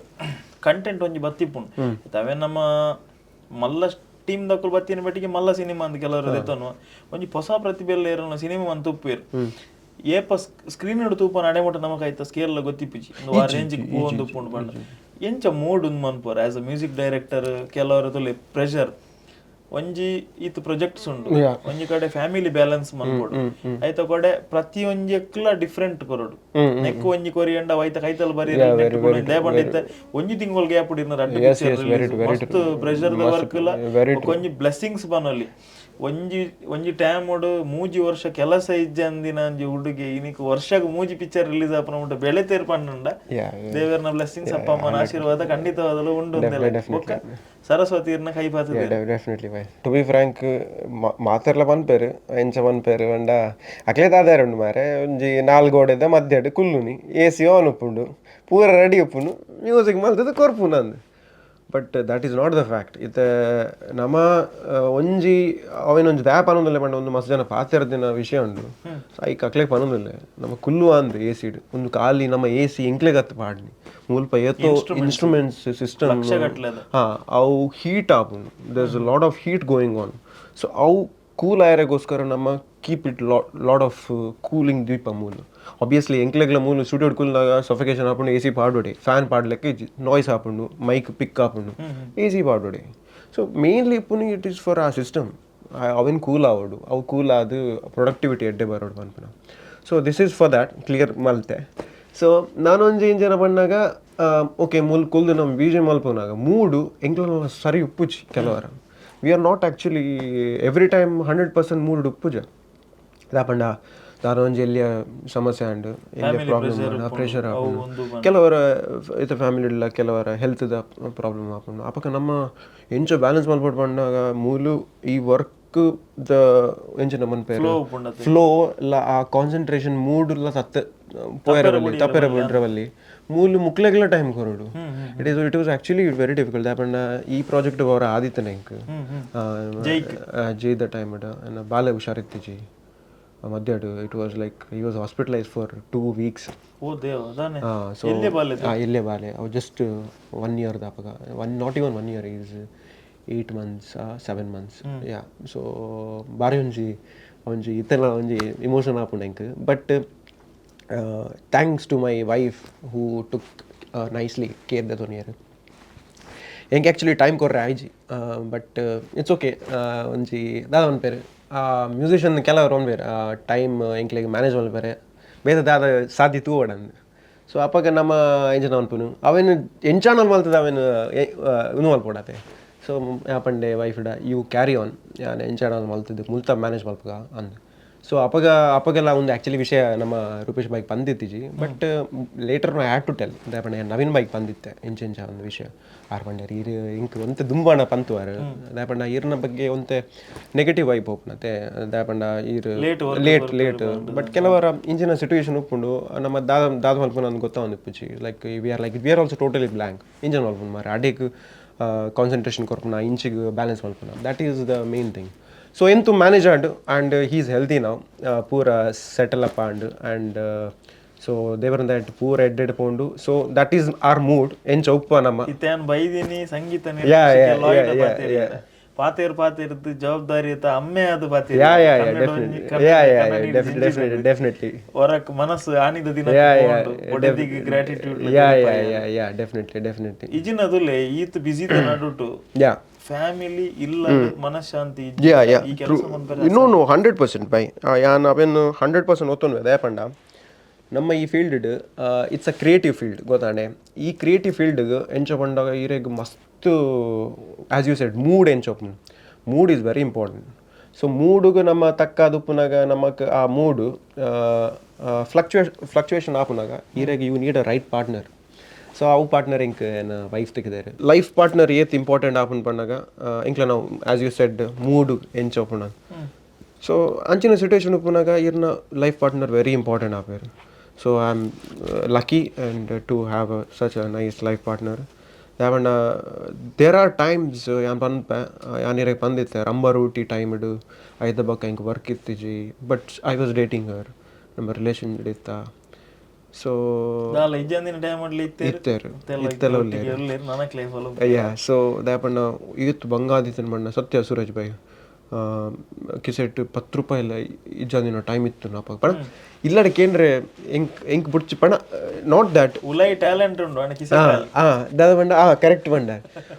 content ಒಂಜಿ ಬತ್ತಿಪ್ಪುಂಡು ಅವೇ ನಮ್ಮ ಮಲ್ಲ ಟೀಮ್ ದಕ್ಕಲು ಬತ್ತಿನ ಬಟ್ಟಿಗೆ ಮಲ್ಲ ಸಿನಿಮಾ ಅಂತ ಕೆಲವರು ಎತ್ತನು ಒಂಜಿ ಹೊಸ ಪ್ರತಿಭೆಲ್ಲ ಏರನ ಸಿನಿಮಾ ಅಂತ ತುಪ್ಪೇರು ಏಪ ಸ್ಕ್ರೀನ್ ಹಿಡು ತೂಪ ನಡೆಮುಟ ನಮಕಾಯ್ತ ಸ್ಕೇಲ್ ಗೊತ್ತಿಪ್ಪಿಜಿ ಒಂದು ಆ ರೇಂಜಿಗೆ ಒಂದು ಉಪ್ಪುಂಡು ಬಂಡ ಎಂಚ ಮೂಡ್ ಒಂದು ಮನ್ಪೋರ್ ಆಸ್ ಅ ಮ್ಯೂಸಿಕ್ ಡೈರೆಕ್ಟರ್ ಕೆಲವರು ತೊಲೆ ಪ್ರೆಷರ್ ಒಂಜಿ ಈತ್ ಪ್ರೊಜೆಕ್ಟ್ಸ್ ಉಂಡು ಒಂಜಿ ಕಡೆ ಫ್ಯಾಮಿಲಿ ಬ್ಯಾಲೆನ್ಸ್ ಮನ್ಪೋಡು ಐತ ಕಡೆ ಪ್ರತಿ ಒಂಜಿ ಎಕ್ಲ ಡಿಫ್ರೆಂಟ್ ಕೊರಡು ನೆಕ್ ಒಂಜಿ ಕೊರಿಯಂಡ ಐತ ಕೈತಲ್ ಬರಿ ದೇಪಂಡ ಒಂಜಿ ತಿಂಗಳು ಗ್ಯಾಪ್ ಇಡಿನ ಮಸ್ತ್ ಪ್ರೆಷರ್ ವರ್ಕ್ ಇಲ್ಲ ಒಂಜಿ ಬ್ಲೆಸ್ಸಿಂಗ್ಸ್ ಬನಲ್ಲಿ ಒಂಜಿ ಟೈಮ್ ಮೂಜಿ ವರ್ಷ ಕೆಲಸ ಇಜ್ಜೆ ಅಂದಿನ ಒಂಜಿ ಹುಡುಗಿ ಇನಿಕ್ ವರ್ಷಕ್ಕೆ ಮೂಜಿ ಪಿಕ್ಚರ್ ರಿಲೀಸ್ ಆಪನ ಉಂಟು ಬೆಳೆ ತೀರ್ಪಂಡ ದೇವರನ ಬ್ಲೆಸ್ಸಿಂಗ್ಸ್ ಅಪ್ಪ ಅಮ್ಮನ ಆಶೀರ್ವಾದ ಖಂಡಿತವಾದಲು ಉಂಡು ಸರಸ್ವತಿಯರ್ನ ಕೈ ಪಾತದೆ definitely by to be frank ಮಾತೆರ್ಲ ಪನ್ಪೇರು ಎಂಚ ಪನ್ಪೇರು ಅಂಡ ಅಕ್ಲೆ ದಾದಾರ ಉಂಡು ಮಾರೆ ಒಂಜಿ 4 ಗೋಡೆದ ಮಧ್ಯಾಡು ಕುಲ್ಲುನಿ AC ಆನ್ ಉಪ್ಪುಂಡು ಪೂರ ರೆಡಿ ಉಪ್ಪುಂಡು ಮ್ಯೂಸಿಕ್ ಮಲ್ತದ ಕೊರ್ಪುನ ಅಂದು but that is not the fact ಇತ್ತೆ ನಮ್ಮ ಒಂಜಿ ಅವೇನೊಂಜಿ ದ್ಯಾಪ್ ಅನ್ನೋದಿಲ್ಲ ಪಂಡ ಒಂದು ಮಸ್ತ್ ಜನ ಪಾತಿರ್ದಿನ ವಿಷಯ ಉಂಡು ಐಕ್ ಅಕ್ಲೆಗ್ ಪನ್ನೋದಿಲ್ಲ ನಮ್ಮ ಕುಲ್ಲು ಅಂದು AC ಒಂದು ಖಾಲಿ ನಮ್ಮ AC ಎಂಕ್ಲೆಗ್ ಹತ್ತು ಪಾಡ್ನಿ ಮುಲ್ಪ ಏತೋ ಇನ್ಸ್ಟ್ರೂಮೆಂಟ್ಸ್ ಸಿಸ್ಟಮ್ ಅವು ಹೀಟ್ ಆಪುಂಡು there is a lot of heat going on so ಅವು ಕೂಲ್ ಆಯರೆಗೋಸ್ಕರ ನಮ್ಮ keep it lot of cooling ದೀಪ ಮೂಲು ಆಬ್ವಿಯಸ್ಲಿ ಎಂಕ್ಲೆಗ್ಲ ಮೂಲು ಸ್ಟುಡಿಯೋ ಕೂಲ್ನಾಗ ಸಫಿಕೇಶನ್ ಆಪುಂಡು AC ಪಾಡ್ಬೊಡೆ ಫ್ಯಾನ್ ಪಾಡ್ಲೆಕ್ಕ ಇಜ್ಜಿ ನಾಯ್ಸ್ ಆಪುಂಡು ಮೈಕ್ ಪಿಕ್ ಆಪುಂಡು AC ಪಾಡ್ಬೊಡೆ ಸೊ ಮೇನ್ಲಿ ಇಪ್ಪುನಿ it is for a system ಅವೇನು ಕೂಲ್ ಆವಡು ಅವು ಕೂಲ್ ಆದು ಪ್ರೊಡಕ್ಟಿವಿಟಿ ಎಡ್ಡೆ ಬರೋಡು ಪನ್ಪನ so this is for that clear ಮಲ್ತೆ ಸೊ ನಾನೊಂದು ಏನ್ ಜನ ಬಂದಾಗ ಓಕೆ ಮೂಲ ಕುಲ್ದು ನಮ್ಮ ಬಿ ಜೆ ಮಲ್ಪನಾಗ ಮೂಡು ಎಂಕ್ಲ ಸರಿ ಉಪ್ಪುಜಿ ಕೆಲವರ we are not actually every time 100% mood ಉಪ್ಪುಜ ದಾಪಂಡ ದಾರ ಒಂಜಿ ಎಲ್ಲಿಯ ಸಮಸ್ಯೆ ಆಂಡು ಎಲ್ಲಿಯ ಪ್ರಾಬ್ಲಮ್ ಪ್ರೆಷರ್ ಆಪುಂಡು ಕೆಲವರ ಇತ ಫ್ಯಾಮಿಲಿ ಇಲ್ಲ ಕೆಲವರ ಹೆಲ್ತ್ದ ಪ್ರಾಬ್ಲಮ್ ಆಪುಂಡು ಅಪಕ ನಮ್ಮ ಎಂಚ ಬ್ಯಾಲೆನ್ಸ್ ಮಲ್ಪಟ್ಟು ಬಂದಾಗ ಮೂಲು ಈ ವರ್ಕ್ ದ ಎಂಚಿನ ಮನ್ಪೇರು ಫ್ಲೋ ಇಲ್ಲ ಆ ಕಾನ್ಸಂಟ್ರೇಷನ್ ಮೂಡ್ ಇಲ್ಲ ತಪ್ಪೆರ ಬಿಡ್ರವಲ್ಲಿ ಮೂಲು ಮುಕ್ಲೆಗ್ಲ ಟೈಮ್ ಕೊರಡು it was actually very difficult ದಾಪಂಡ ಈ ಪ್ರಾಜೆಕ್ಟ್ ಅವರ ಆದಿತ್ತ ನೆಂಕ್ ಜೈದ ಟೈಮ್ ಬಾಲೆ ಹುಷಾರಿತ್ತಿಜಿ ಮಧ್ಯಾಡು it was like he was hospitalise for 2 weeks. So ಇಲ್ಲೇ ಬಾಲೆ ಅವು ಜಸ್ಟ್ 1 year ದಾಪಗ not even 1 year is 8 months 7 months yeah so ಬಾರಿ ಒಂಜಿ ಇತ್ತೆಲ್ಲ ಒಂಜಿ ಇಮೋಷನ್ ಆಪುಂಡು ಎಂಕ್ but thanks to my wife who took nicely care ದ ತೊನಿಯರ್ ಎಂಕ್ ಆ್ಯಕ್ಚುಲಿ ಟೈಮ್ ಕೊರ್ರೆ ಆಯ್ಜಿ ಬಟ್ ಇಟ್ಸ್ ಓಕೆ ಒಂಜಿ ದಾದ ಅನ್ಪೇರು ಮ್ಯೂಸಿಷಿಯನ್ ಕೆಲವರು ಒನ್ಬೇರು ಟೈಮ್ ಎಂಕ್ಲೆಗ್ ಮ್ಯಾನೇಜ್ ಮಲ್ಪೇರೆ ಬೇರೆ ದಾದ ಸಾಧ್ಯ ತೂವಡಂದು ಸೊ ಅಪ್ಪಗ ನಮ್ಮ ಎಂಜನ ಅನ್ಪುನು ಅವೇನು ಎಂಚಾನಲ್ ಮಲ್ತದ ಅವೇನು ಇನ್ನು ಮಲ್ಪೊಡತೆ ಸೊ ಯಾಪಂಡೆ ವೈಫ್ಡ ಯು ಕ್ಯಾರಿ ಆನ್ ಯಾನ್ ಎಂಚಾನಲ್ ಮಲ್ತದ್ದು ಮುಲ್ತ ಮ್ಯಾನೇಜ್ ಮಲ್ಪಗ ಅಂದು ಸೊ ಅಪ್ಪಗೆಲ್ಲ ಒಂದು ಆ್ಯಕ್ಚುಲಿ ವಿಷಯ ನಮ್ಮ ರೂಪೇಶ್ ಬೈಕ್ ಬಂದಿತ್ತಿಜಿ but later no had to tell ದಾಪಂಡೆ ನವೀನ್ ಬೈಕ್ ಬಂದಿತ್ತೆ ಎಂಚೆಂಚ ಒಂದು ವಿಷಯ ಆರ್ಪಂಡ್ಯಾರ ಈರು ಇಂಕ್ ಒಂತೆ ದುಂಬಾಣ ಪಂತುವಾರು ದಾಪಂಡ ಈರ್ನ ಬಗ್ಗೆ ಒಂತೆ ನೆಗೆಟಿವ್ ವೈಪ್ ಹೋಗ್ನತೆ ದಾಪಂಡ ಈರು ಲೇಟ್ ಬಟ್ ಕೆಲವರ ಇಂಚಿನ ಸಿಚುವೇಶನ್ ಉಪ್ಪುಂಡು ನಮ್ಮ ದಾದ ಮಲ್ಪನ ಒಂದು ಗೊತ್ತಾ ಒಂದು ಇಪ್ಪುಜಿ like we are also totally blank ಇಂಜನ್ ಮಲ್ಪನ ಮಾರ ಅಡಿಗೆ ಕಾನ್ಸಂಟ್ರೇಷನ್ ಕೊರ್ಪುನ ಇಂಚಿಗೆ ಬ್ಯಾಲೆನ್ಸ್ ಮಲ್ಪುನ that is the main thing so ಎಂತು manage and he is healthy ನಾವು ಪೂರ ಸೆಟಲ್ ಅಪ್ ಆ್ಯಂಡ್ ಸೊ ದೇವರ ದಟ್ ಪೂರ ಎಡ್ಡೆಡ್ ಪೋಂಡು so that is our mood ಎಂಚ ಉಪ್ಪ ನಮ್ಮ ಇತ್ತೇನ್ ಬೈದಿನಿ ಸಂಗೀತ ಪಾತೇರ್ದು ಜವಾಬ್ದಾರಿ ಅಮ್ಮೆ ಅದು ಡೆಫಿನೆಟ್ಲಿ ಹೊರಕ್ ಮನಸ್ಸು ಆನಿದ ದಿನ ಡೆಫಿನೆಟ್ಲಿ ಇಜಿನದುಲೆ ಈತ್ ಬಿಸಿ ನಡುಟು ಫ್ಯಾಮಿಲಿ ಇಲ್ಲ ಮನಃಶಾಂತಿ ನೋ 100% ಬೈ ಯಾನ್ ಅವೇನು 100% ಒತ್ತೊಂದು ದಯಪಂಡ ನಮ್ಮ ಈ field it's a creative field ಗೊತ್ತಾಂಡೆ ಈ ಕ್ರಿಯೇಟಿವ್ ಫೀಲ್ಡ್ಗೆ ಎಂಚ ಬಂದಾಗ ಈರೆಗ್ ಮಸ್ತ್ ಆ್ಯಸ್ ಯು ಸೆಡ್ ಮೂಡ್ ಎಂಚೊಪ್ಪು mood is very important so ಮೂಡುಗೆ ನಮ್ಮ ತಕ್ಕಾದುಪ್ಪುನಾಗ ನಮಗೆ ಆ ಮೂಡು ಫ್ಲಕ್ಚುಯೇಷನ್ ಆಪುನಾಗ ಈರೆಗ್ you need a right partner so ಅವು ಪಾರ್ಟ್ನರ್ ಇಂಕ್ ಏನು ವೈಫ್ ತೆಗೆದಾರೆ ಲೈಫ್ ಪಾರ್ಟ್ನರ್ ಏತ್ ಇಂಪಾರ್ಟೆಂಟ್ ಆಪುನ್ ಪಂಡಾಗ ಇಂಕ್ಲ ನಾವು ಆ್ಯಸ್ ಯು ಸೆಡ್ ಮೂಡು ಎಂಚೊಪ್ಪುನ ಸೊ ಅಂಚಿನ ಸಿಚುವೇಶನ್ ಉಪ್ಪುನಾಗ ಇರ್ನ life partner very important ಆಪೇರು so I am lucky and to have such a nice life partner ಯಾವಣ್ಣ ದೇರ್ ಆರ್ ಟೈಮ್ಸ್ ಯಾನ್ ಪನ್ಪೆ ಯಾನಿರಗೆ ಬಂದಿತ್ತೆ ರಂಬ ರೂಟಿ ಟೈಮ್ ಇಡು ಐದ ಬಕ್ಕ ಹಿಂಗೆ ವರ್ಕ್ ಇತ್ತಿಜಿ but I was dating her ನಮ್ಮ ರಿಲೇಷನ್ ಇತ್ತ ಸೊ ಯಾ ಸೊ ದಾಪಣ್ಣ ಇವತ್ತು ಬಂಗಾದಿತ್ತನ ಬಣ್ಣ ಸತ್ಯ ಸೂರಜ್ ಬೈ ಕಿಸೆಟ್ 10 ರೂಪಾಯಿ ಇಲ್ಲ ಇಜ್ಜಂದಿನ ಟೈಮ್ ಇತ್ತು ನಾಪ ಪಣ ಇಲ್ಲಡಕ್ಕೇನ್ರೆ ಎಂಕ್ ಬುಡ್ಚಿ ಪಣ ನಾಟ್ ದ್ಯಾಟ್ ಉಲೈ ಟ್ಯಾಲೆಂಟ್ ಉಂಡು ದಾದ ಬಂಡ ಕರೆಕ್ಟ್ ಬಂಡ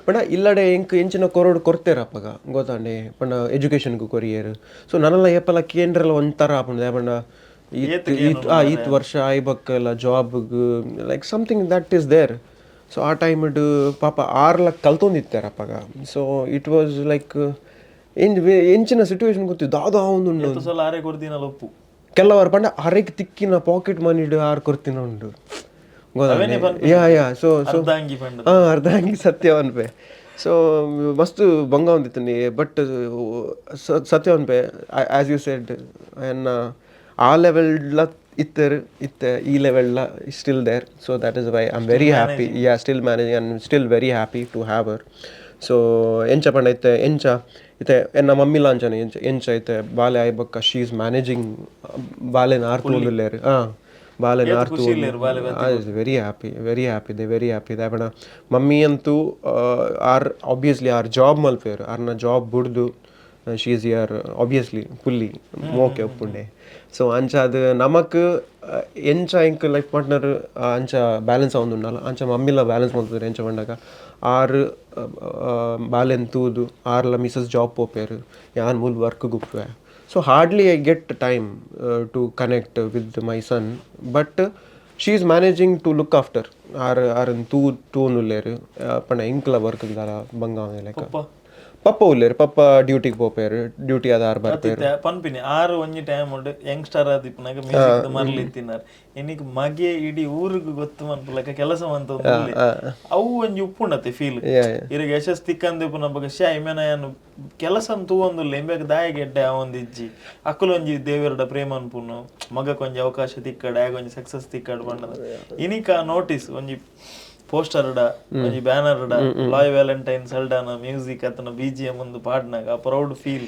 ಪಣ ಇಲ್ಲಡೆ ಎಂಚಿನ ಕೊರಡು ಕೊರ್ತೇರಪ್ಪಗ ಗೊತ್ತಾಂಡೆ ಪಣ ಎಜುಕೇಷನ್ಗೂ ಕೊರಿಯರು ಸೊ ನನ್ನೆಲ್ಲ ಏಪಲ್ಲ ಕೇಂದ್ರೆಲ್ಲ ಒಂಥರ ಆಪುಂಡು ದಾಪಂಡ ಈತ್ ವರ್ಷ ಆಯ್ಬಕ್ಕಲ್ಲ ಜಾಬ್ಗೆ like something that is there so ಆ ಟೈಮ್ ಇಡು ಪಾಪ ಆರ್ಲ ಕಲ್ತೊಂದಿತ್ತಾರಪ್ಪಗ ಸೊ ಇಟ್ ವಾಸ್ ಲೈಕ್ ಎಂಚಿನ ಸಿಚುವೇಶನ್ ಗೊತ್ತು ದಾದ ಒಪ್ಪು ಕೆಲವರು ಪಂಡ ಅರೆಗೆ ತಿಕ್ಕಿನ ಪಾಕೆಟ್ ಮನಿಡು ಆರು ಕೊರ್ತಿನ ಉಂಡು ಸೊ ಅರ್ಧಂಗಿ ಸತ್ಯ ಅನ್ಪೆ ಸೊ ಮಸ್ತ್ ಬಂಗ ಒಂದಿತ್ತು ಬಟ್ ಸತ್ಯ ಅನ್ಪೆ ಆ್ಯಸ್ ಯು ಸೆಡ್ ಎನ್ನ ಆ ಲೆವೆಲ್ಲ ಇತ್ತೆ ಈ ಲೆವೆಲ್ಲ still there so that is why I am very happy still managing and still very happy to have her so ಎಂಚ ಪಂಡ ಇತ್ತೆ ಎಂಚ ಇತ್ತೆ ಎನ್ನ ಮಮ್ಮಿಲ ಅಂಚನೆ ಎಂಚ ಇತ್ತೆ ಬಾಲೆ ಆಯ್ಬಕ್ಕ ಶಿ ಈಸ್ ಮ್ಯಾನೇಜಿಂಗ್ ಬಾಲೆನ ಆರ್ತುಲೇರು ಬಾಲೆನ ಆರ್ತು ವೆರಿ ಹ್ಯಾಪಿ ದಾಪಣ ಮಮ್ಮಿ ಅಂತೂ ಆಬ್ವಿಯಸ್ಲಿ ಆರ್ ಜಾಬ್ ಮಲ್ಪೇರು ಆರ್ನ ಜಾಬ್ ಬುಡ್ದು ಶಿ ಈಸ್ ಯರ್ ಆಬ್ವಿಯಸ್ಲಿ ಫುಲ್ಲಿ ಮೋಕೆ ಒಪ್ಪುಂಡೆ ಸೊ ಅಂಚ ಅದು ನಮಕ್ ಎಂಚ ಇಂಕ್ ಲೈಫ್ ಪಾರ್ಟ್ನರ್ ಅಂಚ ಬ್ಯಾಲೆನ್ಸ್ ಆವೊಂದುಂಡಲ್ಲ ಅಂಚ ಮಮ್ಮಿಲ ಬ್ಯಾಲೆನ್ಸ್ ಮಾಡ್ತಾರೆ ಎಂಚ ಬಂದಾಗ ಆರು ಬಾಲೆನ್ ತೂದು ಆರ್ಲ ಮಿಸಸ್ ಜಾಬ್ ಪೋಪೇರು ಯಾನ್ ಮೂಲ್ ವರ್ಕ್ ಗುಪ್ಪೆ so hardly I get time to connect with my son but she is managing to look after ಆರನ್ ತೂ ಉಲ್ಲೇರು ಪಂಡ ಇಂಕ್ಲ ವರ್ಕ್ ಬಂಗ ಲೆಕ್ಕ ಪಪ್ಪ ಉಲ್ಲೇರು ಪಪ್ಪ ಡ್ಯೂಟಿಗೆ ಹೋಗ್ಯಾರು ಡ್ಯೂಟಿ ಅದ ಆರು ಬರ್ಪೇರು ಪನ್ಪಿನಿ ಆರು ಒಂಜಿ ಟೈಮ್ ಉಂಡು ಯಂಗ್ಸ್ಟರ್ ಆದಿಪ್ಪನಾಗ ಮ್ಯೂಸಿಕ್ ಮರಲಿ ತಿನ್ನಾರು ಎನಿಕ್ ಮಗೆ ಇಡೀ ಊರಿಗೆ ಗೊತ್ತು ಮನ್ಪುಲಕ ಕೆಲಸ ಅಂತ ಅವು ಒಂಜಿ ಉಪ್ಪುಂಡತೆ ಫೀಲ್ ಇರಿಗೆ ಯಶಸ್ ತಿಕ್ಕಂದಿಪ್ಪನ ಬಗ್ಗೆ ಇಮೇನ ಏನು ಕೆಲಸ ತೂವೊಂದುಲ್ಲ ಎಂಬೇಕು ದಾಯಗೆಡ್ಡೆ ಒಂದಿಜ್ಜಿ ಅಕ್ಕಲೊಂಜಿ ದೇವರಡ ಪ್ರೇಮ ಅನ್ಪುನು ಮಗಕ್ಕೊಂಜಿ ಅವಕಾಶ ತಿಕ್ಕಡ ಒಂಜಿ ಸಕ್ಸಸ್ ತಿಕ್ಕಡ ಬಣ್ಣದ ಇನಿಕ ನೋಟಿಸ್ ಒಂಜಿ ಪೋಸ್ಟರ್ ಒಂಜಿ banner Loy Valentine Saldanha music ಅತನ BGM ಒಂದು ಪಾಡ್ನಾಗ ಪ್ರೌಡ್ ಫೀಲ್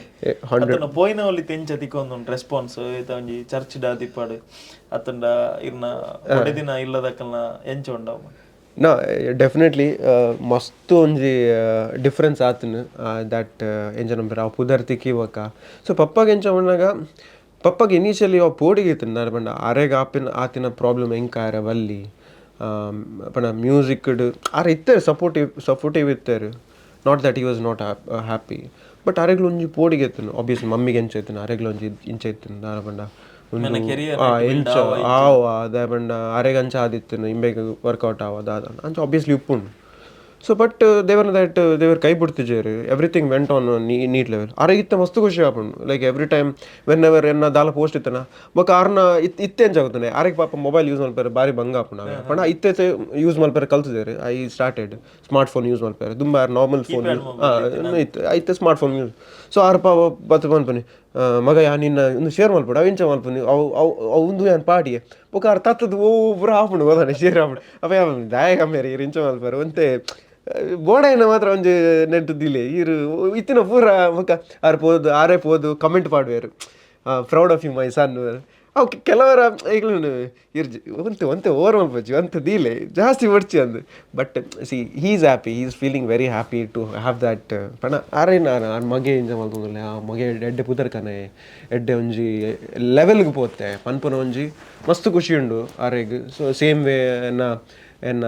ಅತನ ಪೋಯಿನ ಒಲಿ ತೆಂಚ ತಿಕ್ಕೊಂದು ರೆಸ್ಪಾನ್ಸ್ ಐತ ಒಂಜಿ ಚರ್ಚ್ ದಿಪ್ಪಾಡು ಅತಂಡ ಇರ್ನ ಒಡೆದಿನ ಇಲ್ಲದಕ್ಕಲ್ನ ಎಂಚ ಉಂಡವು ನಾ ಡೆಫಿನೆಟ್ಲಿ ಮಸ್ತ್ ಒಂಜಿ ಡಿಫ್ರೆನ್ಸ್ ಆತನು ದಟ್ ಎಂಚ ನಂಬರ್ ಅವು ಪುದರ್ ತಿಕ್ಕಿವಕ್ಕ ಸೊ ಪಪ್ಪಗೆ ಎಂಚ ಉಂಡಾಗ ಪಪ್ಪಗೆ ಇನಿಷಿಯಲಿ ಅವು ಪೋಡಿಗೆ ಇತ್ತು ನಾನು ಬಂಡ ಅರೆಗೆ ಆತಿನ ಪ್ರಾಬ್ಲಮ್ ಹೆಂಗಾರ ವಲ್ಲಿ ಪಣ ಮ್ಯೂಸಿಕ್ ಆರ ಇತ್ತೇರು ಸಪೋರ್ಟಿವ್ ಇತ್ತೇರು not that he was not happy but ಅರೆಗ್ಲು ಒಂಜಿ ಪೋಡಿಗೆ ಇತ್ತು ಆಬ್ವಿಯಸ್ಲಿ ಮಮ್ಮಿಗೆ ಎಂಚ ಇತ್ತು ಅರೆಗ್ಲು ಒಂಜಿ ಇಂಚ ಇತ್ತು ನಾನು ಬಂಡ ಎಂಚ ಅದೇ ಬಂಡ ಅರೆಗಂಚ ಆದಿತ್ತು ಇಂಬೇಗ ವರ್ಕೌಟ್ ಆವದ ಅಂಚ ಆಬ್ವಿಯಸ್ಲಿ ಉಪ್ಪುಂಡು ಸೊ ಬಟ್ ದೇವರ್ ಕೈ ಬಿಡ್ತಿದ್ದೇರು everything went on neat level ಅರೆಗಿತ್ತ ಮಸ್ತ್ ಖುಷಿ ಆಪುಂಡು like every time when ever ಎನ್ನ ದಾಲ ಪೋಸ್ಟ್ ಇತ್ತನ ಬೊಕ್ಕ ಆರ್ನ ಇತ್ತೆ ಎಂಚಾಗುತ್ತಾನೆ ಅರೆಗೆ ಪಾಪ ಮೊಬೈಲ್ ಯೂಸ್ ಮಲ್ಪೇರೆ ಬಾರಿ ಭಂಗ ಆಪುಂಡು ಪಂಡ ಇತ್ತೆ ಯೂಸ್ ಮಲ್ಪೇರೆ ಕಲ್ತಿದ್ದೇರು I started smart phone use ಮಲ್ಪೇರೆ ತುಂಬ ನಾರ್ಮಲ್ ಫೋನ್ ಇತ್ತು ಐತೆ ಸ್ಮಾರ್ಟ್ ಫೋನ್ ಯೂಸ್ ಸೊ ಆರು ಬತ್ತು ಬಂದ್ಪನಿ ಮಗ ನಿನ್ನ ಒಂದು ಶೇರ್ ಮಲ್ಪಡು ಅವೆಂಚ ಮಲ್ಪನಿ ಅವು ಒಂದು ಏನು ಪಾಟಿಗೆ ಬೊಕ್ಕ ಆರು ತತ್ತದು ಪೂರ ಆಪುಂಡು ಹೋದಾನೆ ಶೇರ್ ಆಪುಂಡು ಅವ ದಾಯಕ ಮೇರೆ ಇರು ಇಂಚ ಮಲ್ಪೇರು ಒಂತೆ ಬೋಡಾಯಿನ ಮಾತ್ರ ಒಂಜಿ ನೆಟ್ಟು ದಿಲೆ ಇರು ಇತ್ತಿನ ಪೂರ ಬೊಕ್ಕ ಆರೇ ಪೋದು ಕಮೆಂಟ್ ಪಾಡ್ವೇರು proud of you my son ಅವು ಕೆಲವರ ಈಗಲೂ ಇರ್ಜಿ ಒಂತೆ ಓವರ್ ಮಲ್ಪಚ್ಚಿ ಒಂತೆ ದೀಲೆ ಜಾಸ್ತಿ ಹೊಡ್ಚಿ ಅಂದು but see he is happy he is feeling very happy to have that ಪಣ ಆರೇ ನಾನು ಮಗೆ ಇಂಜ ಮಲ್ತೊಂದುಲ್ಲೆ ಆ ಮಗೆ ಎಡ್ಡೆ ಪುದರ್ಕನೆ ಎಡ್ಡೆ ಒಂಜಿ ಲೆವೆಲ್ಗೆ ಪೋತೆ ಪನ್ಪುನ ಒಂಜಿ ಮಸ್ತ್ ಖುಷಿ ಉಂಡು ಆರೆಗ್ ಸೊ ಸೇಮ್ ವೇ ಎನ್ನ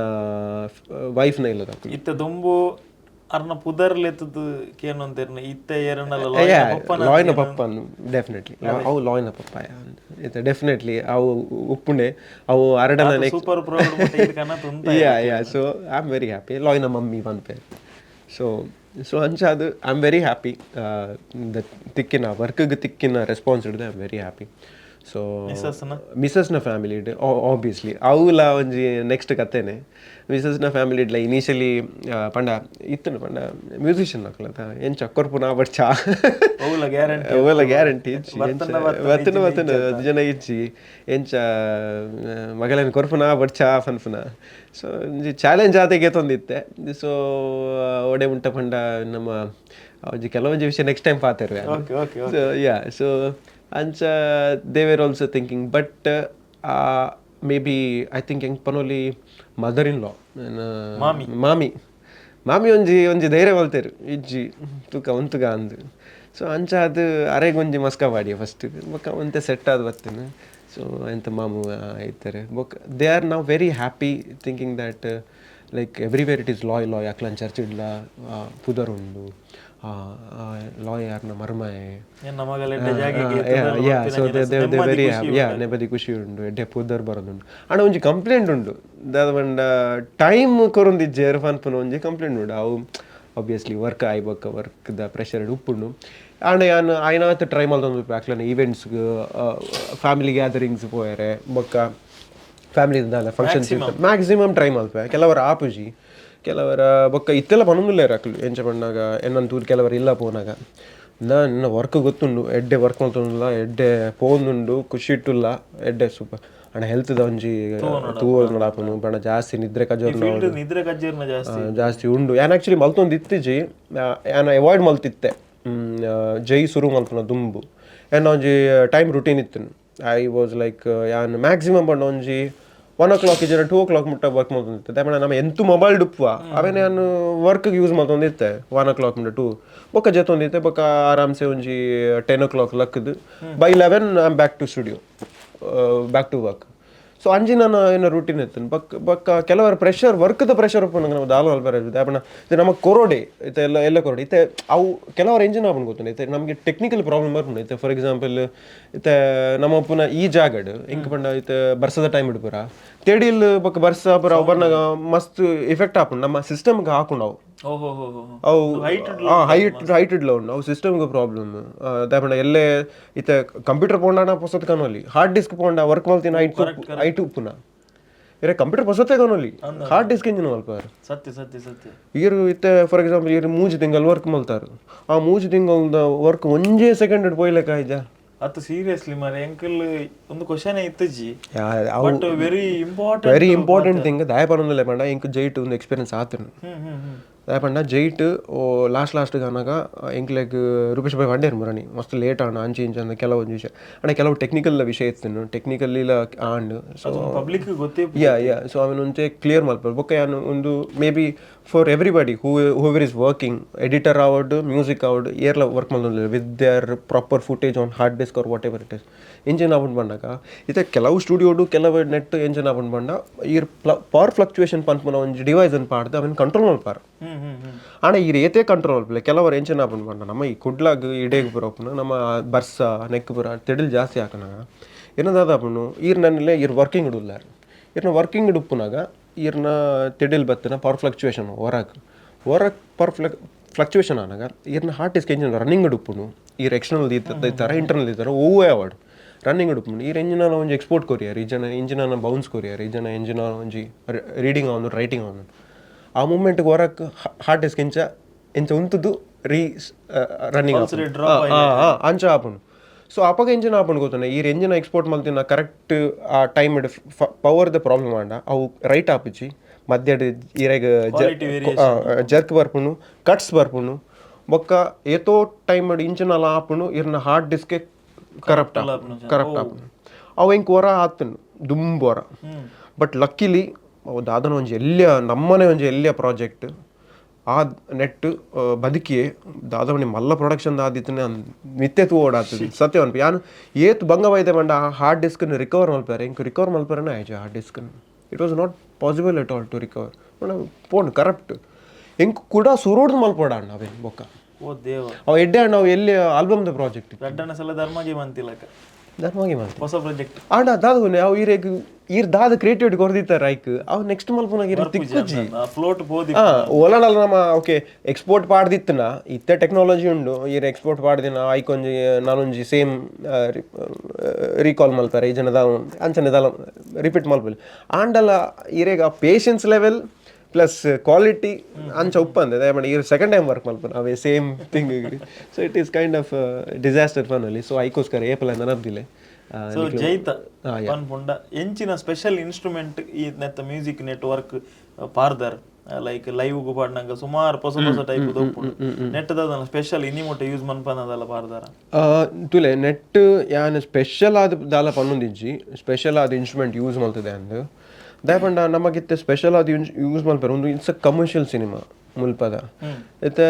ವೈಫ್ನ ಇಲ್ಲದ ಇತ್ತ ದುಂಬು ಅರ್ನ ಪುದರ್ಲೆತ್ತದು ಕೇನೊಂದಿರ್ನ ಇತ್ತೆ ಏರನಲ್ಲ ಲಾಯ್ನ ಪಪ್ಪನ್ ಡೆಫಿನೆಟ್ಲಿ ಅವು ಲಾಯ್ನ ಪಪ್ಪಾಯ ಇತ್ತೆ ಡೆಫಿನೆಟ್ಲಿ ಅವು ಉಪ್ಪುಂಡೆ ಅವು ಅರಡನ super proud yeah so I am very happy ಲಾಯ್ನ ಮಮ್ಮಿ ಒನ್ ಪೇರ್ ಸೊ ಅಂಚ ಅದು I am very happy the ತಿಕ್ಕಿನ ವರ್ಕ್ಗೆ ತಿಕ್ಕಿನ ರೆಸ್ಪಾನ್ಸ್ ಹಿಡಿದು I am very happy so ಮಿಸಸ್ನ ಫ್ಯಾಮಿಲಿ ಇಡ್ ಆಬ್ವಿಯಸ್ಲಿ ಅವಲ ಒಂಜಿ ನೆಕ್ಸ್ಟ್ ಕತೆನೆ ಮಿಸಸ್ನ ಫ್ಯಾಮಿಲಿ ಇಡ್ಲ ಇನಿಷಿಯಲಿ ಪಂಡ ಇತ್ತನು ಪಂಡ ಮ್ಯೂಸಿಷಿಯನ್ ಹಾಕ್ಲತ್ತ ಎಂಚ ಕೊರ್ಪುನ ಬಡ್ಚ ಓಲ ಗ್ಯಾರಂಟಿ ವತ್ತನ ಜನ ಇಚ್ಚಿ ಎಂಚ ಮಗಳೇನು ಕೊರ್ಪುನ ಬಡ್ಚ ಫನ್ಪುನ ಸೊ ಒಂಜಿ ಚಾಲೆಂಜ್ ಆತೆಗೆ ತಂದಿತ್ತೆ ಸೊ ಒಡೆ ಉಂಟ ಪಂಡ ನಮ್ಮ ಒಂಜಿ ಕೆಲವೊಂಜಿ ವಿಷಯ ನೆಕ್ಸ್ಟ್ ಟೈಮ್ ಪಾತೇರು ಯಾ ಸೊ ಅಂಚ they were also thinking but maybe I think ಹೆಂಗೆ ಪನೋಲಿ ಮದರ್-ಇನ್-ಲಾ ಮಾಮಿ ಒಂಜಿ ಧೈರ್ಯ ಮಲ್ತೇರು ಇಜ್ಜಿ ತೂಕ ಒಂತುಗ ಅಂದು ಸೊ ಅಂಚ ಅದು ಅರೆಗೆ ಒಂಜಿ ಮಸ್ಕ ಬಾಡಿ ಫಸ್ಟ್ ಬೊಕ್ಕ ಒಂತೆ ಸೆಟ್ ಆದ ಬರ್ತೇನೆ ಸೊ ಎಂತ ಮಾಮು ಆಯ್ತಾರೆ ಬೊಕ್ಕ they are now very happy thinking that like everywhere it is ಲಾಯ್ ಅಕ್ಲನ್ ಚರ್ಚ್ ಇಡ್ಲ ಪುದರ್ ಉಂಡು ಲಾಯ್ ಯಾರ್ನ ಮರ್ಮಯೆ ಸೊ ವೆರಿ ನೆಬದಿ ಖುಷಿ ಉಂಡು ಎಡ್ಡೆ ಪುದರ್ ಬರೋದುಂಡು ಆಂಡ ಒಂಜಿ ಕಂಪ್ಲೇಂಟ್ ಉಂಡು ದಾದ ಪಂಡ ಟೈಮ್ ಕೊರೊಂದಿಜ್ಜೆರ್ ಪನ್ಪುನ ಒಂಜಿ ಕಂಪ್ಲೇಂಟ್ ಉಂಡು ಅವು ಆಬ್ವಿಯಸ್ಲಿ ವರ್ಕ್ ಆಯ್ಬೊಕ್ಕ ವರ್ಕ್ದ ಪ್ರೆಷರ್ ಉಪ್ಪುಂಡು ಆಂಡ ಆಯ್ನಾತ್ ಟ್ರೈ ಮಲ್ತೊಂದು ಅಕ್ಲನ ಈವೆಂಟ್ಸ್ಗೆ ಫ್ಯಾಮಿಲಿ ಗ್ಯಾದರಿಂಗ್ಸ್ ಪೋಯರೆ ಬೊಕ್ಕ family functions maximum try Malpe ಕೆಲವರ ಆಪುಜಿ ಕೆಲವರ ಬೊಕ್ಕ ಇತ್ತೆಲ್ಲ ಪನೊಂದುಲ್ಲೆ ಅಕ್ಲು ಎಂಚ ಪಂಡಾಗ ಎನ್ನಂತೂರು ಕೆಲವರು ಇಲ್ಲ ಪೋನಾಗ ನನ್ನ ವರ್ಕ್ ಗೊತ್ತುಂಡು ಎಡ್ಡೆ ವರ್ಕ್ ಮಲ್ತೊಂದುಲ್ಲ ಎಡ್ಡೆ ಪೋಂದುಂಡು ಖುಷಿ ಇಟ್ಟುಲ್ಲ ಎಡ್ಡೆ ಸೂಪರ್ ಅಣ್ಣ ಹೆಲ್ತ್ದ ಒಂಜಿ ತೂವಲ್ ನಡಾಪುನು ಬಣ್ಣ ಜಾಸ್ತಿ ನಿದ್ರೆ ಕಜೋರ್ನ ಜಾಸ್ತಿ ಉಂಡು ಯಾನ್ ಆ್ಯಕ್ಚುಲಿ ಮಲ್ತೊಂದು ಇತ್ತಿಜಿ ಯಾನ್ ಅವಾಯ್ಡ್ ಮಲ್ತಿತ್ತೆ ಜೈ ಶುರು ಮಲ್ಪುನ ದುಂಬು ಏನ ಒಂಜಿ ಟೈಮ್ ರುಟೀನ್ ಇತ್ತು ಐ ವಾಸ್ ಲೈಕ್ ಯಾನ್ ಮ್ಯಾಕ್ಸಿಮಮ್ ಪಂಡ ಒಂಜಿ 1 o'clock ಇಜ್ಜರ 2 o'clock ಮುಟ್ಟ ವರ್ಕ್ ಮಾಡ್ತೊಂದಿತ್ತೆ ದಾಯಪಂಡ ನಮ್ಮ ಎಂತು ಮೊಬೈಲ್ ಡುಪ್ಪುವ ಅವೇನೆ ನಾನು ವರ್ಕ್ಗೆ ಯೂಸ್ ಮಾಡ್ತೊಂದಿತ್ತೆ 1 o'clock ಮುಟ್ಟ 2 ಬೊಕ್ಕ ಜೆತ್ತೊಂದಿತ್ತೆ ಬೊಕ್ಕ ಆರಾಮ್ಸೆ ಒಂಜಿ 10 o'clock ಲಕ್ಕದು by 11 I am back to studio back to work so ಅಂಜಿ ನಾನು ಏನೋ ರೂಟೀನ್ ಇತ್ತು ಬೊಕ್ಕ ಕೆಲವರ ಪ್ರೆಷರ್ ವರ್ಕ್ದ ಪ್ರೆಷರ್ ಉಪ್ಪು ನಾವು ದಾಲು ಅಲ್ಬಾರ ದಾಯಪಂಡ ಇದು ನಮಗೆ ಕೊರೋಡೆ ಇತ್ತೆ ಎಲ್ಲ ಕೊರೋಡೆ ಇತ್ತೆ ಅವು ಕೆಲವರ ಎಂಜಿನ್ ಆಪನ್ ಗೊತ್ತು ಇತ್ತೆ ನಮಗೆ ಟೆಕ್ನಿಕಲ್ ಪ್ರಾಬ್ಲಮ್ ಬರ್ಪುಂಡು ಇತ್ತೆ ಫಾರ್ ಎಕ್ಸಾಂಪಲ್ ಇತ್ತೆ ನಮ್ಮ ಪುನಃ ಈ ಜಾಗಡ್ ಹಿಂಗೆ ಪಂಡ ಇತ್ತೆ ಬರ್ಸದ ಟೈಮ್ ಇಡ್ಪುರ ತೆಡಿಲ್ ಬೊಕ್ಕ ಬರ್ಸ ಪೂರ ಅವು ಬರ್ನಾಗ ಮಸ್ತ್ ಎಫೆಕ್ಟ್ ಹಾಕೊಂಡು ನಮ್ಮ ಸಿಸ್ಟಮ್ಗೆ ಹಾಕೊಂಡವು ಅವು ಹೈಟೆಡ್ಲ ಉಂಡು ಅವು ಸಿಸ್ಟಮ್ಗೆ ಪ್ರಾಬ್ಲಮ್ ದಾಪಂಡ ಎಲ್ಲೇ ಇತ್ತ ಕಂಪ್ಯೂಟರ್ ಪೋಂಡಾನ ಪೊಸತ್ ಕಾಣೋಲಿ ಹಾರ್ಡ್ ಡಿಸ್ಕ್ ಪೋಂಡ ವರ್ಕ್ ಮಾಡ್ತೀನಿ ಐಟು ಉಪ್ಪುನ ಇರ ಕಂಪ್ಯೂಟರ್ ಪೊಸತ್ತೆ ಕಾಣೋಲಿ ಹಾರ್ಡ್ ಡಿಸ್ಕ್ ಇಂಜಿನ್ ಮಲ್ಪಾರು ಸತ್ಯ ಸತ್ಯ ಸತ್ಯ ಇರು ಇತ್ತೆ ಫಾರ್ ಎಕ್ಸಾಂಪಲ್ ಇರು ಮೂಜಿ ತಿಂಗಳು ವರ್ಕ್ ಮಲ್ತಾರು ಆ ಮೂಜಿ ತಿಂಗಳದ ವರ್ಕ್ ಒಂಜೇ ಸೆಕೆಂಡ್ ಪೋಯ್ಲೆಕ್ಕ ಆಯ್ಜ ಅದು ಸೀರಿಯಸ್ಲಿ ಮಾರೆ ಎಂಕಲ್ ಒಂದು ಕ್ವಶನ್ ಇತ್ತಜಿ ಬಟ್ ವೆರಿ ಇಂಪಾರ್ಟೆಂಟ್ ಥಿಂಗ್ ದಾಯಪನೊಂದುಲೆ ಪಂಡ ಇಂಕ್ ಜೈಟ್ ಒಂದು ಎಕ್ಸ್ಪೀರಿಯನ್ಸ್ ಆತನು ದಾಯಪಂಡ ಜೈಟ್ ಲಾಸ್ಟ್ ಕಾನಾಗ ಎಂಕ್ಲೆಗ್ ರೂಪೇಶ್ ಭಾಯ್ ಪಂಡೇರು ಮುರಣಿ ಮಸ್ತ್ ಲೇಟ್ ಆಂಡ ಅಂಚಿ ಇಂಚ ಅಂದ ಕೆಲವು ವಿಷಯ ಅಣ್ಣ ಕೆಲವು ಟೆಕ್ನಿಕಲ್ ವಿಷಯ ಇತ್ತು ಟೆಕ್ನಿಕಲ್ ಇಲ್ಲ ಆಂಡ್ ಸೊ ಪಬ್ಲಿಕ್ ಗೊತ್ತೇ ಯಾ ಸೊ ಅವನು ಒಂಚೆ ಕ್ಲಿಯರ್ ಮಲ್ಪರು ಬೊಕ್ಕ ಯಾನು ಒಂದು may be for everybody whoever is working editor ಆವಡ್ ಮ್ಯೂಸಿಕ್ ಆವಡ್ ಏರ್ಲ ವರ್ಕ್ ಮಾಡೋದಿಲ್ಲ with their proper footage on hard disk or whatever it is ಎಂಜಿನ್ ಆಪುಂಡು ಬಂದಾಗ ಇತ್ತೆ ಕೆಲವು ಸ್ಟುಡಿಯೋಡು ಕೆಲವು ನೆಟ್ ಎಂಜಿನ್ ಆಪುಂಡು ಬಂಡ ಈರ್ ಪವರ್ ಫ್ಲಕ್ಚುಯೇಷನ್ ಪನ್ಪುನ ಒಂಜಿ ಡಿವೈಸ್ ಅನ್ನು ಪಾಡ್ದು ಅವನ್ ಕಂಟ್ರೋಲ್ ಮಲ್ಪಾರ ಆಣ ಈರ್ ಏತೇ ಕಂಟ್ರೋಲ್ ಮಲ್ಪಲೆ ಕೆಲವರು ಎಂಜಿನ್ ಆಪುಂಡು ಬಂಡ ನಮ್ಮ ಈ ಕುಡ್ಲಾಗ್ ಇಡೇಗ್ ಬರೋಪುನ ನಮ್ಮ ಬರ್ಸ ನೆಕ್ ಪುರ ತೆಡಿಲ್ ಜಾಸ್ತಿ ಹಾಕನಾಗ ಏನದಾದ ಆಪುಂಡು ಈರ್ ನನ್ನಲ್ಲೇ ಈರ್ ವರ್ಕಿಂಗ್ ಇಡುಲ್ಲಾರ ಈರ್ನ ವರ್ಕಿಂಗ್ ಇಡುಪ್ಪುನಾಗ ಈರ್ನ ತೆಡಿಲ್ ಬತ್ತಿನ ಪವರ್ ಫ್ಲಕ್ಚುಯೇಷನ್ ಹೊರಗೆ ಪವರ್ ಫ್ಲಕ್ಚುಯೇಷನ್ ಆನಾಗ ಈರ್ನ ಹಾರ್ಟ್ ಡಿಸ್ಕ್ ಎಂಜಿನ್ ರನ್ನಿಂಗ್ ಇಡುಪ್ಪುನು ಈರ್ ಎಕ್ಸ್ಟರ್ನಲ್ ಇತ್ತರ ಇಂಟರ್ನಲ್ ಇತ್ತರ ಓವೇ ಅವಾರ್ಡ್ ರನ್ನಿಂಗ್ ಇಡುಪ್ಪುನು ಈರ್ ಎಂಜಿನ ಒಂಜಿ ಎಕ್ಸ್ಪೋರ್ಟ್ ಕೊರಿಯರ್ ಈ ಜನ ಇಂಜಿನ ಬೌನ್ಸ್ ಕೊರಿಯರ್ ಈ ಜನ ಎಂಜಿನ ಒಂಜಿ ರೀಡಿಂಗ್ ಅವನು ರೈಟಿಂಗ್ ಅವನು ಆ ಮೂಮೆಂಟ್ಗೆ ಹೊರಗೆ ಹಾರ್ಟ್ ಡಿಸ್ಕ್ ಎಂಚ ಉಂತದ್ದು ರನ್ನಿಂಗ್ ಅಂಚ ಆಪುಂಡು ಸೊ ಅಪಗ ಎಂಜಿನ್ ಆಪುಂಡು ಗೊತ್ತಾನೆ ಈ ಎಂಜಿನ ಎಕ್ಸ್ಪೋರ್ಟ್ ಮಲ್ತಿನ ಕರೆಕ್ಟ್ ಆ ಟೈಮ್ ಪವರ್ದ ಪ್ರಾಬ್ಲಮ್ ಆಂಡ ಅವು ರೈಟ್ ಆಪಿಚ್ಚಿ ಮಧ್ಯ ಈರಾಗ ಜರ್ಕ್ ಬರ್ಪುನು ಕಟ್ಸ್ ಬರ್ಪುನು ಬೊಕ್ಕ ಏತೋ ಟೈಮ್ ಇಂಜಿನ್ ಅಲ್ಲ ಆಪುನು ಇರ್ನ ಹಾರ್ಡ್ ಡಿಸ್ಕೆ ಕರಪ್ಟ್ ಆಪುನು ಅವು ಹೆಂಗೆ ಹೊರ ಆತನು ದುಂಬು ಹೊರ ಬಟ್ ಲಕ್ಕಿಲಿ ಅವು ದಾದನ ಒಂಜಿ ಎಲ್ಲಿಯ ನಮ್ಮನೆ ಒಂಜಿ ಎಲ್ಲಿಯ ಪ್ರಾಜೆಕ್ಟ್ ಆ ನೆಟ್ ಬದುಕಿ ದಾದವನಿ ಮಲ್ಲ ಪ್ರೊಡಕ್ಷನ್ ಆದಿತ್ತನೆ ಮಿತ್ತೆ ಓಡಾಗ್ತದೆ ಸತ್ಯ ಅನ್ಪ ಯಾನು ಏತ್ ಭಂಗವೈದೆ ಮಂಡ ಆ ಹಾರ್ಡ್ ಡಿಸ್ಕನ್ನು ರಿಕವರ್ ಮಲ್ಪಾರೆ ಇಂಕ ರಿಕವರ್ ಮಲ್ಪಾರನೇ ಆಯ್ತು ಹಾರ್ಡ್ ಡಿಸ್ಕನ್ನು it was not possible at all to recover ಪೋಂಡ್ ಕರಪ್ಟ್ ಇಂಕ ಕೂಡ ಸುರೋಡ್ದು ಮಲ್ಪೋಡ ಅಣ್ಣ ಅವೇನು ಬೊಕ್ಕ ಓ ದೇವ ಅವು ಎಡ್ಡೆ ಅಣ್ಣ ಅವು ಎಲ್ಲಿ ಆಲ್ಬಮ್ದ ಪ್ರಾಜೆಕ್ಟ್ ಗಡ್ಡನ ಸಲ ಧರ್ಮಗೆ ಮಂತಿಲಕ ಧರ್ಮಾಗಿ ಮಾಡ್ತಾರೆ ಹೊಸ ಪ್ರಾಜೆಕ್ಟ್ ಆಡ ದಾದಗುನೆ ಅವು ಈರ್ ದಾದ ಕ್ರಿಯೇಟಿವಿಟಿ ಕೊರ್ದಿತ್ತಾರ ಐಕ್ ಅವು ನೆಕ್ಸ್ಟ್ ಮಲ್ಪುನಾಗ ಇರ್ ತಿಕ್ಕುಜಿ ಫ್ಲೋಟ್ ಬೋದಿ ಒಲಡಲ್ಲ ನಮ್ಮ ಓಕೆ ಎಕ್ಸ್ಪೋರ್ಟ್ ಪಾಡ್ದಿತ್ತನ ಇತ್ತೆ ಟೆಕ್ನಾಲಜಿ ಉಂಡು ಈರ್ ಎಕ್ಸ್ಪೋರ್ಟ್ ಪಾಡ್ದಿನ ಐಕೊಂಜಿ ನಾನೊಂಜಿ ಸೇಮ್ ರೀಕಾಲ್ ಮಲ್ತಾರೆ ಈ ಜನದ ಅಂಚನೆದಲ್ಲ ರಿಪೀಟ್ ಮಲ್ಪಲಿ ಆಂಡಲ್ಲ ಈರೇಗ ಪೇಷನ್ಸ್ ಲೆವೆಲ್ ಪ್ಲಸ್ ಕ್ವಾಲಿಟಿ ಅಂಚ ಉಪ್ಪಂದೆ ಈರ್ ಸೆಕೆಂಡ್ ಟೈಮ್ ವರ್ಕ್ ಮಲ್ಪನ ಅವೇ same thing so it is kind of disaster ಫನಲ್ಲಿ ಸೊ ಐಕೋಸ್ಕರ ಏಪಲ್ ನೆನಪ್ದಿಲೆ ಸೊ ಜೈತ ಪನ್ಪುಂಡ ಎಂಚಿನ ಸ್ಪೆಷಲ್ ಇನ್ಸ್ಟ್ರೂಮೆಂಟ್ ಈ ನೆತ್ತ ಮ್ಯೂಸಿಕ್ ನೆಟ್ವರ್ಕ್ ಪಾರ್ದರ್ ಲೈಕ್ ಲೈವ್ ಗು ಪಾಡ್ನಂಗ ಸುಮಾರು ಹೊಸ ಹೊಸ ಟೈಪ್ ದೊಪ್ಪುಂಡು ನೆಟ್ ದಾದ ಸ್ಪೆಷಲ್ ಇನ್ನಿಮೊಟ್ಟ ಯೂಸ್ ಮನ್ಪನದಲ್ಲ ಪಾರ್ದಾರ ತುಲೆ ನೆಟ್ ಯಾನ್ ಸ್ಪೆಷಲ್ ಆದ ದಾಲ ಪನ್ನೊಂದಿಜ್ಜಿ ಸ್ಪೆಷಲ್ ಆದ ಇನ್ಸ್ಟ್ರೂಮೆಂಟ್ ಯೂಸ್ ಮಲ್ತದೆ ಅಂದು ದಯಪಂಡ ನಮಗಿತ್ತೆ ಸ್ಪೆಷಲ್ ಆದ ಯೂಸ್ ಮಲ್ಪರ ಒಂದು ಇಟ್ಸ್ ಅ ಕಮರ್ಷಿಯಲ್ ಸಿನಿಮಾ ಮುಲ್ಪದ ಇತ್ತೆ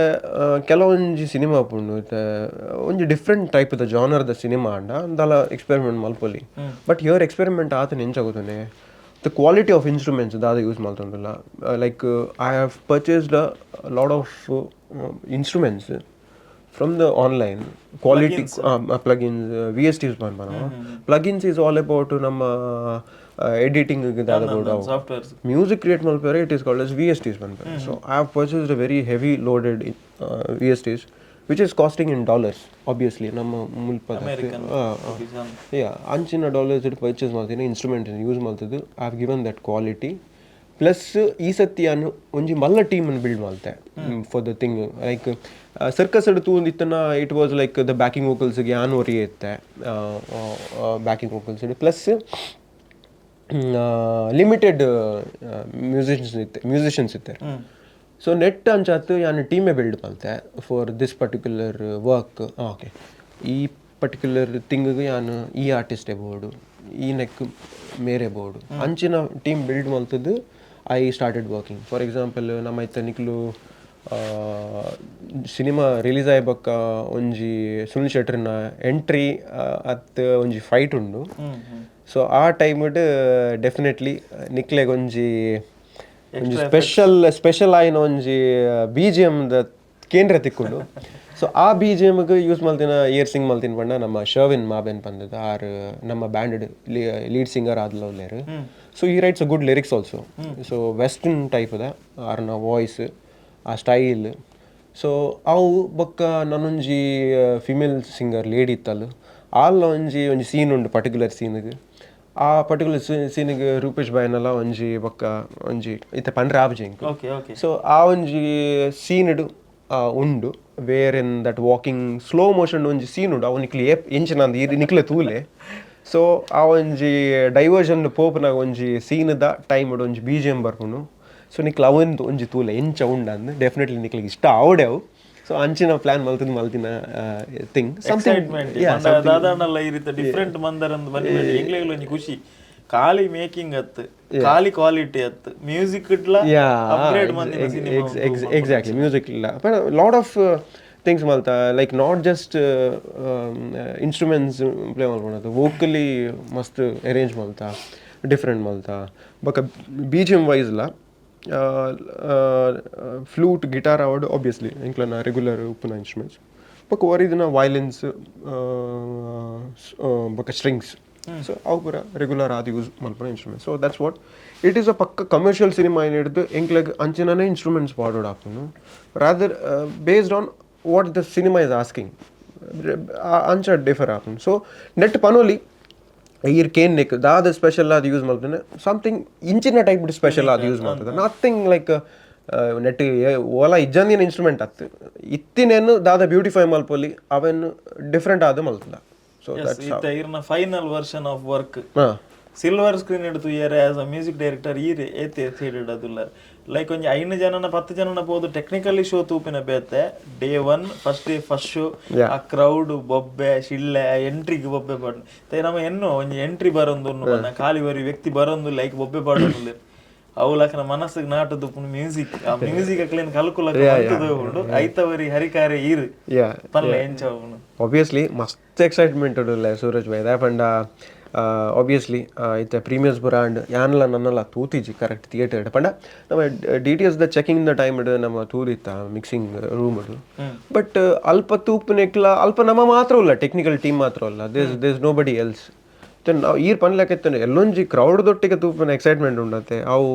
ಕೆಲವೊಂಜಿ ಸಿನಿಮಾ ಪುಂಡು ಇತ್ತೆ ಒಂಜಿ ಡಿಫ್ರೆಂಟ್ ಟೈಪ್ದ ಜಾನರ್ದ ಸಿನಿಮಾ ಅಂಡ ದಾಲ ಎಕ್ಸ್ಪೆರಿಮೆಂಟ್ ಮಲ್ಪೊಲಿ ಬಟ್ ಹಿಯರ್ ಎಕ್ಸ್ಪೆರಿಮೆಂಟ್ ಆತನ ಎಂಚಾಗುತ್ತಾನೆ ದ ಕ್ವಾಲಿಟಿ ಆಫ್ ಇನ್ಸ್ಟ್ರೂಮೆಂಟ್ಸ್ ದಾದ ಯೂಸ್ ಮಾಡ್ತೊಂದಿಲ್ಲ like I have purchased lot of instruments from the online quality plugins VSTs plugins is all about ನಮ್ಮ ಎಡಿಟಿಂಗ್ ಮ್ಯೂಸಿಕ್ ಕ್ರಿಯೇಟ್ ಮಲ್ಪರೆ it is called as VSTs ಬಂದ್ಪರೆ so I have purchased a very heavy loaded VSTs which is costing in dollars obviously ನಮ್ಮ ಮುಲ್ಪದ ಅಂಚಿನ dollars ಇಟ್ಟು purchase ಮಾಡ್ತೀನಿ instrument use ಮಾಡ್ತದ್ದು I have given that quality plus ಈ ಸತಿ ನಾನು ಒಂಜಿ ಮಲ್ಲ ಟೀಮನ್ನು ಬಿಲ್ಡ್ ಮಾಡ್ತೆ for the thing like circus ಎಡ್ತು ಒಂದು ಇತ್ತನ it was like the backing ವೋಕಲ್ಸ್ಗೆ ಯಾನ್ ಒರಿಯೇ ಇತ್ತೆ backing vocals plus limited musicians ಇದ್ದಾರೆ ಸೊ ನೆಟ್ ಅಂಚಾತು ಯಾನು ಟೀಮೇ ಬಿಲ್ಡ್ ಮಾಡ್ತೆ for this particular work okay ಈ ಪರ್ಟಿಕ್ಯುಲರ್ ಥಿಂಗಿಗೆ ಯಾನು ಈ ಆರ್ಟಿಸ್ಟೇ ಬೋರ್ಡು ಈ ನೆಕ್ ಮೇರೆ ಬೋರ್ಡು ಅಂಚಿನ ಟೀಮ್ ಬಿಲ್ಡ್ ಮಾಡ್ತದ್ದು I started working for example ನಮ್ಮ ಇತ್ತನಿಕ್ಲು ಸಿನಿಮಾ ರಿಲೀಸ್ ಆಯ್ಬಕ್ಕ ಒಂಜಿ ಸುನಿಲ್ ಶೆಟ್ರಿನ ಎಂಟ್ರಿ ಅತ್ ಒಂಜಿ ಫೈಟ್ ಉಂಡು ಸೊ ಆ ಟೈಮ್ಡ್ ಡೆಫಿನೆಟ್ಲಿ ನಿಕ್ಲೆಗ್ ಒಂಜಿ ಸ್ಪೆಷಲ್ ಆಯ್ನ ಒಂಜಿ BGM ದ ಕೇಂದ್ರ ತಿಕ್ಕೊಂಡು ಸೊ ಆ BGMಗೆ ಯೂಸ್ ಮಲ್ತಿನ ಇಯರ್ ಸಿಂಗ್ ಮಲ್ತಿನ ಪಂಡ ನಮ್ಮ ಶರ್ವಿನ್ ಮಾಬೆನ್ ಪಂದದ ಆರ್ ನಮ್ಮ ಬ್ಯಾಂಡ್ ಲೀಡ್ ಸಿಂಗರ್ ಆದ್ಲವ್ಲೇರು ಸೊ ಈ rights a good lyrics also. So western type ಅದ ಆರ್ನ ವಾಯ್ಸ್ ಆ ಸ್ಟೈಲ್. ಸೊ ಅವು ಬೊಕ್ಕ ನನ್ನೊಂಜಿ ಫಿಮೇಲ್ ಸಿಂಗರ್ ಲೇಡಿ ಇತ್ತಲ್ಲ ಆಲ್ಲ ಒಂಜಿ ಸೀನ್ ಉಂಡು ಪರ್ಟಿಕ್ಯುಲರ್ ಸೀನ್ಗೆ. ಆ ಪರ್ಟಿಕ್ಯುಲರ್ ಸೀನಿಗೆ ರೂಪೇಶ್ ಬಾಯ್ನಲ್ಲ ಒಂಜಿ ಬೊಕ್ಕ ಒಂಜಿ ಇತ್ತೆ ಪಂಡ್ರೆ ಆಬ್ಜಿ. ಸೊ ಆ ಒಂಜಿ ಸೀನ್ಡು ಉಂಡು where in that walking slow motion ಒಂಜಿ ಸೀನ್ ಉಂಡು ಅವು ನಿಕ್ಲಿ ಎಂಚಿನ ನಿಕ್ಲೆ ತೂಲೆ. ಸೊ ಆ ಒಂಜಿ ಡೈವರ್ಷನ್ ಪೋಪುನಾಗ ಒಂಜಿ ಸೀನ್ದ ಟೈಮ್ ಒಂಜಿ BGM ಬರ್ಪುನು. ಸೊ ನಿಕ್ಲ ಅವಂದು ಒಂಜಿ ತೂಲೆ ಎಂಚ ಉಂಡ ಅಂದ್ ಡೆಫಿನೆಟ್ಲಿ ನಿಕ್ಲಿಗೆ ಇಷ್ಟ ಆವಡ್ಯಾವು. ಸೊ ಅಂಚಿನ ಪ್ಲಾನ್ ಮಲ್ತಿನ ಥಿಂಗ್ ಡಿಫ್ರೆಂಟ್ ಮಂದರಂದ್ ಬಂದ್ಬಿಟ್ಟು ಎಂಗ್ಲೆಗ್ಲ ಒಂಜಿ ಖುಷಿ ಖಾಲಿ ಮೇಕಿಂಗ್ ಅತ್ತು ಖಾಲಿ ಕ್ವಾಲಿಟಿ ಅತ್ತು ಮ್ಯೂಸಿಕ್ ಇಟ್ಲ ಅಪ್ಗ್ರೇಡ್ ಮಂದಿನ ಸಿನಿಮಾ ಎಕ್ಸಾಕ್ಟ್ಲಿ ಮ್ಯೂಸಿಕ್ ಇಲ್ಲ ಲಾಟ್ ಆಫ್ ಥಿಂಗ್ಸ್ ಮಲ್ತ like not just instruments play ಮಾಡ್ಕೊಳದು ವೋಕಲಿ ಮಸ್ತ್ ಅರೇಂಜ್ ಮಲ್ತ ಡಿಫ್ರೆಂಟ್ ಮಲ್ತ ಬೊಕ BGM ವೈಸ್ ಲ ಫ್ಲೂಟ್ ಗಿಟಾರ್ ಅವಾರ್ಡ್ ಆಬ್ವಿಯಸ್ಲಿ ಇಂಕ್ಲನ ರೆಗ್ಯುಲರ್ ಉಪ್ಪುನ ಇನ್ಸ್ಟ್ರೂಮೆಂಟ್ಸ್ ಬೊಕ ಒರಿದಿನ ವೈಲಿನ್ಸ್ ಬೊಕ ಸ್ಟ್ರಿಂಗ್ಸ್. ಸೊ ಅವು ಪೂರ ರೆಗ್ಯುಲರ್ ಆದ ಯೂಸ್ ಮಲ್ಪನ instruments. So that's what it is a ಪಕ್ಕ ಕಮರ್ಷಿಯಲ್ ಸಿನಿಮಾ ಏನು ಹಿಡಿದು ಎಂಕ್ಲೆಗ್ ಅಂಚಿನೇ ಇನ್ಸ್ಟ್ರೂಮೆಂಟ್ಸ್ ಪಾಡೋಡ್ ಹಾಕೋನು rather based on what the cinema is asking ಅಂಚ ಡಿಫರ್ ಹಾಕೋನು. ಸೊ ನೆಟ್ ಪನೋಲಿ ಈರ್ ಕೇನ್ ನೆಕ್ ದಾದ ಸ್ಪೆಷಲ್ ಆದ ಯೂಸ್ ಮಾಡ್ತಾನೆ ಸಮಥಿಂಗ್ ಇಂಚಿನ ಟೈಪ್ ಸ್ಪೆಷಲ್ ಆದ ಯೂಸ್ ಮಾಡ್ತದೆ ನಥಿಂಗ್ ಲೈಕ್ ನೆಟ್ ಓಲಾ ಇಜ್ಜಂದಿನ ಇನ್ಸ್ಟ್ರೂಮೆಂಟ್ ಆತು ಇತ್ತಿನೇನು ದಾದ ಬ್ಯೂಟಿಫೈ ಮಲ್ಪೊಲಿ ಅವೇನು ಡಿಫ್ರೆಂಟ್ ಆದ ಮಲ್ತದ. ಸೊ ಇರ್ನ final version of work silver screen ಹಿಡಿದು year as a music director ಈರೆ ಏತೆ ಸೈಡೆಡ್ ಅದುಲ್ಲ ಲೈಕ್ ಒಂಜಿ 5 ಜನನ 10 ಜನನ ಪೋದು ಟೆಕ್ನಿಕಲಿ ಶೋ ತೂಪಿನ ಬೇತೆ day 1 first day first show ಆ ಕ್ರೌಡ್ ಬೊಬ್ಬೆ ಶಿಳ್ಳೆ ಎಂಟ್ರಿಗೆ ಬೊಬ್ಬೆ ಪಾಡು ನಮ್ಮ ಎನ್ನೋ ಒಂಜಿ ಎಂಟ್ರಿ ಬರೊಂದು ಖಾಲಿ ಬರಿ ವ್ಯಕ್ತಿ ಬರೊಂದು ಲೈಕ್ ಬೊಬ್ಬೆ ಪಾಡೋದು ಅವಲಕನ ಮನಸ್ಸಿಗೆ ನಾಟದು ಮ್ಯೂಸಿಕ್ ಆ ಮ್ಯೂಸಿಕ್ ಅಕ್ಲೇನ್ ಕಲ್ಕುಲಕ ಉಂಡು ಐತವರಿ ಹರಿಕಾರೆ ಈರು ಪಲ್ಲ ಎಂಚ ಆಬ್ವಿಯಸ್ಲಿ ಮಸ್ತ್ ಎಕ್ಸೈಟ್ಮೆಂಟ್ ಉಡುಲ್ಲ ಸೂರಜ್ ಭಾಯ್ ದಾಪಂಡ ಆಬ್ವಿಯಸ್ಲಿ ಇತ್ತೆ ಪ್ರೀಮಿಯರ್ಸ್ ಬ್ರಾಂಡ್ ಯಾನಲ್ಲ ನನ್ನಲ್ಲ ತೂತಿಜಿ ಕರೆಕ್ಟ್ ಥಿಯೇಟರ್ ಪಂಡ ನಮ್ಮ DTS the checking the time ಇಡು ನಮ್ಮ ತೂದಿತ್ತ ಮಿಕ್ಸಿಂಗ್ ರೂಮ್ ಇಡು ಬಟ್ ಅಲ್ಪ ತೂಪನೆಕ್ಲ ಅಲ್ಪ ನಮ್ಮ ಮಾತ್ರ ಇಲ್ಲ ಟೆಕ್ನಿಕಲ್ ಟೀಮ್ ಮಾತ್ರ ಅಲ್ಲ ದೇಸ್ ನೋ ಬಡಿ ಎಲ್ಸ್ ನಾವು ಈರ್ ಪನ್ಲಕ್ಕೆ ಎಲ್ಲೊಂಜಿ ಕ್ರೌಡ್ದೊಟ್ಟಿಗೆ ತೂಪನ ಎಕ್ಸೈಟ್ಮೆಂಟ್ ಉಂಡತ್ತೆ ಅವು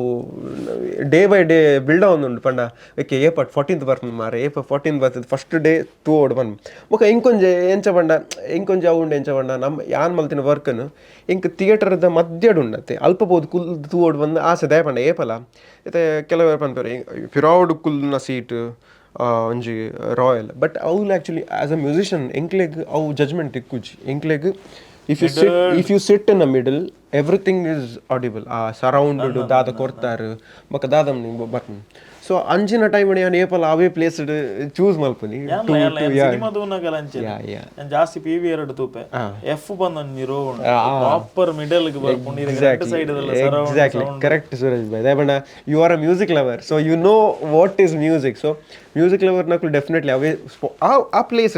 ಡೇ ಬೈ ಡೇ ಬಿಲ್ಡ್ ಉಂಡು ಪಂಡ ಓಕೆ ಏಪಟ್ 14th ಬರ್ತದೆ ಮಾರೆ 14th ಬರ್ತದೆ ಫಸ್ಟ್ ಡೇ ತೂ ಓಡ್ ಬಂದು ಮುಖ ಇಂಕೊಂಜೆ ಎಂಚ ಪಂಡ ಇಂಕೊಂಜೆ ಅವು ಉಂಡು ಎಂಚ ಪಂಡ ನಮ್ಮ ಯಾನ್ ಮಲ್ತಿನ ವರ್ಕನ್ನು ಇಂಕ್ ಥಿಯೇಟರ್ದ ಮಧ್ಯಡ್ ಉಂಡತ್ತೆ ಅಲ್ಪ ಬೋದು ಕುಲ್ ತೂ ಓಡ್ ಬಂದು ಆಸೆ ದಯ ಪಂಡ ಏಪಲ ಮತ್ತೆ ಕೆಲವರು ಪನ್ಪೇರು ಫಿರೌಡ್ ಕುಲ್ನ ಸೀಟ್ ಒಂಜಿ ರಾಯಲ್ ಬಟ್ ಅವ್ಲು ಆ್ಯಕ್ಚುಲಿ ಆ್ಯಸ್ ಅ ಮ್ಯೂಸಿಷಿಯನ್ ಎಂಕ್ಲೆಗ್ ಅವು ಜಜ್ಮೆಂಟ್ ತಿಕ್ಕುಜಿ ಎಂಕ್ಲೆಗ್ if you sit in the middle everything is audible surrounded dada kortar maka dadam button so anjina time ani an apple ave place choose malpuni to cinema duna galanche an jaasti PV2 tupe f bandan ni row proper middle ge barpundi right side idella surround exactly correct Suraj bhai dabanda you are a music lover so you know what is music so music lover nakku definitely ave a place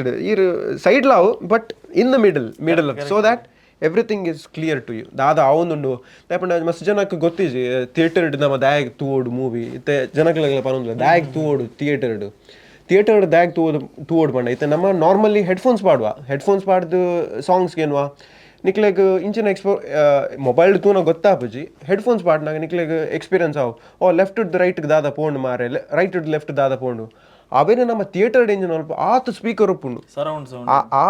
side law but in the middle of so that everything is clear to you ದಾದ ಅವನೊಂದು ಯಾಪಂಡ ಮಸ್ತ್ ಜನಕ್ಕೆ ಗೊತ್ತಿಜಿ theatre ನಮ್ಮ ದಾಯಗ್ ತೂವೋಡು movie ಇತ್ತೆ ಜನಕ್ಲೆಲ್ಲ ಪರೊಂದಿಲ್ಲ ದಾಯಗ್ ತೂವೋಡು theatre ದಾಯಗ್ ತೂವೋಡು ಪಂಡ ಇತ್ತೆ ನಮ್ಮ normally headphones ಪಾಡ್ದು ಸಾಂಗ್ಸ್ಗೆ ಏನ್ವಾ ನಿಕ್ಲೆಗ್ ಇಂಚಿನ ಮೊಬೈಲ್ ತೂನ ಗೊತ್ತಾಪುಜಿ ಹೆಡ್ಫೋನ್ಸ್ ಪಾಡ್ನಾಗ ನಿಕ್ಲೆಗ್ ಎಕ್ಸ್ಪೀರಿಯನ್ಸ್ ಆವು ಲೆಫ್ಟ್ ರೈಟ್ ದಾದ ಪೋಂಡು ಮಾರೆ ರೈಟ್ ಲೆಫ್ಟ್ ದಾದ ಪೋಂಡು ಅವೇನು ನಮ್ಮ ಥಿಯೇಟರ್ ಎಂಜಿನ್ ಅಲ್ಪ ಆತು ಸ್ಪೀಕರ್ ಉಪ್ಪುಂಡು ಆ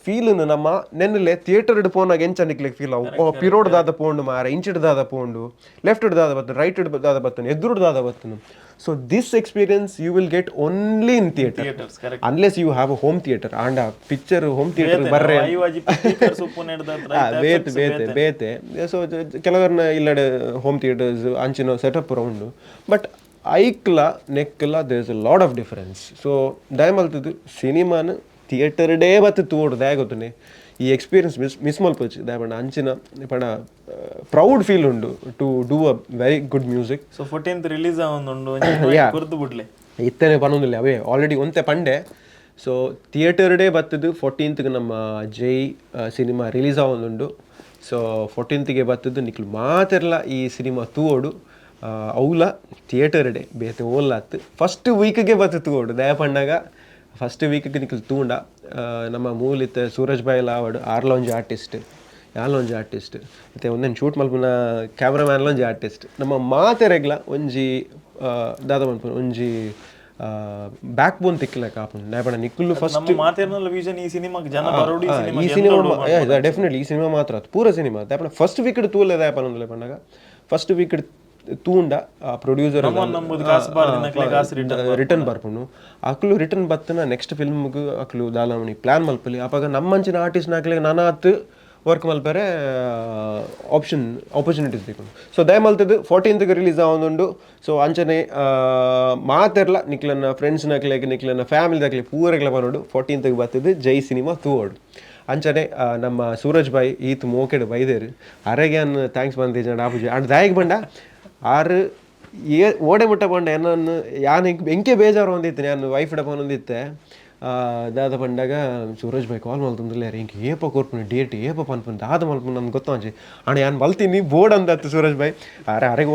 ಫೀಲನ್ನು ನಮ್ಮ ನೆನ್ನಲೆ ಥಿಯೇಟರ್ ಪೋನಾಗ ಎಂಚ ನಿಕ್ಲೆಗ್ ಫೀಲ್ ಅವು ಪಿರೋಡ್ ದಾದ ಪೋಂಡು ಮಾರ ಇಂಚಿಡ್ ದಾದ ಪೋಂಡು ಲೆಫ್ಟ್ ದಾದ ಬತ್ತನು ರೈಟ್ ದಾದ ಬತ್ತನು ಎದುರು ದಾದ ಬತ್ತನು so this experience you will get only in theatre unless you have a home theatre ಆಂಡ ಪಿಕ್ಚರ್ ಹೋಮ್ ಥಿಯೇಟರ್ ಬರ್ರೆ ಬೇತೆ ಸೊ ಕೆಲವರನ್ನ ಇಲ್ಲಡೆ ಹೋಮ್ ಥಿಯೇಟರ್ಸ್ ಅಂಚಿನ ಸೆಟಪ್ ಪೂರ ಉಂಡು ಬಟ್ ಐಕ್ಲ ನೆಕ್ಲ there is a lot of difference so ದಯಮಲ್ತದ್ದು ಸಿನಿಮಾನ ಥಿಯೇಟರ್ ಡೇ ಬತ್ತು ತೋಡು ದಯ ಗೊತ್ತನೆ ಈ ಎಕ್ಸ್ಪೀರಿಯನ್ಸ್ ಮಿಸ್ ಮಲ್ಪಚ್ಚು ದಯಪಂಡ ಅಂಚಿನ ಪಂಡ ಪ್ರೌಡ್ ಫೀಲ್ ಉಂಡು to do a very good music so 14th release ಆವೊಂದುಂಡು ಕುರ್ದು ಬಿಡ್ಲೆ ಇತ್ತನೆ ಪನ್ನೊಂದಿಲ್ಲ ಅವೇ ಆಲ್ರೆಡಿ ಒಂತೆ ಪಂಡೆ ಸೊ ಥಿಯೇಟರ್ ಡೇ ಬತ್ತದು 14th ನಮ್ಮ ಜೈ ಸಿನಿಮಾ ರಿಲೀಸ್ ಆವೊಂದುಂಡು ಸೊ 14th ಬತ್ತದು ನಿಕ್ಲು ಮಾತೆರ್ಲ ಈ ಸಿನಿಮಾ ತೂವೋಡು ಅವಲ ಥಿಯೇಟರ್ ಡೇ ಬೇತೆ ಓಲಾತ್ ಫಸ್ಟ್ ವೀಕ್ಗೆ ಬತ್ತು ತೂವೋಡು ದಯ ಪಂಡಾಗ ಫಸ್ಟ್ ವೀಕ್ಗೆ ನಿಕ್ಲು ತೂಂಡ ನಮ್ಮ ಮೂಲಿತ ಸೂರಜ್ ಭಾಯ್ ಲಾವಡ್ ಆರ್ಲ ಒಂಜಿ ಆರ್ಟಿಸ್ಟ್ ಯಾನೊಂಜಿ ಆರ್ಟಿಸ್ಟ್ ಮತ್ತು ಒಂದೇನು ಶೂಟ್ ಮಲ್ಪುನ ಕ್ಯಾಮ್ರಾಮ್ಯಾನ್ಲೊಂಜಿ ಆರ್ಟಿಸ್ಟ್ ನಮ್ಮ ಮಾತೆರೆಗ್ಲ ಒಂಜಿ ದಾದ ಮಲ್ಪುನ ಒಂಜಿ ಬ್ಯಾಕ್ ಬೋನ್ ತಿಕ್ಕಲಕ ಆಪುಂಡು ದಾಯಪಂಡ ನಿಕ್ಕುಲು ಫಸ್ಟ್ ನಮ್ಮ ಮಾತೇರ್ನಲ್ಲ ವಿಷನ್ ಈ ಸಿನಿಮಾಗೆ ಜನ ಬರೋಡು ಈ ಸಿನಿಮಾ ಡೆಫಿನೆಟ್ಲಿ ಈ ಸಿನಿಮಾ ಮಾತ್ರ ಪೂರ ಸಿನಿಮಾ ದಾಯಪಂಡ ಫಸ್ಟ್ ವೀಕ್ ತೂಲೆ ದಾಯಪನೊಂದುಲೆ ಪಂಡಗ ಫಸ್ಟ್ ವೀಕ್ ತೂಂಡ ಪ್ರೊಡ್ಯೂಸರ್ ರಿಟರ್ನ್ ಬರ್ಪುಂಡು ಅಕ್ಲು ರಿಟರ್ನ್ ಬತ್ತನ ನೆಕ್ಸ್ಟ್ ಫಿಲ್ಮ್ಗೆ ಅಕ್ಲು ದಾಲಮಣಿ ಪ್ಲಾನ್ ಮಲ್ಪಲಿ ಅಪಾಗ ನಮ್ಮಂಚಿನ ಆರ್ಟಿಸ್ಟ್ ನಾಕ್ಲಿಗೆ ನಾನಾತ್ ವರ್ಕ್ ಮಲ್ಪರೆ ಆಪರ್ಚುನಿಟೀಸ್ ತಿಕ್ಕೊಂಡು ಸೊ ದಯ ಮಲ್ತದ್ದು 14th ರಿಲೀಸ್ ಆವೊಂದುಂಡು ಸೊ ಅಂಚನೆ ಮಾತೆರ್ಲ ನಿಕ್ಲನ್ನ ಫ್ರೆಂಡ್ಸ್ ನಕ್ಲೆಗ್ ನಿಕ್ಲನ್ನ ಫ್ಯಾಮಿಲಿ ದಾಕ್ಲೆ ಪೂರೆಗ್ಲ ಬರೋಡು 14th ಬರ್ತದ್ದು ಜೈ ಸಿನಿಮಾ ತೂವೋಡು ಅಂಚನೆ ನಮ್ಮ ಸೂರಜ್ ಬಾಯ್ ಈತ್ ಮೋಕೆಡ್ ಬೈದೇರು ಅರೆಗೆ ಅನ್ನು ಥ್ಯಾಂಕ್ಸ್ ಬಂದಿದ್ದ ಆಪುಜಿ ಅಂಡ್ ದಾಯಿಗೆ ಬಂಡ ಆರು ಓಡೆ ಮುಟ್ಟ ಬಂಡ ಏನನ್ನು ಯಾನು ಎಂಕೆ ಬೇಜಾರು ಹೊಂದಿತ್ತು ನಾನು ವೈಫ್ ಡಪ್ಪ ಹೊಂದಿತ್ತೆ ದಾದ ಪಂಡಾಗ ಸೂರಜ್ ಬಾಯ್ ಕಾಲ್ ಮಲ್ತಂದ್ರೆ ಹಿಂಗೆ ಏಪ ಕೊರ್ಪುನಿ ಡೇಟ್ ಏಪ ಪನ್ಪುನಿ ದಾದ ಮಲ್ಪುನಿ ನನ್ಗೆ ಗೊತ್ತಾಂಚಿ ಅಣ್ಣ ಯಾನು ಮಲ್ತೀನಿ ಬೋರ್ಡ್ ಅಂದತ್ತು ಸೂರಜ್ ಬಾಯ್ ಅರೆಗೆ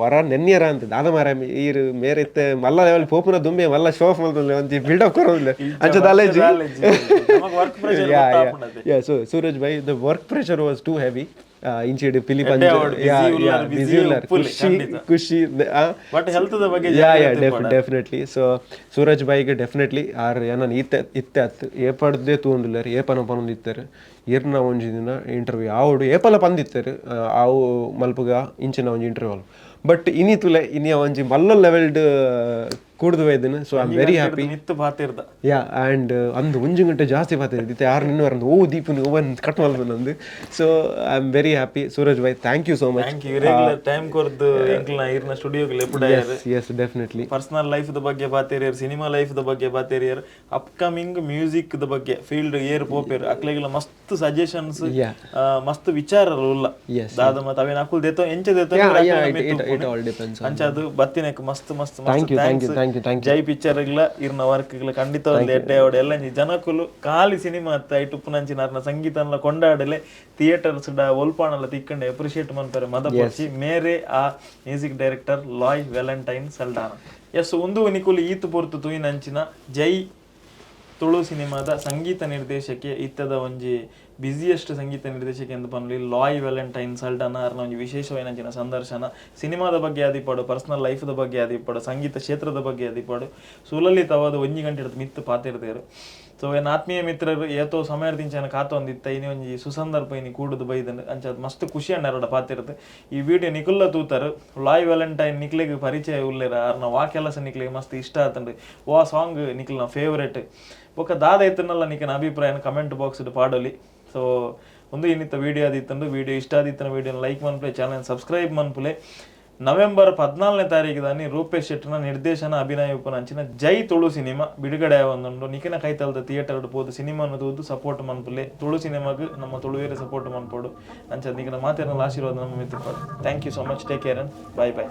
ವರ ನೆನ್ಯರ ಅಂತ ದಾದ ಮಾರ ಈರು ಮೇರೆತ್ತೆ ಮಲ್ಲ ಲೆವೆಲ್ ಪೋಪುನ ದುಂಬೆ ಮಲ್ಲ ಶೋ ಆಫ್ ಮಲ್ತಂದ್ರೆ ಒಂದು ಬಿಲ್ಡಪ್ ಕೊರೋದಿಲ್ಲ ಅಂಚ ದಾಲೇಜಿ ಸೊ ಸೂರಜ್ ಬಾಯ್ the work pressure was too heavy ಇಂಚಿಡ್ ಪಿಲಿ ಖುಷಿ ಬಟ್ ಹೆಲ್ತ್ ಬಗ್ಗೆ ಡೆಫಿನೆಟ್ಲಿ ಸೊ ಸೂರಜ್ ಬಾಯಿಗೆ ಡೆಫಿನೆಟ್ಲಿ ಆರ್ ಏನನ್ ಇತ್ತೆ ಅತ್ತು ಏಪಡ್ದೇ ತೂಂದಿಲ್ಲರು ಏಪನ ಪನೊಂದು ಇತ್ತಾರೆ ಇರ್ನ ಒಂಜಿ ದಿನ ಇಂಟರ್ವ್ಯೂ ಆವುಡು ಏಪಲ ಪಂದಿತ್ತಾರೆ ಆವು ಮಲ್ಪಗ ಇಂಚಿನ ಒಂಜಿ ಇಂಟರ್ವ್ಯೂ ಅಲ್ಲ ಬಟ್ ಇನಿ ತುಲೆ ಇನಿಯ ಒಂಜಿ ಮಲ್ಲ ಲೆವೆಲ್ಡ್ ಕೂಡ್ದು ಇದನ್ನು so I am very happy yeah and ಅಂದು ಒಂಜು ಗಂಟೆ ಜಾಸ್ತಿ ಪಾತಿರ್ದು ಇತ್ತೆ ಯಾರು ನಿನ್ನ ಒಂದು ದೀಪನ್ ಓವನ್ ಕಟ್ ಮಲ್ಪನಂದು so I am very happy Suraj ಬಾಯ್ thank you so much time ಕೊರ್ದು ಇರ್ನ ಸ್ಟುಡಿಯೋಗೆ ಎಸ್ ಡೆಫಿನೆಟ್ಲಿ ಪರ್ಸನಲ್ ಲೈಫ್ ಬಗ್ಗೆ ಬಾತೇರಿಯರ್ ಸಿನಿಮಾ ಲೈಫ್ ಬಗ್ಗೆ ಬಾತೇರಿಯರ್ ಅಪ್ಕಮಿಂಗ್ ಮ್ಯೂಸಿಕ್ ಬಗ್ಗೆ ಫೀಲ್ಡ್ ಏರ್ ಪೋಪೇರ್ ಅಕ್ಲೆಗೆಲ್ಲ ಮಸ್ತ್ ಸಜೆಷನ್ಸ್ ಮಸ್ತ್ ವಿಚಾರರು ಇಲ್ಲ ದಾದ ಮತ್ತ ಅವೇನ ಅಕುಲ್ ದೇತೋ ಎಂಚ ದೇತೋ ಅಂಚದು ಬತ್ತಿನಕ್ ಮಸ್ತ್ ಮಸ್ತ್ ಮಸ್ತ್ ಜೈ ಪಿಕ್ಚರ್ ಇರ್ನ ವರ್ಕ್ ಖಂಡಿತ ಒಂದು ಎಡ್ಡೆ ಅವಡೆ ಎಲ್ಲ ಜನಕುಲು ಖಾಲಿ ಸಿನಿಮಾ ಅತ್ತ ಐಟು ಪುನಂಚಿನ ಸಂಗೀತ ಕೊಂಡಾಡಲೆ ಥಿಯೇಟರ್ಸ್ ಒಲ್ಪಾಣಲ್ಲ ತಿಕ್ಕಂಡೆ ಅಪ್ರಿಶಿಯೇಟ್ ಮಾಡ್ತಾರೆ ಮದಪಚ್ಚಿ ಮೇರೆ ಆ music director Loy Valentine Saldanha S ಒಂದು ನಿಕುಲು ಈತ್ ಪೊರ್ತು ತೂಯಿನಂಚಿನ ಜೈ ತುಳು ಸಿನಿಮಾದ ಸಂಗೀತ ನಿರ್ದೇಶಕ್ಕೆ ಇತ್ತದ ಒಂಜಿ ಬಿಸಿಯೆಸ್ಟ್ ಸಂಗೀತ ನಿರ್ದೇಶಕ ಎಂದು ಪನ್ಲಿ ಲಾಯ್ ವ್ಯಾಲೆಂಟೈನ್ ಸಲ್ಡಾನಾ ಅರ್ನ ಒಂಜಿ ವಿಶೇಷವಾಯಿನಂಚಿನ ಸಂದರ್ಶನ ಸಿನಿಮಾದ ಬಗ್ಗೆ ಆದಿಪಾಡು ಪರ್ಸನಲ್ ಲೈಫ್ದ ಬಗ್ಗೆ ಆದಿಪಾಡು ಸಂಗೀತ ಕ್ಷೇತ್ರದ ಬಗ್ಗೆ ಆದಿಪಾಡು ಸುಲಲಿತವಾದ 1 ಗಂಟೆ ಹಿಡಿದು ಮಿತ್ತು ಪಾತಿರ್ದೇರು ಸೊ ಏನು ಆತ್ಮೀಯ ಮಿತ್ರರು ಏತೋ ಸಮಯ ತಿಂಚನ ಕಾತೊಂದಿತ್ತ ಇನಿ ಒಂಜಿ ಸುಸಂದರ್ಭ ಇನಿ ಕೂಡುದು ಬೈದಂಡು ಅಂಚ ಮಸ್ತ್ ಖುಷಿ ಅನ್ನೆರಡ ಪಾತಿರುತ್ತೆ ಈ ವಿಡಿಯೋ ನಿಕುಲ್ಲ ತೂತರು ಲಾಯ್ ವ್ಯಾಲೆಂಟೈನ್ ನಿಕ್ಲೆಗೆ ಪರಿಚಯ ಉಳ್ಳೇರ ಅರ್ನ ವಾ ಕೆಲಸ ನಿಕ್ಲೆಗೆ ಮಸ್ತ್ ಇಷ್ಟ ಆತಂಡು ವಾ ಸಾಂಗ್ ನಿಕ್ಲ ಫೇವ್ರೇಟ್ ಬೊಕ್ಕ ದಾದ ಇತ್ತನಲ್ಲ ನಿಕ್ಕಿನ ಅಭಿಪ್ರಾಯನ ಕಮೆಂಟ್ ಬಾಕ್ಸ್ ಪಾಡೋಲಿ ಸೊ ಒಂದು ಇನ್ನಿತ್ತ ವಿಡಿಯೋ ಆದಿತ್ತಂದು ವಿಡಿಯೋ ಇಷ್ಟ ಆದಿತ್ತನ ವಿಡಿಯೋನ ಲೈಕ್ ಮನ್ಪುಲೆ ಚಾನಲ್ ಸಬ್ಸ್ಕ್ರೈಬ್ ಮನ್ಪುಲೆ ನವೆಂಬರ್ 14ನೇ ತಾರೀಕಿದಾನಿ ರೂಪೇಶ್ ಶೆಟ್ಟರ್ನ ನಿರ್ದೇಶನ ಅಭಿನಯ ಉಪನಂಚಿನ ಜೈ ತುಳು ಸಿನಿಮಾ ಬಿಡುಗಡೆ ಆವೊಂದುಂಡು ನಿಖಿನ ಕೈತಲ್ದ ಥಿಯೇಟರ್ ಪೋದು ಸಿನಿಮಾನು ತೂದು ಸಪೋರ್ಟ್ ಮನ್ಪುಲೆ ತುಳು ಸಿನಿಮಾಗೆ ನಮ್ಮ ತುಳುವೇರೆ ಸಪೋರ್ಟ್ ಮನ್ಪೋಡು ಅಂಚ ನಿಖಿನ ಮಾತೇನಲ್ಲ ಆಶೀರ್ವಾದ ನಮ್ಮ ಮಿತ್ರ thank you so much take care and bye by